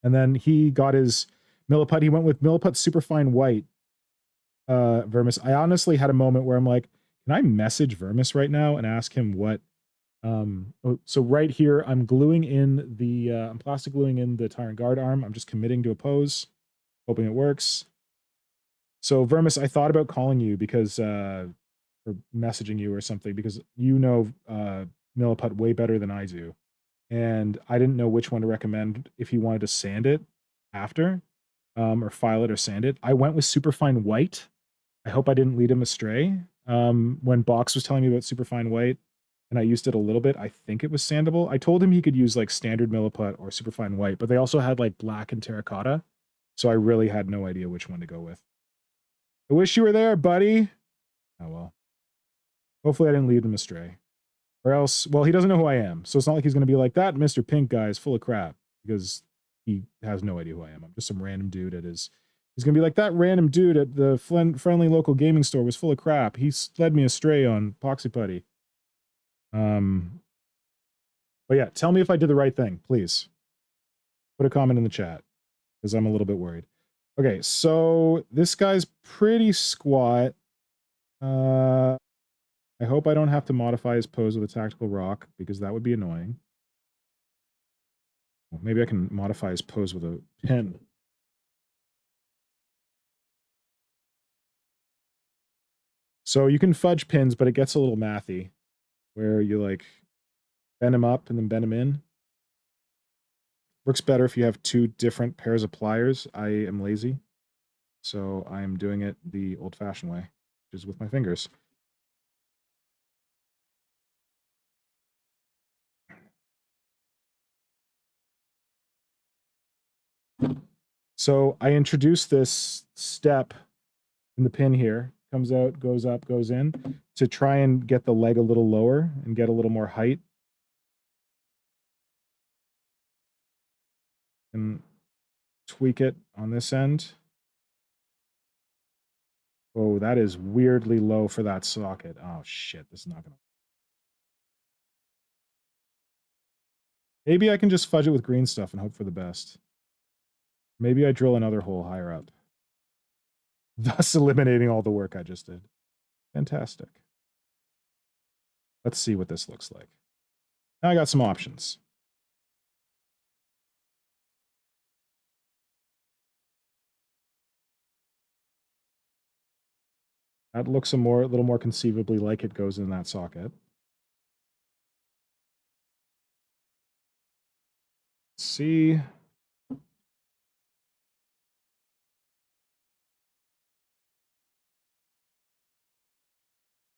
And then he got his milliput. He went with milliput superfine white. Vermis. I honestly had a moment where I'm like, can I message Vermis right now and ask him what so right here I'm gluing in the I'm plastic gluing in the Tyrant Guard arm. I'm just committing to a pose, hoping it works. So Vermis, I thought about calling you because or messaging you or something, because you know milliput way better than I do. And I didn't know which one to recommend if you wanted to sand it after, or file it or sand it. I went with superfine white. I hope I didn't lead him astray. When Box was telling me about superfine white, and I used it a little bit, I think it was sandable. I told him he could use like standard milliput or superfine white, but they also had like black and terracotta. So I really had no idea which one to go with. I wish you were there, buddy. Oh well. Hopefully I didn't lead him astray. Or else, well, he doesn't know who I am. So it's not like he's going to be like, that Mr. Pink guy is full of crap, because he has no idea who I am. I'm just some random dude at his... He's going to be like, that random dude at the friendly local gaming store was full of crap. He led me astray on Poxy Putty. But yeah, tell me if I did the right thing, please. Put a comment in the chat, because I'm a little bit worried. Okay, so this guy's pretty squat. I hope I don't have to modify his pose with a tactical rock, because that would be annoying. Well, maybe I can modify his pose with a pin. So you can fudge pins, but it gets a little mathy, where you like bend them up and then bend them in. Works better if you have two different pairs of pliers. I am lazy, so I'm doing it the old-fashioned way, which is with my fingers. So I introduced this step in the pin here. Comes out, goes up, goes in, to try and get the leg a little lower and get a little more height. And tweak it on this end. Oh, that is weirdly low for that socket. Oh shit, this is not gonna... Maybe I can just fudge it with green stuff and hope for the best. Maybe I drill another hole higher up, thus eliminating all the work I just did. Fantastic. Let's see what this looks like. Now I got some options. That looks a little more conceivably like it goes in that socket. Let's see.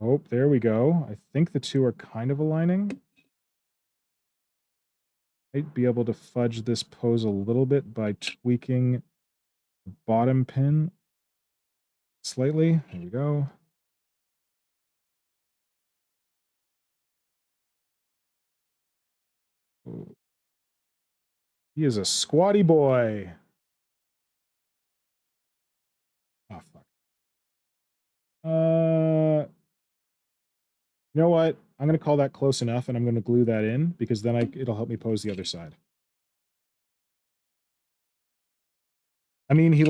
Oh, there we go. I think the two are kind of aligning. Might be able to fudge this pose a little bit by tweaking the bottom pin slightly. There we go. Ooh. He is a squatty boy. Oh, fuck. You know what? I'm going to call that close enough, and I'm going to glue that in, because then it'll help me pose the other side. I mean, he's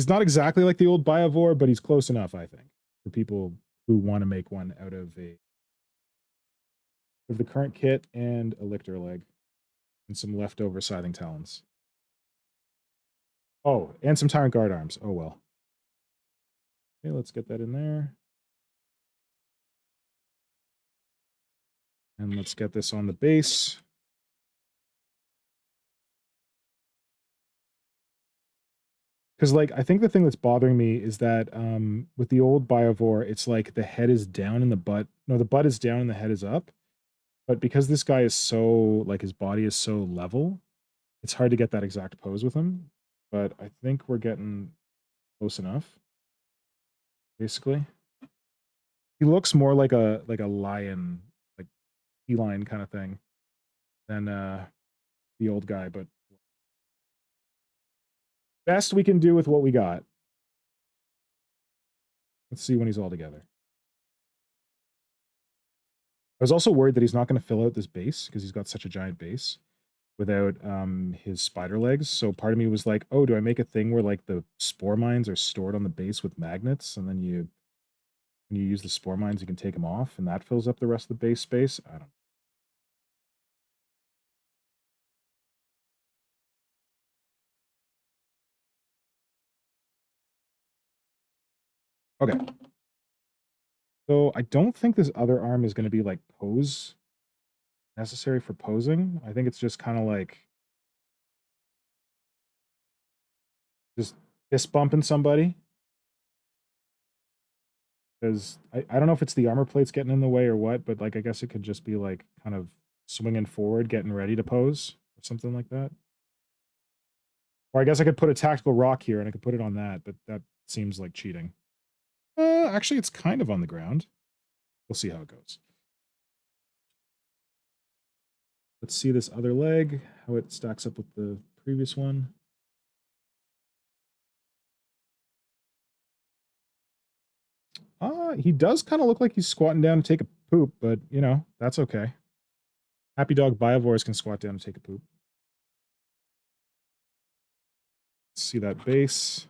not exactly like the old Biovore, but he's close enough, I think, for people who want to make one out of the current kit and a Lictor leg and some leftover scything talons. Oh, and some Tyrant Guard arms. Oh, well. Okay, let's get that in there. And let's get this on the base. Because, like, I think the thing that's bothering me is that with the old Biovore, it's like the head is down and the butt... No, the butt is down and the head is up. But because this guy is so... Like, his body is so level, it's hard to get that exact pose with him. But I think we're getting close enough, basically. He looks more like a lion, like feline kind of thing than the old guy, but best we can do with what we got. Let's see when he's all together. I was also worried that he's not going to fill out this base because he's got such a giant base without his spider legs. So part of me was like, oh, do I make a thing where like the spore mines are stored on the base with magnets, and then when you use the spore mines, you can take them off, and that fills up the rest of the base space? I don't know. Okay. So I don't think this other arm is going to be like pose necessary for posing. I think it's just kind of like just fist bumping somebody. Because I don't know if it's the armor plates getting in the way or what, but like I guess it could just be like kind of swinging forward, getting ready to pose or something like that. Or I guess I could put a tactical rock here and I could put it on that, but that seems like cheating. Actually, it's kind of on the ground. We'll see how it goes. Let's see this other leg, how it stacks up with the previous one. He does kind of look like he's squatting down to take a poop, but, you know, that's okay. Happy dog Biovores can squat down and take a poop. Let's see that base.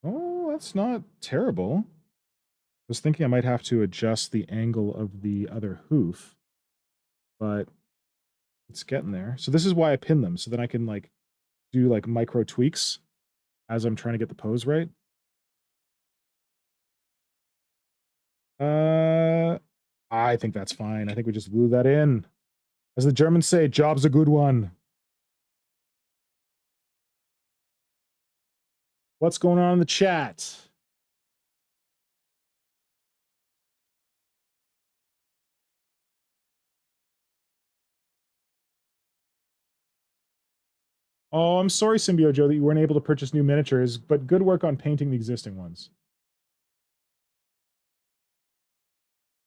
Oh, that's not terrible. I was thinking I might have to adjust the angle of the other hoof, but it's getting there. So this is why I pin them, so that I can, like, do, like, micro tweaks as I'm trying to get the pose right. I think that's fine. I think we just glue that in. As the Germans say, job's a good one. What's going on in the chat? Oh, I'm sorry, Symbio Joe, that you weren't able to purchase new miniatures, but good work on painting the existing ones.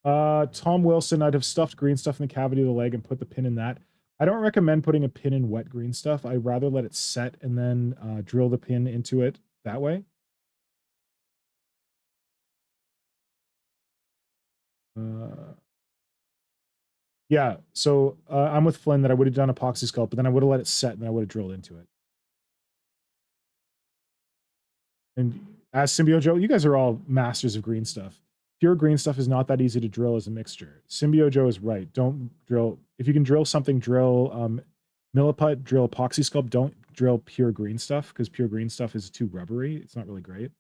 Tom Wilson, I'd have stuffed green stuff in the cavity of the leg and put the pin in that. I don't recommend putting a pin in wet green stuff. I'd rather let it set and then drill the pin into it that way. Yeah, so I'm with Flynn that I would have done epoxy sculpt, but then I would have let it set and then I would have drilled into it. And as Symbio Joe, you guys are all masters of green stuff. Pure green stuff is not that easy to drill as a mixture. Symbio Joe is right. Don't drill. If you can drill something, drill milliput, drill epoxy sculpt. Don't drill pure green stuff because pure green stuff is too rubbery. It's not really great.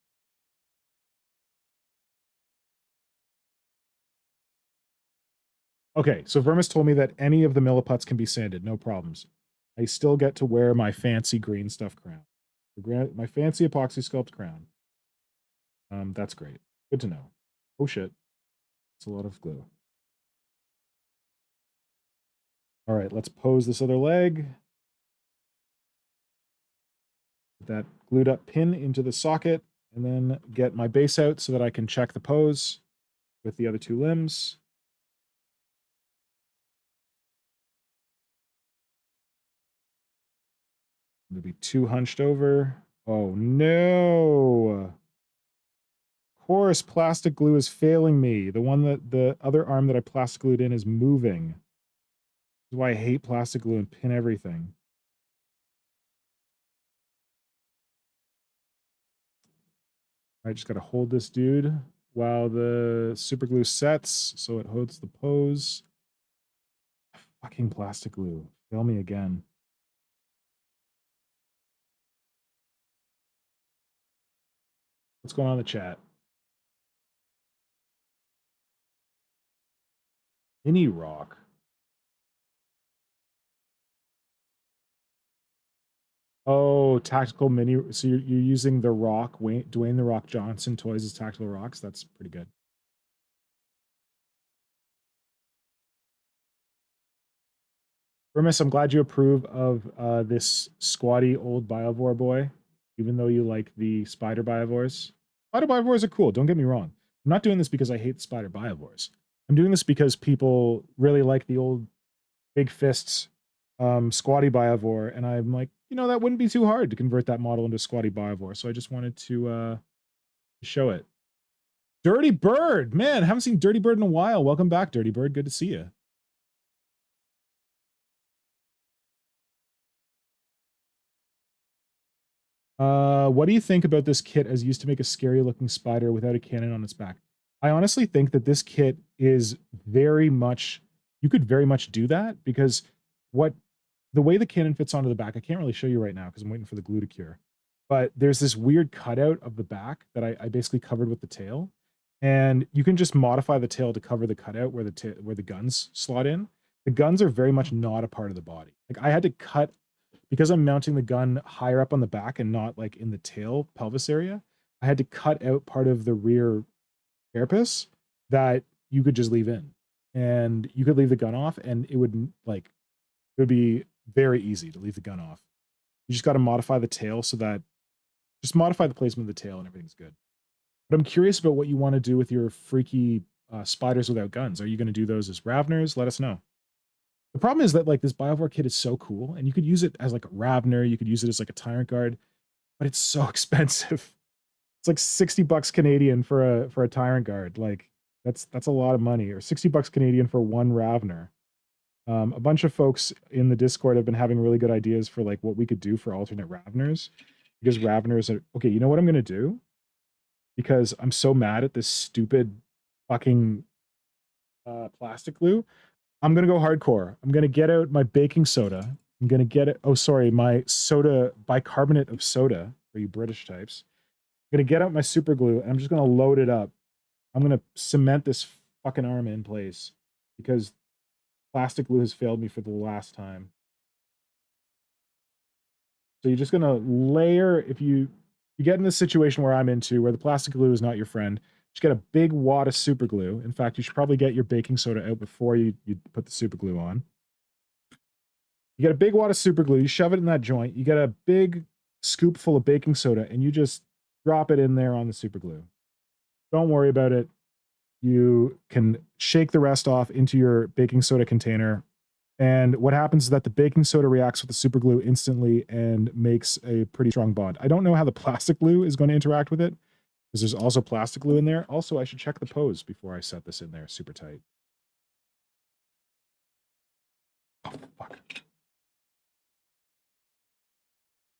Okay, so Vermis told me that any of the milliputs can be sanded, no problems. I still get to wear my fancy green stuff crown. My fancy epoxy sculpt crown. That's great. Good to know. Oh shit. It's a lot of glue. All right, let's pose this other leg. Put that glued up pin into the socket, and then get my base out so that I can check the pose with the other two limbs. I'm gonna be too hunched over. Oh no! Of course, plastic glue is failing me. The other arm that I plastic glued in is moving. This is why I hate plastic glue and pin everything. I just gotta hold this dude while the super glue sets so it holds the pose. Fucking plastic glue. Fail me again. What's going on in the chat? Mini rock. Oh, tactical mini. So you're using the Rock, Dwayne the Rock Johnson toys as tactical rocks. That's pretty good. Remus, I'm glad you approve of this squatty old Biovore boy, even though you like the spider Biovores. Spider Biovores are cool, don't get me wrong. I'm not doing this because I hate spider Biovores. I'm doing this because people really like the old big fists squatty Biovore, and I'm like, you know, that wouldn't be too hard to convert that model into squatty Biovore, so I just wanted to show it. Dirty Bird! Man, haven't seen Dirty Bird in a while. Welcome back, Dirty Bird. Good to see you. What do you think about this kit as used to make a scary looking spider without a cannon on its back? I honestly think that this kit is very much, you could very much do that because the way the cannon fits onto the back, I can't really show you right now because I'm waiting for the glue to cure. But there's this weird cutout of the back that I basically covered with the tail. And you can just modify the tail to cover the cutout where the guns slot in. The guns are very much not a part of the body. Like I had to cut, because I'm mounting the gun higher up on the back and not like in the tail pelvis area, I had to cut out part of the rear carapace that you could just leave in. And you could leave the gun off and it would be very easy to leave the gun off. You just got to modify the tail so that, just modify the placement of the tail and everything's good. But I'm curious about what you want to do with your freaky spiders without guns. Are you going to do those as Ravners? Let us know. The problem is that like this Biovore kit is so cool and you could use it as like a Ravner. You could use it as like a Tyrant Guard, but it's so expensive. It's like $60 Canadian for a Tyrant Guard. Like that's a lot of money, or $60 Canadian for one Ravner. A bunch of folks in the Discord have been having really good ideas for like what we could do for alternate Ravners, because Ravners are okay. You know what I'm going to do? Because I'm so mad at this stupid fucking plastic glue. I'm going to go hardcore. I'm going to get out my baking soda. I'm going to get it. Oh, sorry. My soda, bicarbonate of soda for you British types. I'm going to get out my super glue and I'm just going to load it up. I'm going to cement this fucking arm in place because plastic glue has failed me for the last time. So you're just going to layer, if you get in this situation where I'm into, where the plastic glue is not your friend, just get a big wad of super glue. In fact, you should probably get your baking soda out before you put the super glue on. You get a big wad of super glue, you shove it in that joint, you get a big scoop full of baking soda, and you just drop it in there on the super glue. Don't worry about it. You can shake the rest off into your baking soda container. And what happens is that the baking soda reacts with the super glue instantly and makes a pretty strong bond. I don't know how the plastic glue is going to interact with it, because there's also plastic glue in there. Also, I should check the pose before I set this in there super tight. Oh, fuck.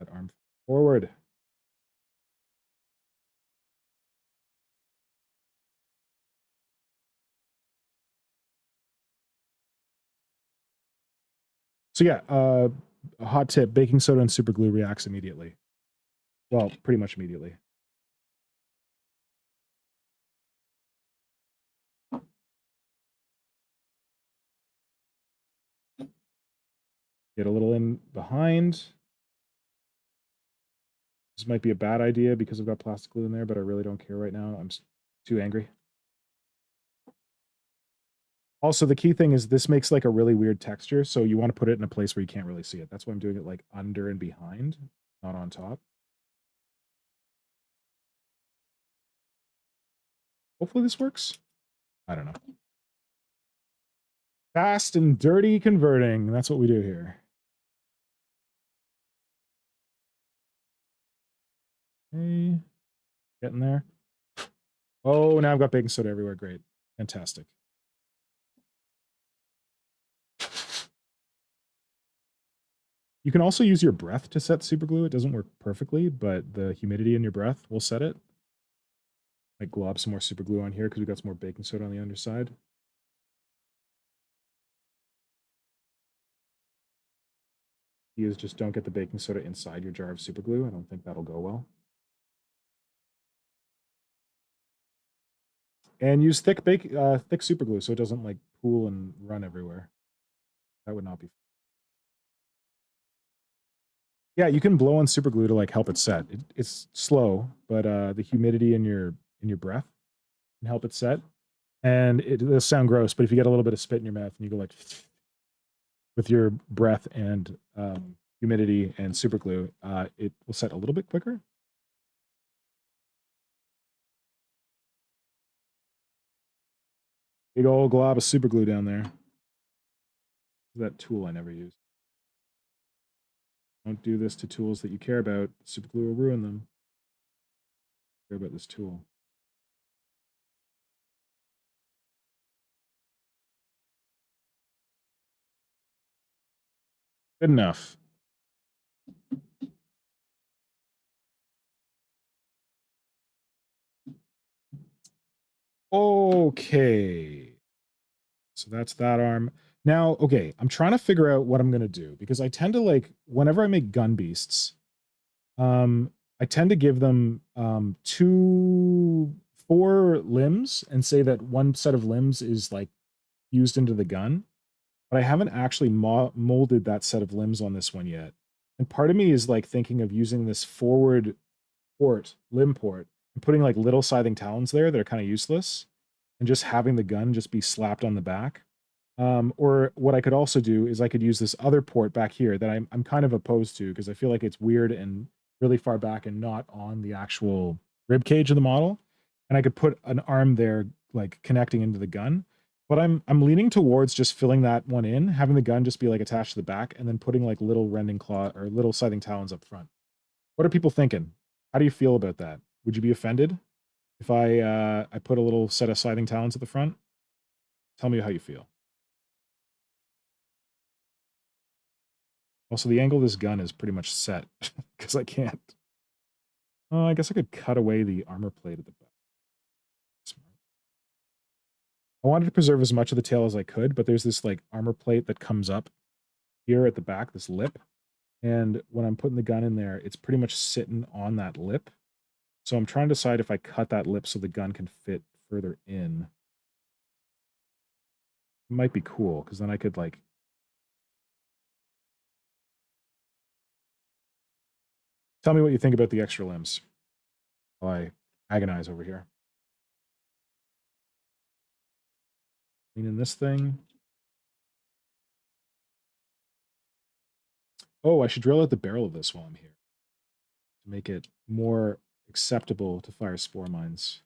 That arm forward. So yeah, a hot tip, baking soda and super glue reacts immediately. Well, pretty much immediately. Get a little in behind. This might be a bad idea because I've got plastic glue in there, but I really don't care right now. I'm too angry. Also, the key thing is this makes like a really weird texture, so you want to put it in a place where you can't really see it. That's why I'm doing it like under and behind, not on top. Hopefully this works. I don't know. Fast and dirty converting. That's what we do here. Okay. Getting there. Oh, now I've got baking soda everywhere. Great. Fantastic. You can also use your breath to set super glue. It doesn't work perfectly, but the humidity in your breath will set it. Like glob some more super glue on here because we got some more baking soda on the underside. Is just don't get the baking soda inside your jar of super glue. I don't think that'll go well. And use thick super glue so it doesn't like pool and run everywhere. That would not be. Yeah, you can blow on super glue to like help it set. It's slow, but the humidity in your breath can help it set. And it does sound gross, but if you get a little bit of spit in your mouth and you go like, with your breath and humidity and super glue, it will set a little bit quicker. Big old glob of super glue down there. That tool I never used. Don't do this to tools that you care about. Super glue will ruin them. Care about this tool. Good enough. Okay. So that's that arm. Now, okay, I'm trying to figure out what I'm going to do because I tend to like, whenever I make gun beasts, I tend to give them 4 limbs and say that one set of limbs is like fused into the gun. But I haven't actually molded that set of limbs on this one yet. And part of me is like thinking of using this forward limb port, and putting like little scything talons there that are kind of useless, and just having the gun just be slapped on the back. Or what I could also do is I could use this other port back here that I'm kind of opposed to because I feel like it's weird and really far back and not on the actual rib cage of the model. And I could put an arm there, like connecting into the gun. But I'm leaning towards just filling that one in, having the gun just be like attached to the back, and then putting like little rending claw or little scything talons up front. What are people thinking? How do you feel about that? Would you be offended if I put a little set of scything talons at the front? Tell me how you feel. Also, the angle of this gun is pretty much set because I can't. I guess I could cut away the armor plate at the back. Smart. I wanted to preserve as much of the tail as I could, but there's this like armor plate that comes up here at the back, this lip. And when I'm putting the gun in there, it's pretty much sitting on that lip. So I'm trying to decide if I cut that lip so the gun can fit further in. It might be cool, because then I could like... Tell me what you think about the extra limbs while I agonize over here. Cleaning this thing. Oh, I should drill out the barrel of this while I'm here to make it more acceptable to fire spore mines.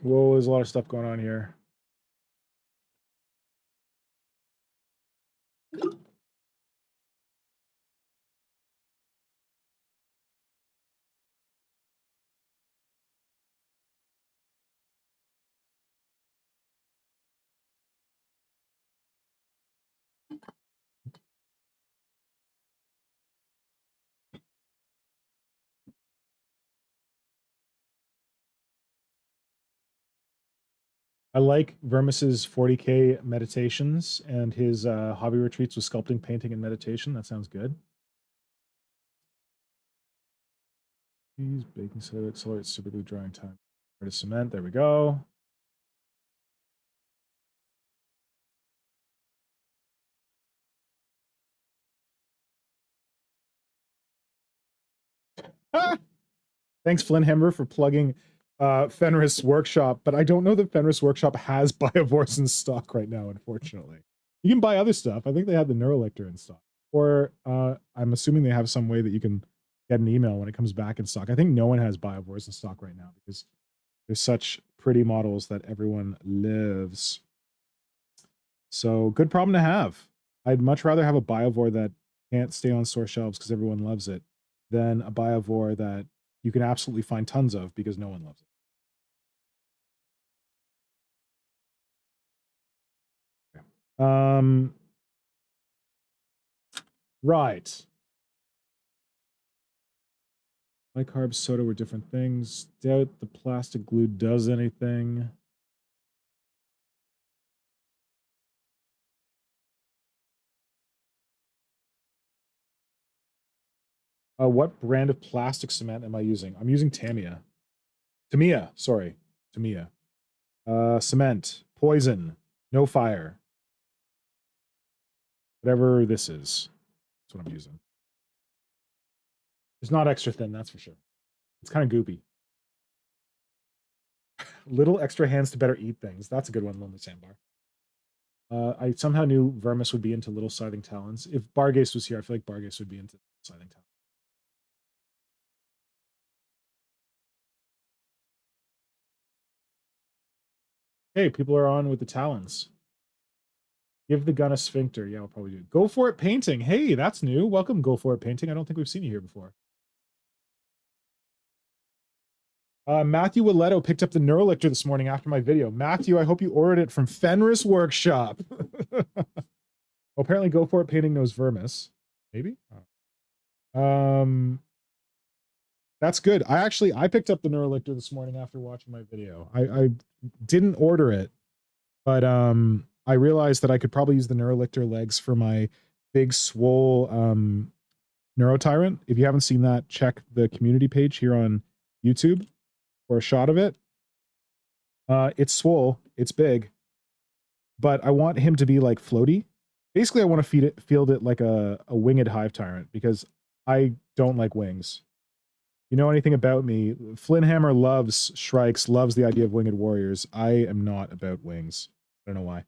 Whoa, there's a lot of stuff going on here. I like Vermis's 40K meditations and his hobby retreats with sculpting, painting, and meditation. That sounds good. Cheese, baking soda, accelerate super glue drying time. Artist cement, there we go. Thanks, Flinhammer, for plugging Fenris Workshop, but I don't know that Fenris Workshop has Biovores in stock right now, unfortunately. You can buy other stuff. I think they have the Lictor in stock. Or I'm assuming they have some way that you can get an email when it comes back in stock. I think no one has Biovores in stock right now because there's such pretty models that everyone loves. So good problem to have. I'd much rather have a Biovore that can't stay on store shelves because everyone loves it than a Biovore that you can absolutely find tons of because no one loves it. Okay. Right. Bicarb soda were different things. Doubt the plastic glue does anything. What brand of plastic cement am I using? I'm using Tamiya. Tamiya, sorry. Tamiya. Cement. Poison. No fire. Whatever this is. That's what I'm using. It's not extra thin, that's for sure. It's kind of goopy. Little extra hands to better eat things. That's a good one, Lonely Sandbar. I somehow knew Vermis would be into little scything talons. If Bargaunt was here, I feel like Bargaunt would be into scything talons. Hey, people are on with the talons. Give the gun a sphincter. Yeah, I'll probably do it. Go for it painting. Hey, that's new. Welcome, Go for it painting. I don't think we've seen you here before. Matthew Willetto picked up the Neurolictor this morning after my video. Matthew, I hope you ordered it from Fenris Workshop. Apparently, Go for it painting knows Vermis. Maybe. That's good. I picked up the Neurolictor this morning after watching my video. I didn't order it, but I realized that I could probably use the Neurolictor legs for my big swole Neurotyrant. If you haven't seen that, check the community page here on YouTube for a shot of it. It's swole, it's big, but I want him to be like floaty. Basically, I want to field it like a winged hive tyrant because I don't like wings. You know anything about me? Flinhammer loves Shrikes, loves the idea of winged warriors. I am not about wings. I don't know why.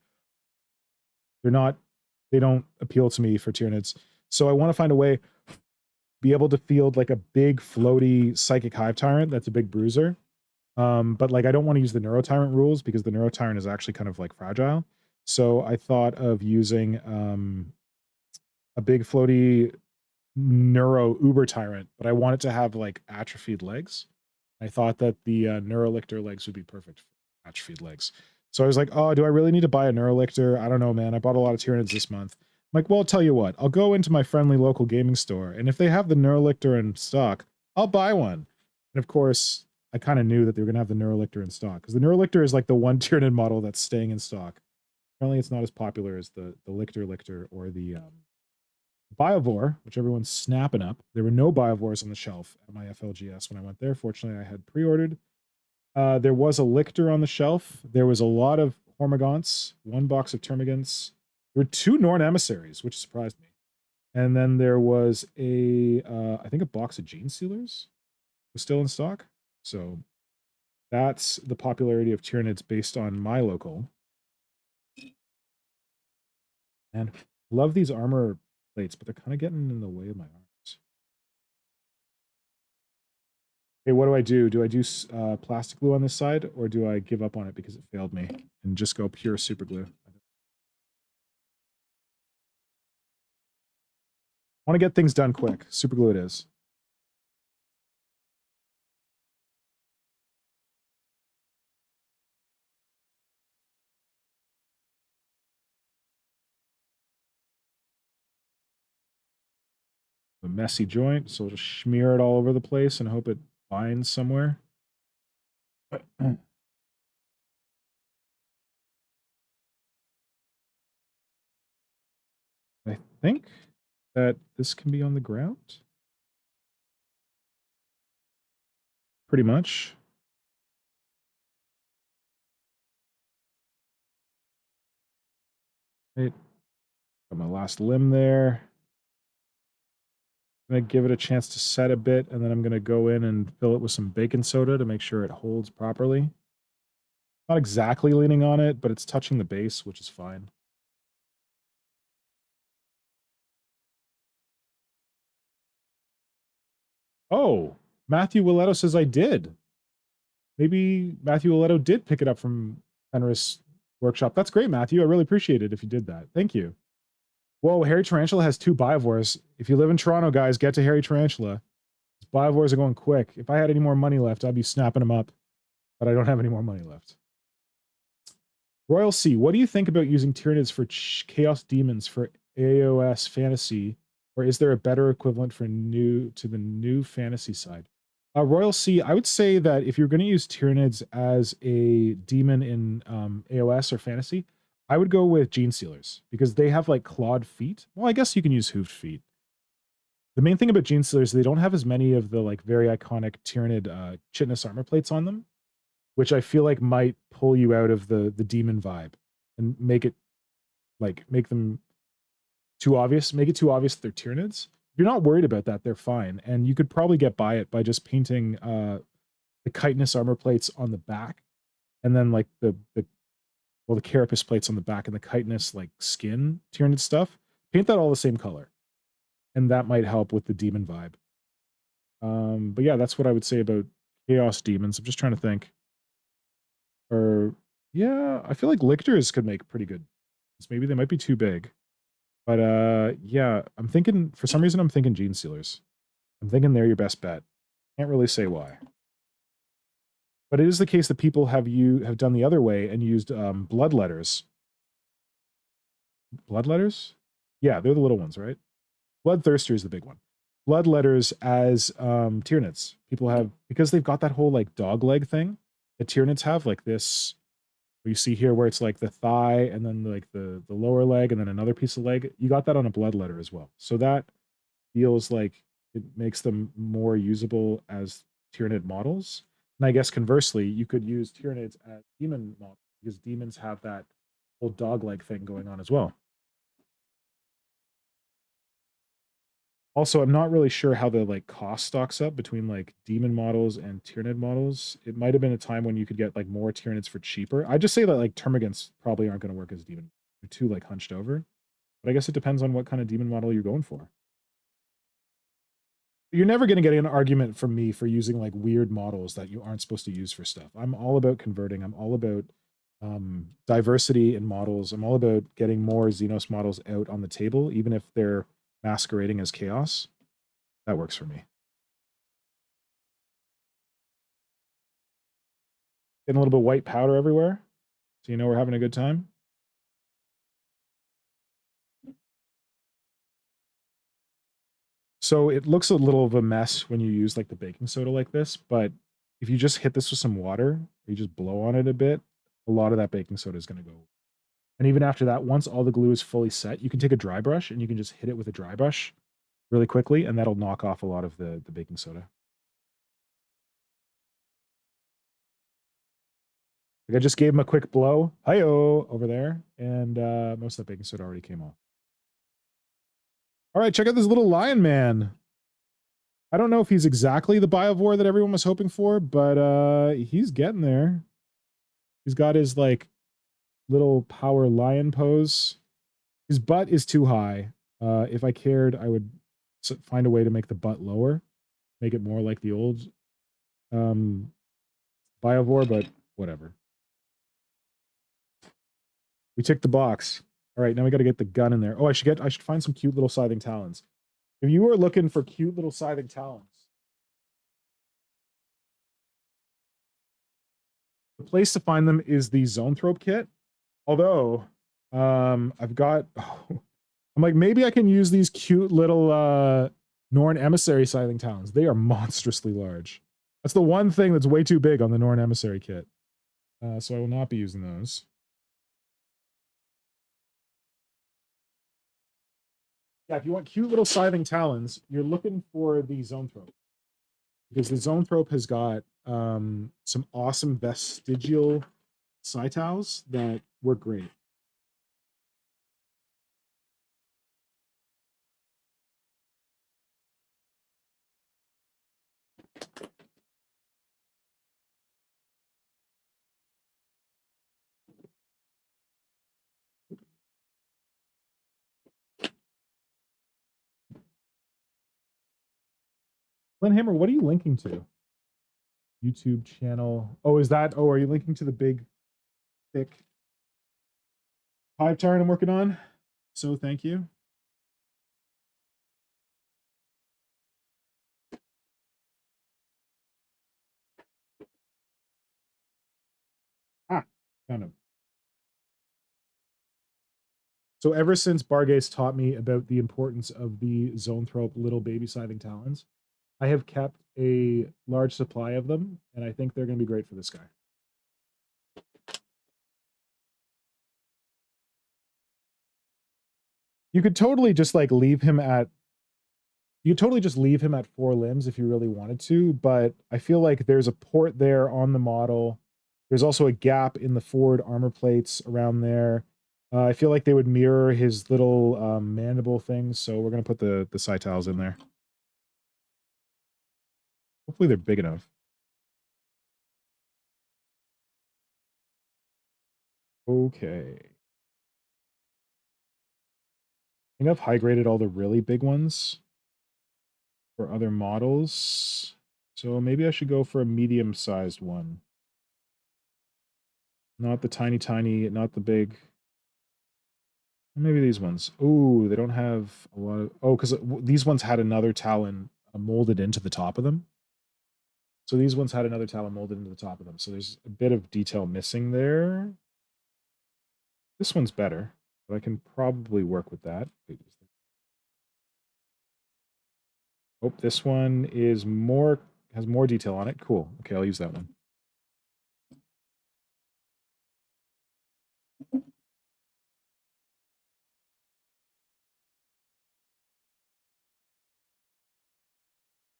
They don't appeal to me for Tyranids. So I want to find a way be able to field like a big floaty psychic hive tyrant that's a big bruiser. But like I don't want to use the Neurotyrant rules because the Neurotyrant is actually kind of like fragile. So I thought of using a big floaty Neuro Uber Tyrant, but I want it to have like atrophied legs. I thought that the Neurolictor legs would be perfect for atrophied legs. So I was like, oh, do I really need to buy a Neurolictor? I don't know, man. I bought a lot of Tyranids this month. I'm like, well, I'll tell you what. I'll go into my friendly local gaming store, and if they have the Neurolictor in stock, I'll buy one. And of course, I kind of knew that they were going to have the Neurolictor in stock, because the Neurolictor is like the one Tyranid model that's staying in stock. Apparently, it's not as popular as the Lictor or the Biovore, which everyone's snapping up. There were no Biovores on the shelf at my FLGS when I went there. Fortunately, I had pre-ordered. There was a Lictor on the shelf. There was a lot of Hormagaunts, one box of Termagants. There were 2 Norn Emissaries, which surprised me. And then there was I think a box of Gene Sealers was still in stock. So that's the popularity of Tyranids based on my local. And love these armor plates, but they're kind of getting in the way of my arms. Okay, what do? Do I do plastic glue on this side, or do I give up on it because it failed me and just go pure super glue? I want to get things done quick. Super glue it is. A messy joint, so we'll just smear it all over the place and hope it binds somewhere. I think that this can be on the ground. Pretty much. Right. Got my last limb there. I'm going to give it a chance to set a bit, and then I'm going to go in and fill it with some baking soda to make sure it holds properly. Not exactly leaning on it, but it's touching the base, which is fine. Oh, Matthew Willetto says I did. Maybe Matthew Willetto did pick it up from Fenris workshop. That's great, Matthew. I really appreciate it if you did that. Thank you. Whoa, Hairy Tarantula has 2 Biovores. If you live in Toronto, guys, get to Hairy Tarantula. Biovores are going quick. If I had any more money left, I'd be snapping them up. But I don't have any more money left. Royal C, what do you think about using Tyranids for Chaos Demons for AOS Fantasy? Or is there a better equivalent for the new fantasy side? Royal C, I would say that if you're going to use Tyranids as a demon in AOS or fantasy, I would go with Gene Sealers because they have like clawed feet. Well, I guess you can use hoofed feet. The main thing about Gene Sealers, they don't have as many of the like very iconic Tyranid Chitinous armor plates on them, which I feel like might pull you out of the demon vibe and make it like make them too obvious. Make it too obvious that they're Tyranids. If you're not worried about that, they're fine, and you could probably get by it by just painting the chitinous armor plates on the back, and then like the carapace plates on the back and the chitinous like skin Tyranid stuff. Paint that all the same color, and that might help with the demon vibe. But yeah, that's what I would say about Chaos Demons. I'm just trying to think. Or yeah, I feel like Lictors could make pretty good. Maybe they might be too big. But yeah, I'm thinking, for some reason, I'm thinking Gene Sealers. I'm thinking they're your best bet. Can't really say why. But it is the case that people have done the other way and used Bloodletters. Bloodletters? Yeah, they're the little ones, right? Bloodthirster is the big one. Bloodletters as Tyranids. People have, because they've got that whole like dog leg thing that Tyranids have, like this. You see here where it's like the thigh and then like the lower leg and then another piece of leg. You got that on a Bloodletter as well. So that feels like it makes them more usable as Tyranid models. And I guess conversely, you could use Tyranids as demon models because demons have that whole dog leg thing going on as well. Also, I'm not really sure how the like cost stocks up between like demon models and Tyranid models. It might have been a time when you could get like more Tyranids for cheaper. I just say that like Termagants probably aren't going to work as demon. They're too like hunched over. But I guess it depends on what kind of demon model you're going for. You're never going to get an argument from me for using like weird models that you aren't supposed to use for stuff. I'm all about converting. I'm all about diversity in models. I'm all about getting more Xenos models out on the table, even if they're masquerading as chaos. That works for me. Getting a little bit of white powder everywhere, so you know we're having a good time. So it looks a little of a mess when you use like the baking soda like this, but if you just hit this with some water, or you just blow on it a bit, a lot of that baking soda is going to go. And even after that, once all the glue is fully set, you can take a dry brush and you can just hit it with a dry brush really quickly, and that'll knock off a lot of the baking soda. Like I just gave him a quick blow, hi-oh, over there, and most of that baking soda already came off. All right, check out this little lion man. I don't know if he's exactly the Biovore that everyone was hoping for, but he's getting there. He's got his like little power lion pose. His butt is too high. If I cared, I would find a way to make the butt lower, make it more like the old Biovore, but whatever. We ticked the box. All right, now we got to get the gun in there. Oh, I should find some cute little scything talons. If you are looking for cute little scything talons, the place to find them is the Zoanthrope kit. Although, I've got, I'm like, maybe I can use these cute little Norn Emissary scything talons. They are monstrously large. That's the one thing that's way too big on the Norn Emissary kit. So I will not be using those. Yeah, if you want cute little scything talons, you're looking for the Zoanthrope. Because the Zoanthrope has got some awesome vestigial Scytals that work great. Hammer, what are you linking to? YouTube channel. Oh, is that? Oh, are you linking to the big, thick Hive Tyrant I'm working on. So thank you. Ah, found him. So ever since Bargaze taught me about the importance of the Zoanthrope little baby scything talons, I have kept a large supply of them, and I think they're going to be great for this guy. You could totally just like leave him at you could totally just leave him at 4 limbs if you really wanted to, but I feel like there's a port there on the model. There's also a gap in the forward armor plates around there. I feel like they would mirror his little mandible things, so we're going to put the Cytals in there. Hopefully they're big enough. Okay. I think I've high graded all the really big ones for other models. So maybe I should go for a medium-sized one. Not the tiny, not the big. Maybe these ones. Oh, they don't have a lot of... Oh, because these ones had another talon molded into the top of them. So these ones had another talon molded into the top of them. So there's a bit of detail missing there. This one's better, but I can probably work with that. Oh, this one is has more detail on it. Cool. Okay, I'll use that one.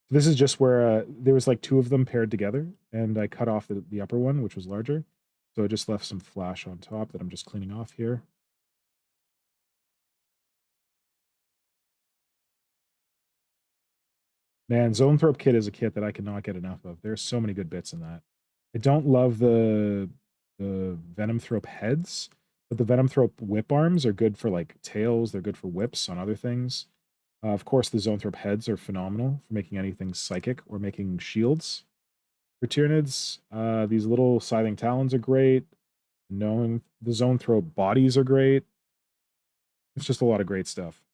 This is just where there was like 2 of them paired together, and I cut off the upper one, which was larger. So I just left some flash on top that I'm just cleaning off here. Man, Zoanthrope kit is a kit that I cannot get enough of. There's so many good bits in that. I don't love the Venomthrope heads, but the Venomthrope whip arms are good for like tails. They're good for whips on other things. Of course, the Zoanthrope heads are phenomenal for making anything psychic or making shields. For Tyranids, these little scything talons are great. Knowing the Zoanthrope bodies are great. It's just a lot of great stuff.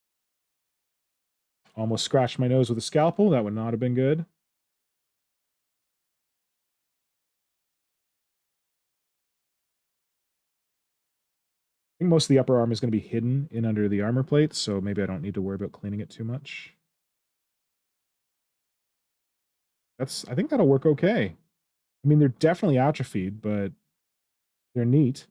Almost scratched my nose with a scalpel. That would not have been good. I think most of the upper arm is going to be hidden in under the armor plate, so maybe I don't need to worry about cleaning it too much. I think that'll work okay. I mean, they're definitely atrophied, but they're neat.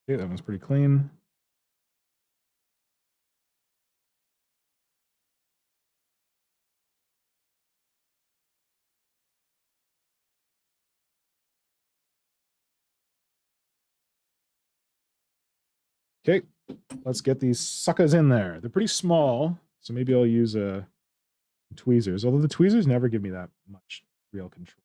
Okay, that one's pretty clean. Okay, let's get these suckers in there. They're pretty small, so maybe I'll use tweezers, although the tweezers never give me that much real control.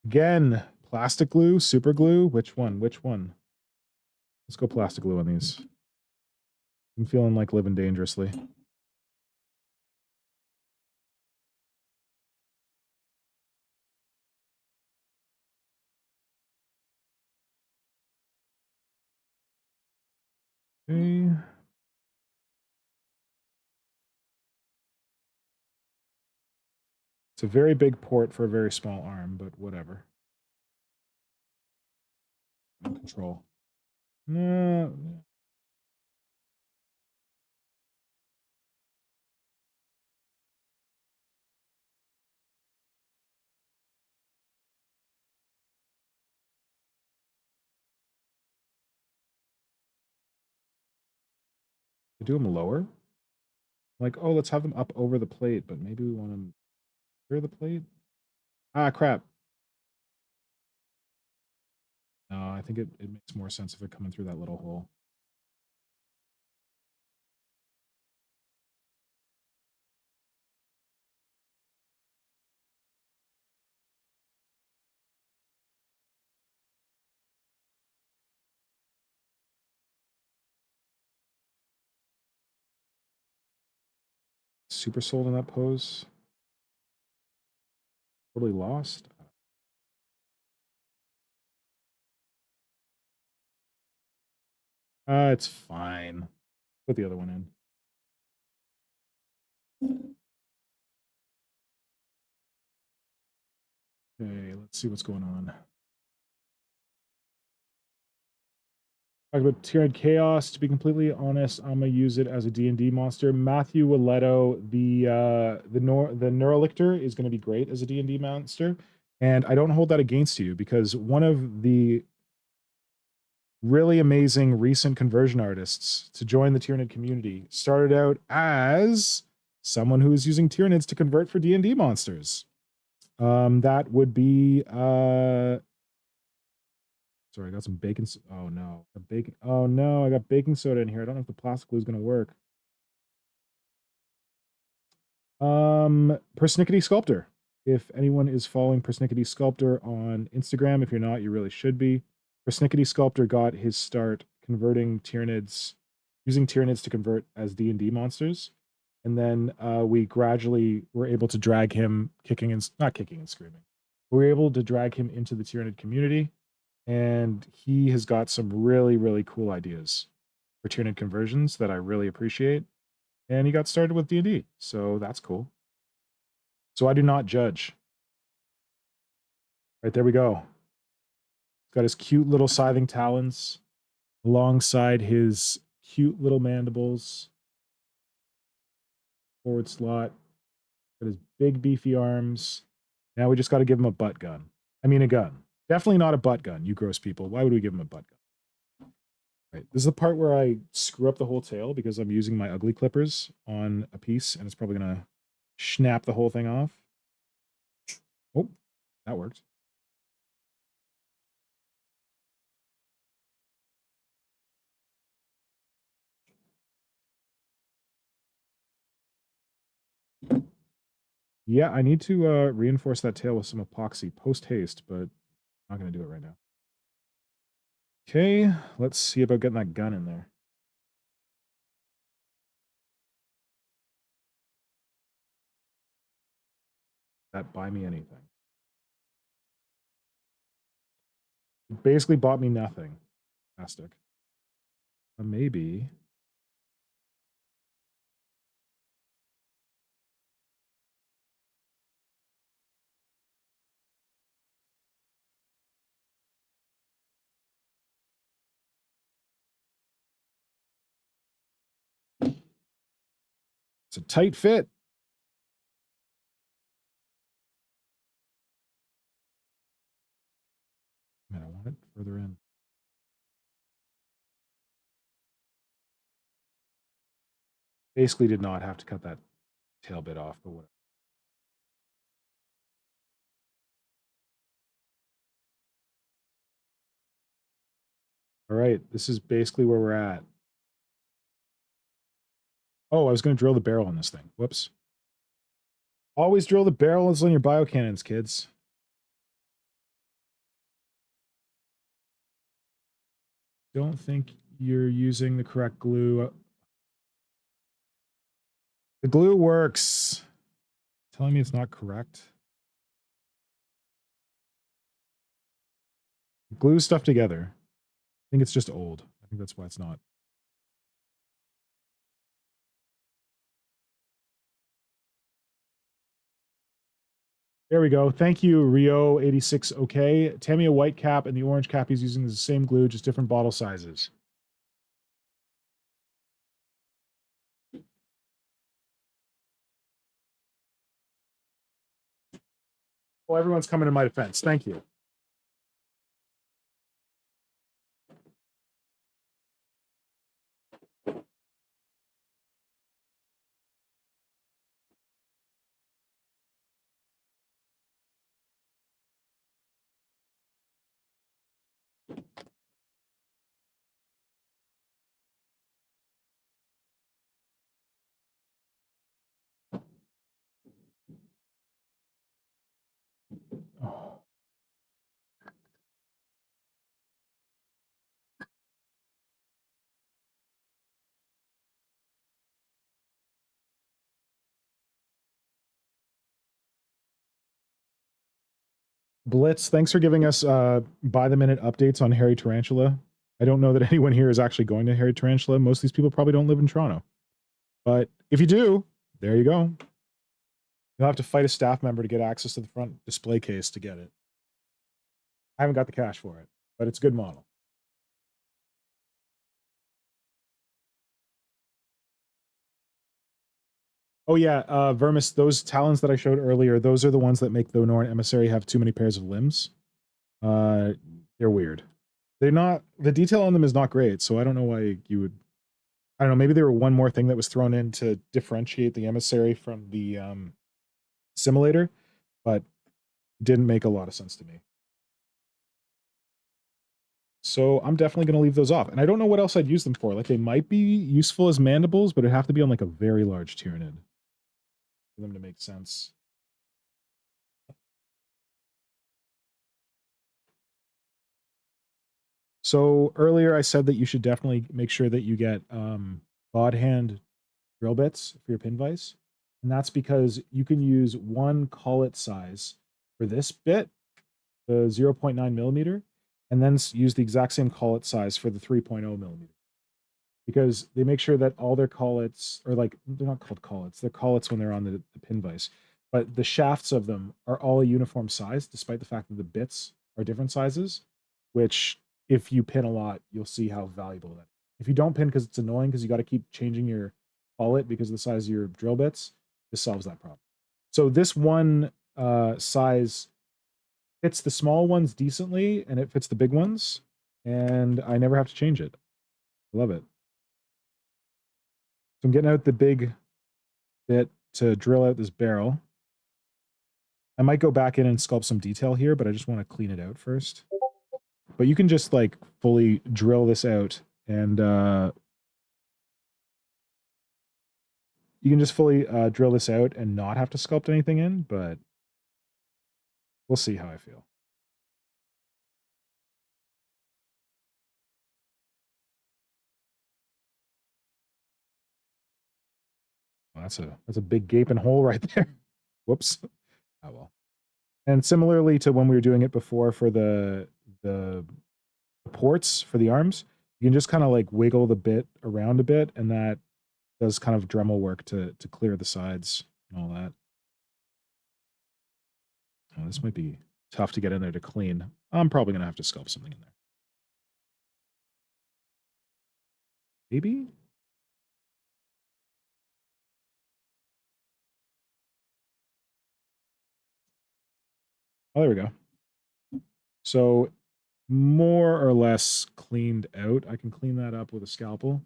Again, plastic glue, super glue. Which one? Which one? Let's go plastic glue on these. I'm feeling like living dangerously. Okay. It's a very big port for a very small arm, but whatever. No control. No. Do them lower? Like, oh, let's have them up over the plate, but maybe we want them under the plate? Ah, crap. No, I think it makes more sense if it coming through that little hole. Super sold in that pose. Totally lost. It's fine. Put the other one in. Okay, let's see what's going on. Talk about Tyrant Chaos. To be completely honest, I'm gonna use it as a D&D monster. Matthew Walletto, the Neurolictor is gonna be great as a D&D monster, and I don't hold that against you because one of the really amazing recent conversion artists to join the Tyranid community started out as someone who is using Tyranids to convert for D&D monsters. That would be sorry, I got some bacon. Oh no, bacon. Oh no, I got baking soda in here. I don't know if the plastic glue is gonna work. Persnickety Sculptor. If anyone is following Persnickety Sculptor on Instagram, if you're not, you really should be. Persnickety Sculptor got his start converting Tyranids, using Tyranids to convert as D&D monsters. And then we gradually were able to drag him not kicking and screaming. We were able to drag him into the Tyranid community. And he has got some really, really cool ideas for Tyranid conversions that I really appreciate. And he got started with D&D, so that's cool. So I do not judge. Right, there we go. He's got his cute little scything talons alongside his cute little mandibles. Forward slot. Got his big beefy arms. Now we just got to give him a butt gun. I mean a gun. Definitely not a butt gun, you gross people. Why would we give him a butt gun? Right. This is the part where I screw up the whole tail because I'm using my ugly clippers on a piece and it's probably going to snap the whole thing off. Oh, that worked. Yeah, I need to reinforce that tail with some epoxy post haste, but I'm not going to do it right now. Okay, let's see about getting that gun in there. That buy me anything. It basically bought me nothing. Fantastic. Maybe. It's a tight fit. Man, I want it further in. Basically did not have to cut that tail bit off, but whatever. All right, this is basically where we're at. Oh, I was going to drill the barrel on this thing. Whoops. Always drill the barrels on your biocannons, kids. Don't think you're using the correct glue. The glue works. Telling me it's not correct. Glue stuff together. I think it's just old. I think that's why it's not. There we go. Thank you, Rio86 OK. Tamiya white cap and the orange cap he's using is the same glue, just different bottle sizes. Well, everyone's coming to my defense. Thank you. Blitz, thanks for giving us by the minute updates on Hairy Tarantula. I don't know that anyone here is actually going to Hairy Tarantula. Most of these people probably don't live in Toronto. But if you do, there you go. You'll have to fight a staff member to get access to the front display case to get it. I haven't got the cash for it, but it's a good model. Oh yeah, Vermis, those talons that I showed earlier, those are the ones that make the Norn Emissary have too many pairs of limbs. They're weird. They're not, the detail on them is not great, so I don't know why you would, I don't know, maybe there were one more thing that was thrown in to differentiate the Emissary from the simulator, but it didn't make a lot of sense to me. So I'm definitely going to leave those off. And I don't know what else I'd use them for. Like, they might be useful as mandibles, but it'd have to be on like a very large Tyranid for them to make sense. So earlier I said that you should definitely make sure that you get bod hand drill bits for your pin vise. And that's because you can use one collet size for this bit, the 0.9 millimeter, and then use the exact same collet size for the 3.0 millimeter. Because they make sure that all their collets, or like, they're not called collets, they're collets when they're on the pin vise, but the shafts of them are all a uniform size, despite the fact that the bits are different sizes, which if you pin a lot, you'll see how valuable that is. If you don't pin because it's annoying because you got to keep changing your collet because of the size of your drill bits, this solves that problem. So this one size fits the small ones decently, and it fits the big ones, and I never have to change it. I love it. So I'm getting out the big bit to drill out this barrel. I might go back in and sculpt some detail here, but I just want to clean it out first. But you can just like fully drill this out, and you can just fully drill this out and not have to sculpt anything in, but we'll see how I feel. Well, that's a big gaping hole right there. Whoops. Oh well. And similarly to when we were doing it before for the ports for the arms, you can just kind of like wiggle the bit around a bit, and that does kind of Dremel work to clear the sides and all that. Oh, this might be tough to get in there to clean. I'm probably gonna have to sculpt something in there. Maybe? Oh, there we go. So more or less cleaned out. I can clean that up with a scalpel.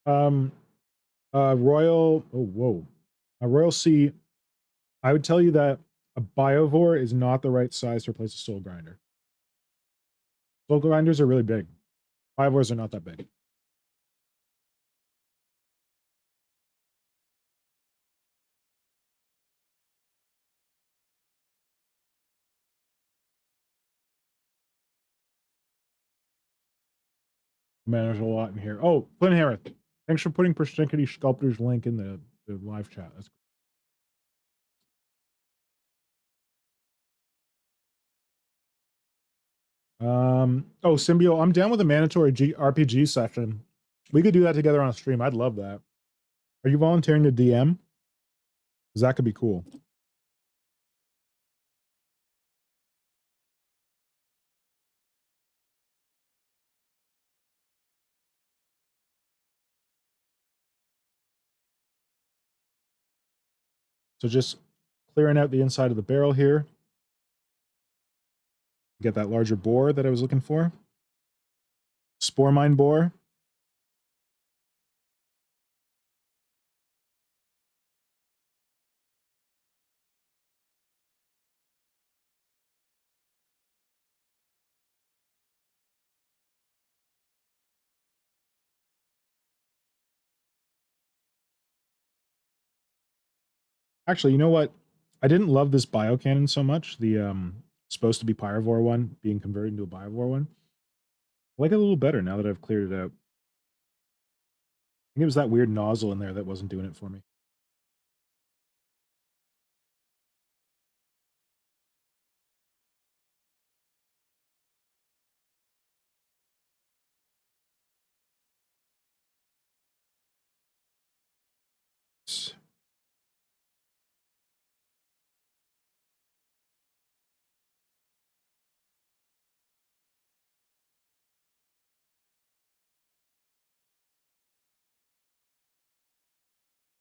Um, Royal, oh, whoa. A Royal C, I would tell you that a Biovore is not the right size to replace a Soul Grinder. Soul Grinders are really big. Biovores are not that big. Man, there's a lot in here. Oh, Flynn Harris, thanks for putting Persnickety Sculptor's link in the live chat. That's oh, Symbio, I'm down with a mandatory RPG session. We could do that together on a stream. I'd love that. Are you volunteering to DM? Because that could be cool. So just clearing out the inside of the barrel here. Get that larger bore that I was looking for. Spore mine bore. Actually, you know what? I didn't love this biocannon so much. The supposed to be Pyrovore one being converted into a Biovore one. I like it a little better now that I've cleared it out. I think it was that weird nozzle in there that wasn't doing it for me.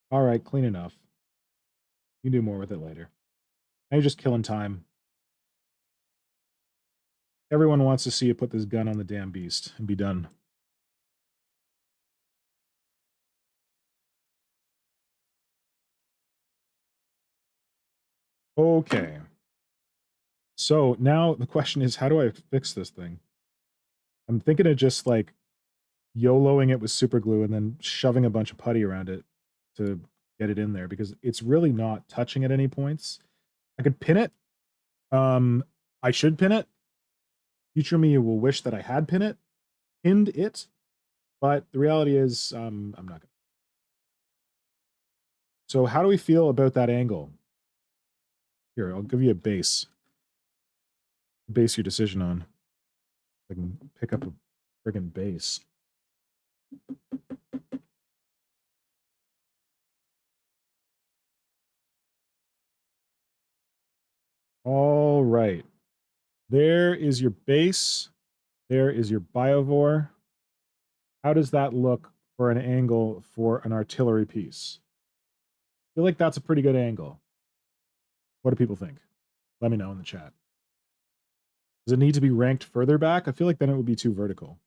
All right, clean enough. You can do more with it later. Now you're just killing time. Everyone wants to see you put this gun on the damn beast and be done. Okay. So now the question is, how do I fix this thing? I'm thinking of just like YOLOing it with super glue and then shoving a bunch of putty around it to get it in there because it's really not touching at any points. I could pin it. I should pin it. Future me will wish that I had pinned it, but the reality is I'm not gonna. So how do we feel about that angle? Here, I'll give you a base. Base your decision on. I can pick up a friggin' base. All right. There is your base. There is your Biovore. How does that look for an angle for an artillery piece? I feel like that's a pretty good angle. What do people think? Let me know in the chat. Does it need to be ranked further back? I feel like then it would be too vertical.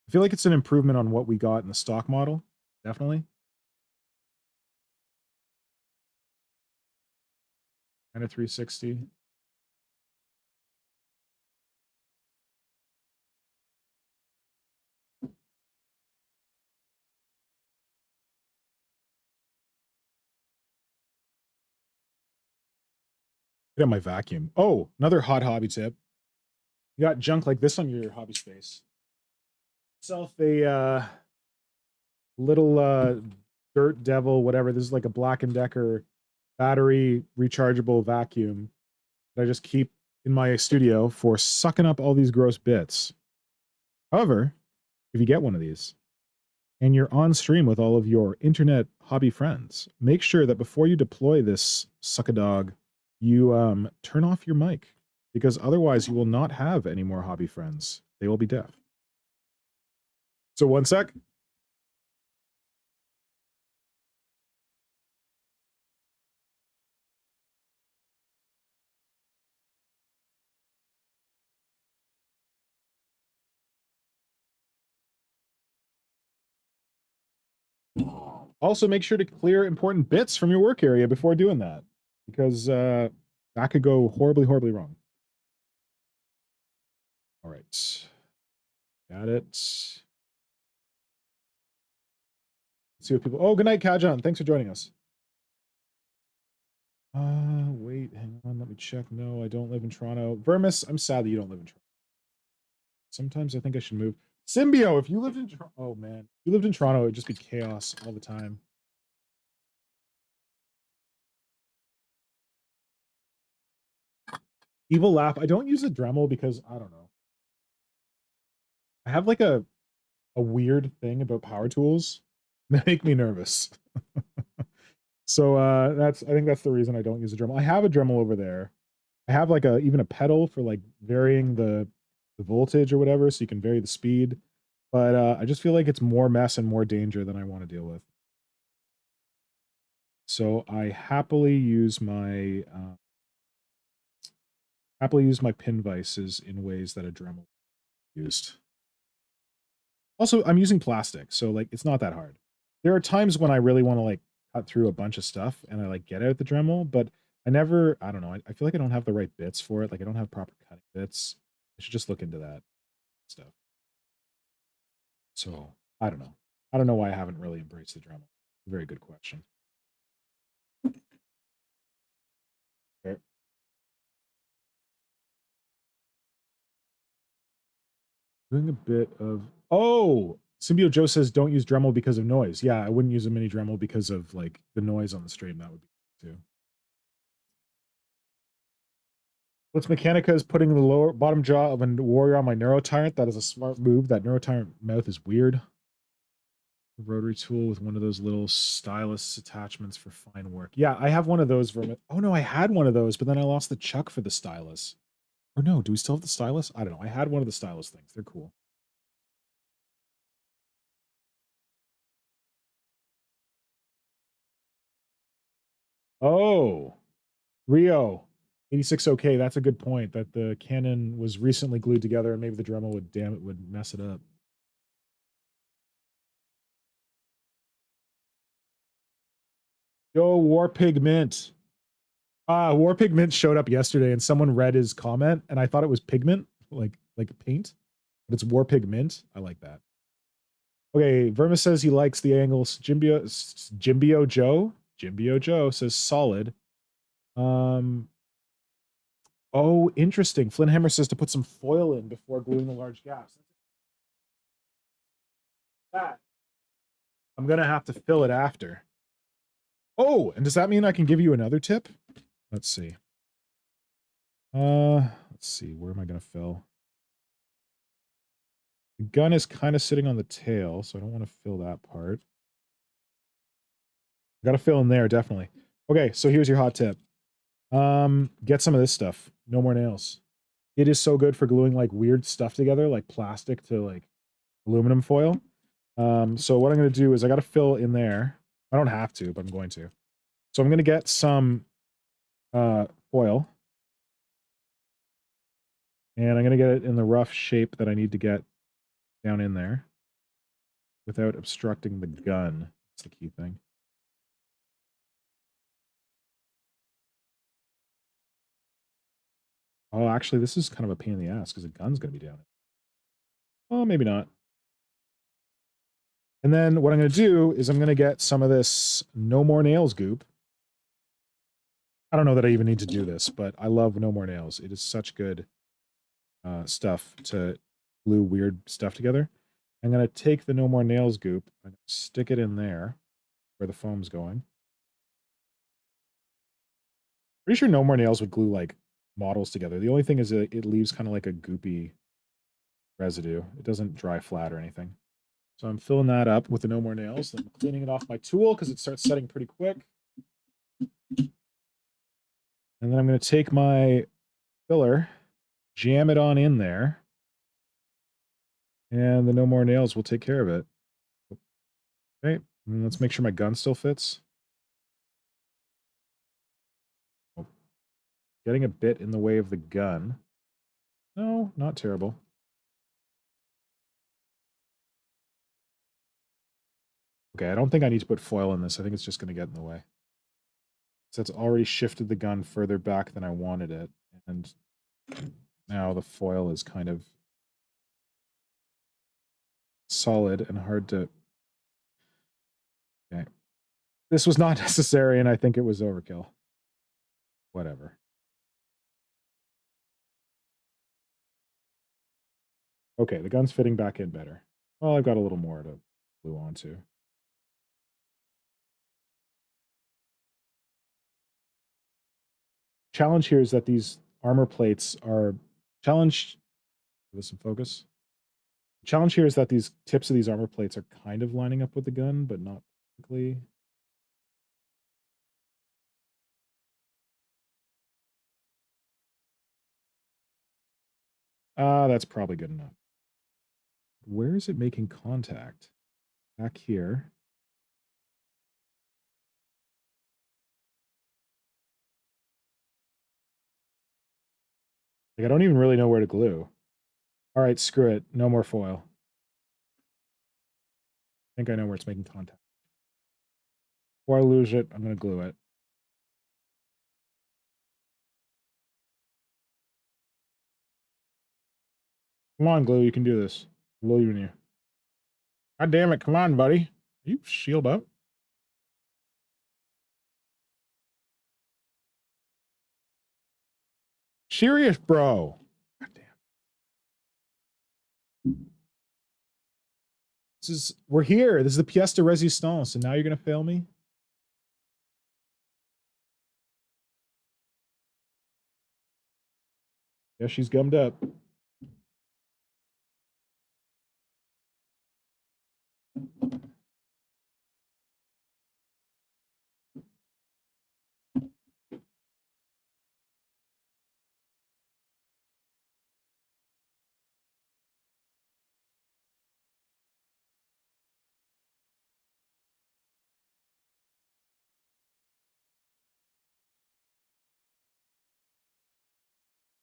I feel like it's an improvement on what we got in the stock model. Definitely. Kind of 360. Get on my vacuum. Oh, another hot hobby tip. You got junk like this on your hobby space. Self a little dirt devil, whatever. This is like a Black & Decker battery rechargeable vacuum that I just keep in my studio for sucking up all these gross bits. However, if you get one of these and you're on stream with all of your internet hobby friends, make sure that before you deploy this suck-a-dog, you turn off your mic, because otherwise you will not have any more hobby friends. They will be deaf. So one sec. Also, make sure to clear important bits from your work area before doing that, because that could go horribly, horribly wrong. All right. Got it. Let's see what people... Oh, good night, Kajan. Thanks for joining us. Wait, hang on. Let me check. No, I don't live in Toronto. Vermis, I'm sad that you don't live in Toronto. Sometimes I think I should move. Symbio, if you lived in Toronto... Oh, man. If you lived in Toronto, it would just be chaos all the time. Evil laugh. I don't use a Dremel because, I don't know. I have like a weird thing about power tools that make me nervous. So I think that's the reason I don't use a Dremel. I have a Dremel over there. I have like even a pedal for like varying the voltage or whatever, so you can vary the speed. But I just feel like it's more mess and more danger than I want to deal with. So I happily use my pin vices in ways that a Dremel used. Also, I'm using plastic, so like it's not that hard. There are times when I really want to like cut through a bunch of stuff and I like get out the Dremel, but I don't know. I feel like I don't have the right bits for it. Like I don't have proper cutting bits. I should just look into that stuff. So I don't know. I don't know why I haven't really embraced the Dremel. Very good question. Okay. Doing a bit of Symbio Joe says don't use Dremel because of noise. Yeah, I wouldn't use a mini Dremel because of like the noise on the stream. That would be too. Blitz Mechanica is putting the lower bottom jaw of a warrior on my Neuro Tyrant. That is a smart move. That Neuro Tyrant mouth is weird. Rotary tool with one of those little stylus attachments for fine work. Yeah, I have one of those. Oh no, I had one of those, but then I lost the chuck for the stylus. Or no, do we still have the stylus? I don't know. I had one of the stylus things. They're cool. Oh, Rio. 86 okay, that's a good point. That the cannon was recently glued together and maybe the Dremel would mess it up. Yo, War Pigment. War Pigment showed up yesterday and someone read his comment and I thought it was pigment, like paint, but it's War Pigment. I like that. Okay, Verma says he likes the angles. Jimbio Joe says solid. Oh, interesting. Flinthammer says to put some foil in before gluing the large gaps. That. I'm gonna have to fill it after. Oh, and does that mean I can give you another tip? Let's see. Let's see. Where am I gonna fill? The gun is kind of sitting on the tail, so I don't want to fill that part. I gotta fill in there, definitely. Okay, so here's your hot tip. Get some of this stuff. No more nails. It is so good for gluing like weird stuff together, like plastic to like aluminum foil. So what I'm gonna do is I gotta fill in there. I don't have to, but I'm going to. So I'm gonna get some foil. And I'm gonna get it in the rough shape that I need to get down in there without obstructing the gun. That's the key thing. Oh, actually, this is kind of a pain in the ass because the gun's going to be down. Oh, maybe not. And then what I'm going to do is I'm going to get some of this No More Nails goop. I don't know that I even need to do this, but I love No More Nails. It is such good stuff to glue weird stuff together. I'm going to take the No More Nails goop and stick it in there where the foam's going. Pretty sure No More Nails would glue like models together. The only thing is it leaves kind of like a goopy residue. It doesn't dry flat or anything. So I'm filling that up with the No More Nails. Then I'm cleaning it off my tool because it starts setting pretty quick. And then I'm going to take my filler, jam it on in there, and the No More Nails will take care of it. Okay, and let's make sure my gun still fits. Oh, getting a bit in the way of the gun. No, not terrible. Okay, I don't think I need to put foil in this. I think it's just going to get in the way. So it's already shifted the gun further back than I wanted it. And now the foil is kind of solid and hard to... Okay. This was not necessary, and I think it was overkill. Whatever. Okay, the gun's fitting back in better. Well, I've got a little more to glue onto. Challenge here is that these armor plates are... Challenge... Give this some focus. Challenge here is that these tips of these armor plates are kind of lining up with the gun, but not perfectly. That's probably good enough. Where is it making contact? Back here. Like, I don't even really know where to glue. All right, screw it. No more foil. I think I know where it's making contact. Before I lose it, I'm going to glue it. Come on, glue. You can do this. I believe in you. God damn it. Come on, buddy. You shield up. Serious, bro. God damn. We're here. This is the pièce de résistance, and now you're going to fail me? Yeah, she's gummed up.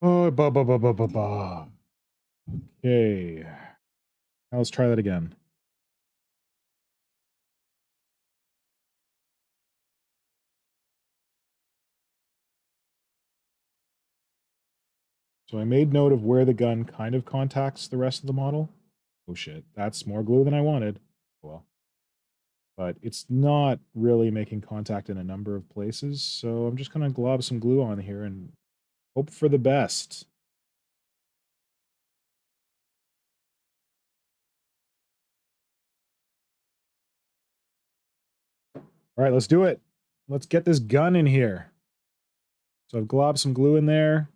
Oh, ba ba ba ba ba ba. Okay. Now let's try that again. So I made note of where the gun kind of contacts the rest of the model. Oh shit, that's more glue than I wanted. Well, but it's not really making contact in a number of places, so I'm just gonna glob some glue on here and hope for the best. All right, let's do it. Let's get this gun in here. So I've globbed some glue in there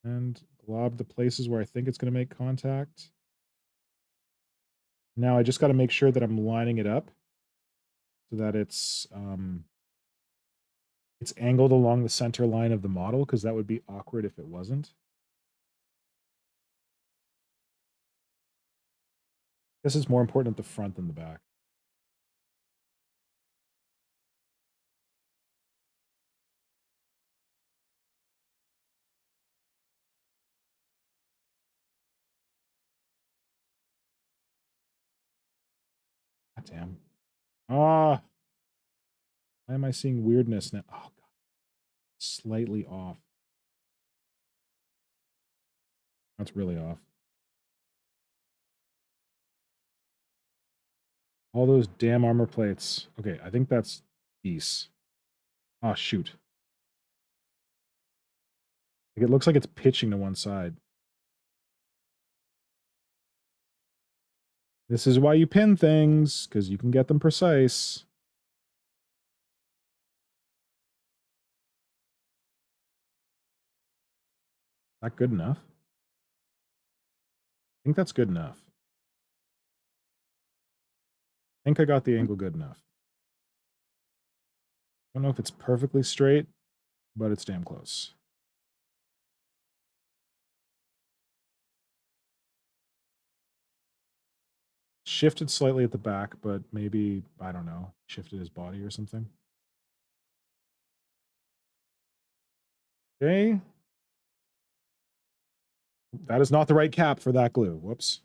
and globbed the places where I think it's going to make contact. Now I just got to make sure that I'm lining it up so that it's angled along the center line of the model, because that would be awkward if it wasn't. This is more important at the front than the back. God damn. Ah. Why am I seeing weirdness now? Oh, God. Slightly off. That's really off. All those damn armor plates. Okay, I think that's peace. Oh, shoot. Like, it looks like it's pitching to one side. This is why you pin things, because you can get them precise. Is that good enough? I think that's good enough. I think I got the angle good enough. I don't know if it's perfectly straight, but it's damn close. Shifted slightly at the back, but maybe, I don't know, shifted his body or something. Okay. That is not the right cap for that glue. Whoops.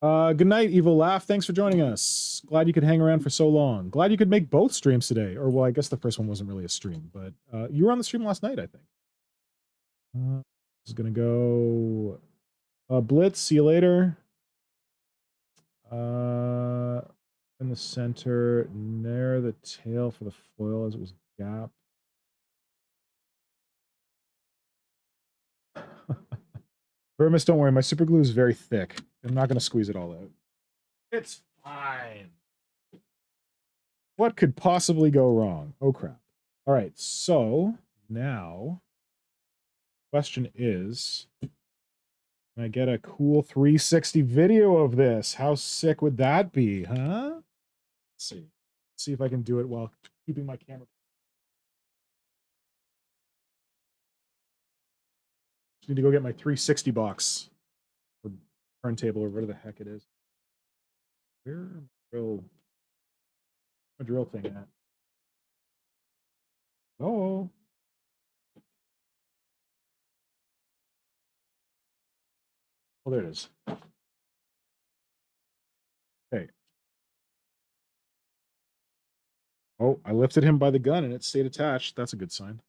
Good night, Evil Laugh. Thanks for joining us. Glad you could hang around for so long. Glad you could make both streams today. Or, well, I guess the first one wasn't really a stream, but you were on the stream last night, I think. This is going to go Blitz. See you later. In the center, near the tail for the foil as it was gap. Vermis, don't worry. My super glue is very thick. I'm not going to squeeze it all out. It's fine. What could possibly go wrong? Oh, crap. All right, so now question is, can I get a cool 360 video of this? How sick would that be, huh? Let's see. Let's see if I can do it while keeping my camera. Just need to go get my 360 box or turntable or whatever the heck it is. Where? drill thing at? Oh. Oh, there it is. Okay. Oh, I lifted him by the gun and it stayed attached. That's a good sign.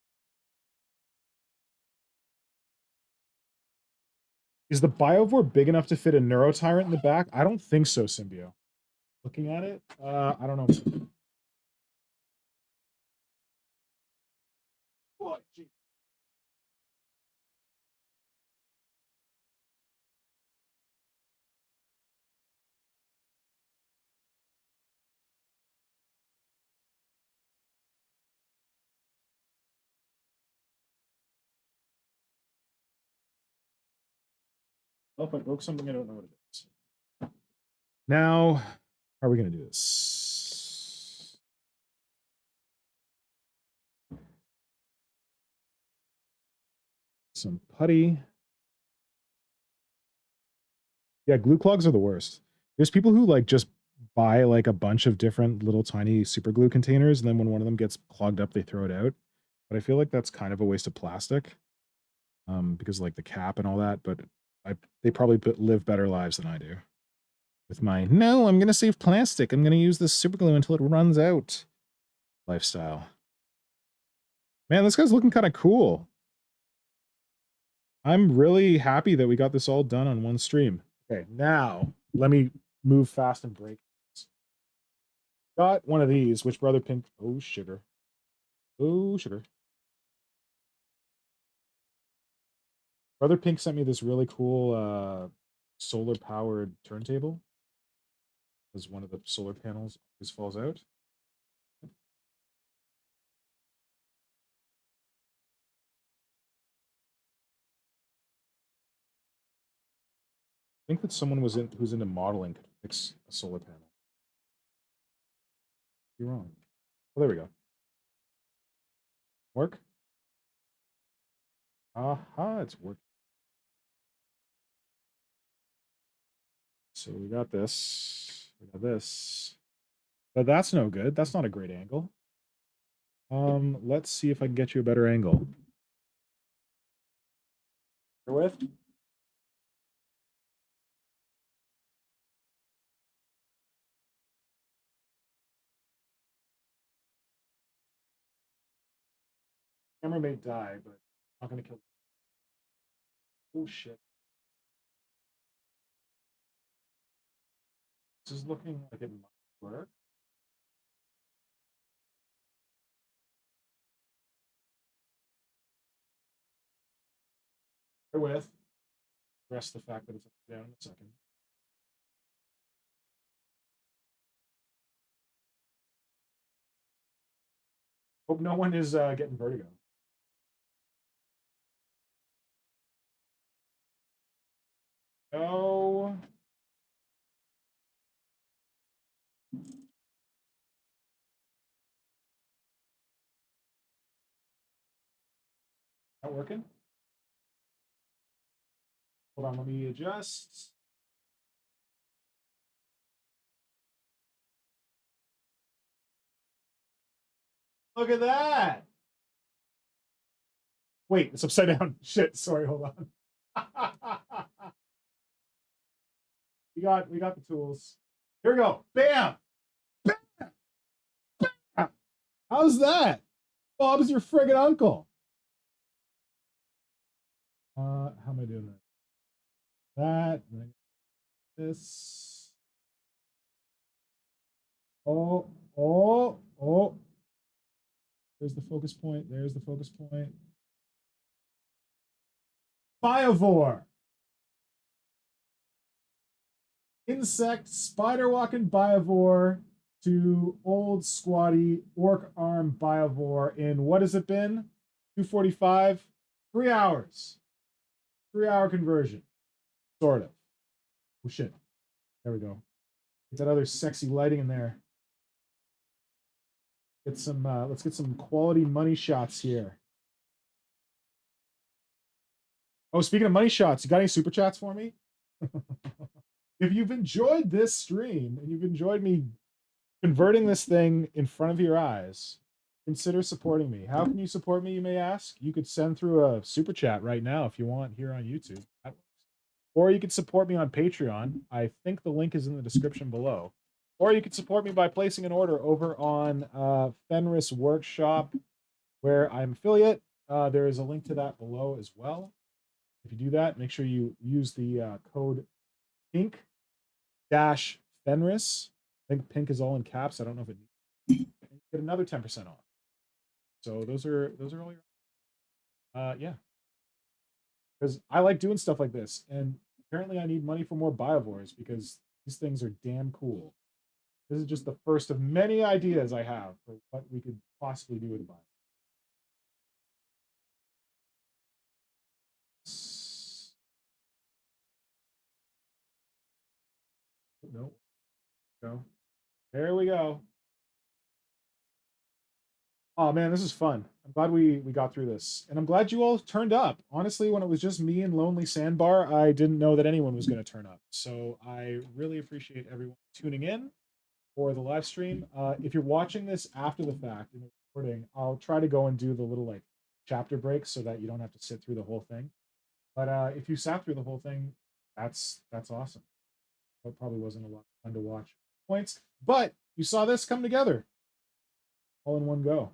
Is the Biovore big enough to fit a Neurotyrant in the back? I don't think so, Symbio. Looking at it, I don't know. Oh, geez. Oh, if I broke something, I don't know what it is. Now, how are we going to do this? Some putty. Yeah, glue clogs are the worst. There's people who like just buy like a bunch of different little tiny super glue containers, and then when one of them gets clogged up, they throw it out. But I feel like that's kind of a waste of plastic, because like the cap and all that. But they probably live better lives than I do. With my no, I'm gonna save plastic. I'm gonna use this super glue until it runs out lifestyle. Man, this guy's looking kind of cool. I'm really happy that we got this all done on one stream. Okay, now let me move fast and break. Got one of these, which Brother Pink. Oh, sugar. Oh, sugar. Brother Pink sent me this really cool solar powered turntable. As one of the solar panels always falls out. I think that someone who's into modeling could fix a solar panel. You're wrong. Oh, there we go. Work? Aha, it's working. So we got this. We got this. But that's no good. That's not a great angle. Let's see if I can get you a better angle. You're with? Camera may die, but I'm not gonna kill. Oh shit. This is looking like it might work. Bear with. Rest the fact that it's down in a second. Hope no one is getting vertigo. No. Not working? Hold on, let me adjust. Look at that. Wait, it's upside down. Shit, sorry, hold on. we got the tools. Here we go. Bam! Bam! Bam! How's that? Bob's your friggin' uncle. How am I doing that? This. Oh. There's the focus point. There's the focus point. Biovore. Insect, spider walking Biovore to old squatty orc arm Biovore in what has it been? 245? 3 hours. 3-hour conversion. Sort of. Oh shit. There we go. Get that other sexy lighting in there. Get some let's get some quality money shots here. Oh, speaking of money shots, you got any super chats for me? if you've enjoyed this stream and you've enjoyed me converting this thing in front of your eyes, consider supporting me. How can you support me, you may ask? You could send through a super chat right now if you want here on YouTube. Or you could support me on Patreon. I think the link is in the description below. Or you could support me by placing an order over on Fenris Workshop, where I'm affiliate. There is a link to that below as well. If you do that, make sure you use the code pink-Fenris. I think pink is all in caps. I don't know if it needs. Get another 10% off. So those are all your yeah. Because I like doing stuff like this, and apparently I need money for more Biovores because these things are damn cool. This is just the first of many ideas I have for what we could possibly do with a Biovore. No, go. There we go. Oh man, this is fun. I'm glad we got through this, and I'm glad you all turned up. Honestly, when it was just me and Lonely Sandbar, I didn't know that anyone was going to turn up. So I really appreciate everyone tuning in for the live stream. If you're watching this after the fact in the recording, I'll try to go and do the little like chapter breaks so that you don't have to sit through the whole thing. But if you sat through the whole thing, that's awesome. That probably wasn't a lot of fun to watch points, but you saw this come together all in one go.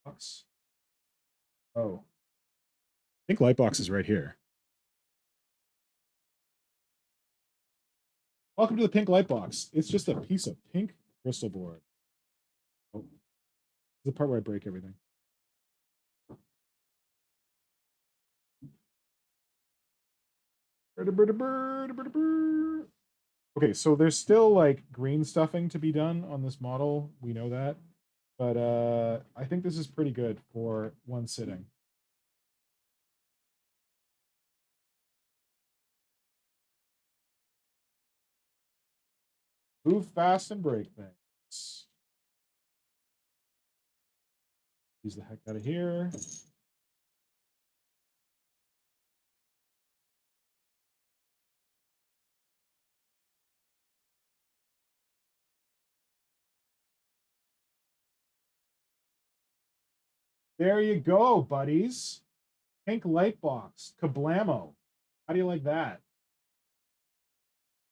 Box. Oh, I think Lightbox is right here. Welcome to the pink Lightbox. It's just a piece of pink crystal board. Oh, the part where I break everything. Okay, so there's still like green stuffing to be done on this model. We know that. But I think this is pretty good for one sitting. Move fast and break things. Use the heck out of here. There you go, buddies. Pink light box. Kablamo. How do you like that?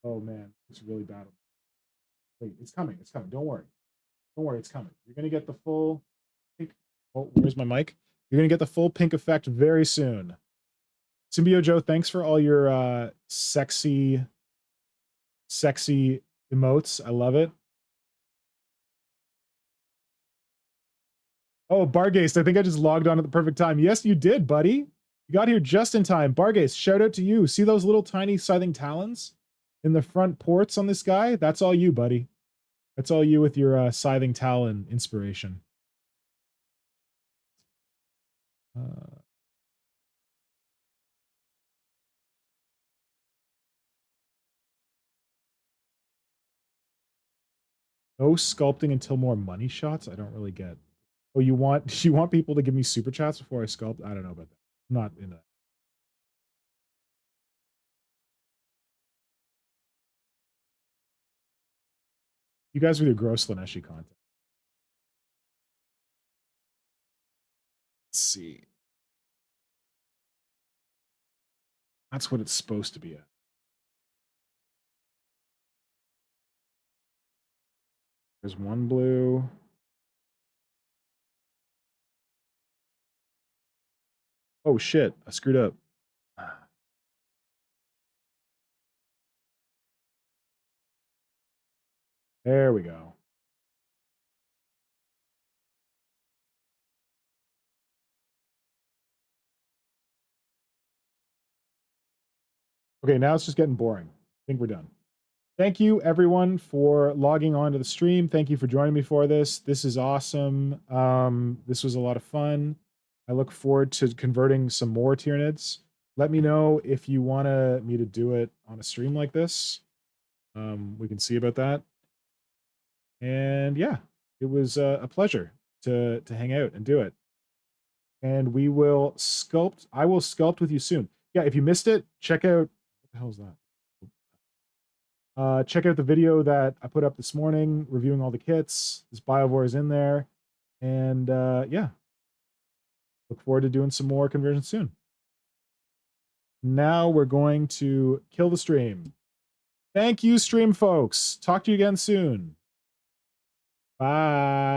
Oh man, it's really bad. Wait, it's coming. It's coming. Don't worry. Don't worry, it's coming. You're gonna get the full pink. Oh, where's my mic? You're gonna get the full pink effect very soon. Symbio Joe, thanks for all your sexy emotes. I love it. Oh, Bargaste, I think I just logged on at the perfect time. Yes, you did, buddy. You got here just in time. Bargaste, shout out to you. See those little tiny scything talons in the front ports on this guy? That's all you, buddy. That's all you with your scything talon inspiration. No sculpting until more money shots? I don't really get. Oh, you want people to give me super chats before I sculpt? I don't know about that. I'm not into that. You guys are the gross Laneshi content. Let's see. That's what it's supposed to be at. There's one blue. Oh shit, I screwed up. There we go. Okay, now it's just getting boring. I think we're done. Thank you everyone for logging on to the stream. Thank you for joining me for this. This is awesome. This was a lot of fun. I look forward to converting some more Tyranids. Let me know if you want me to do it on a stream like this. We can see about that. And yeah, it was a pleasure. to hang out and do it. And we will sculpt. I will sculpt with you soon. Yeah, if you missed it, check out, what the hell is that? Check out the video that I put up this morning reviewing all the kits. This Biovore is in there. And yeah, look forward to doing some more conversions soon. Now we're going to kill the stream. Thank you, stream folks. Talk to you again soon. Bye.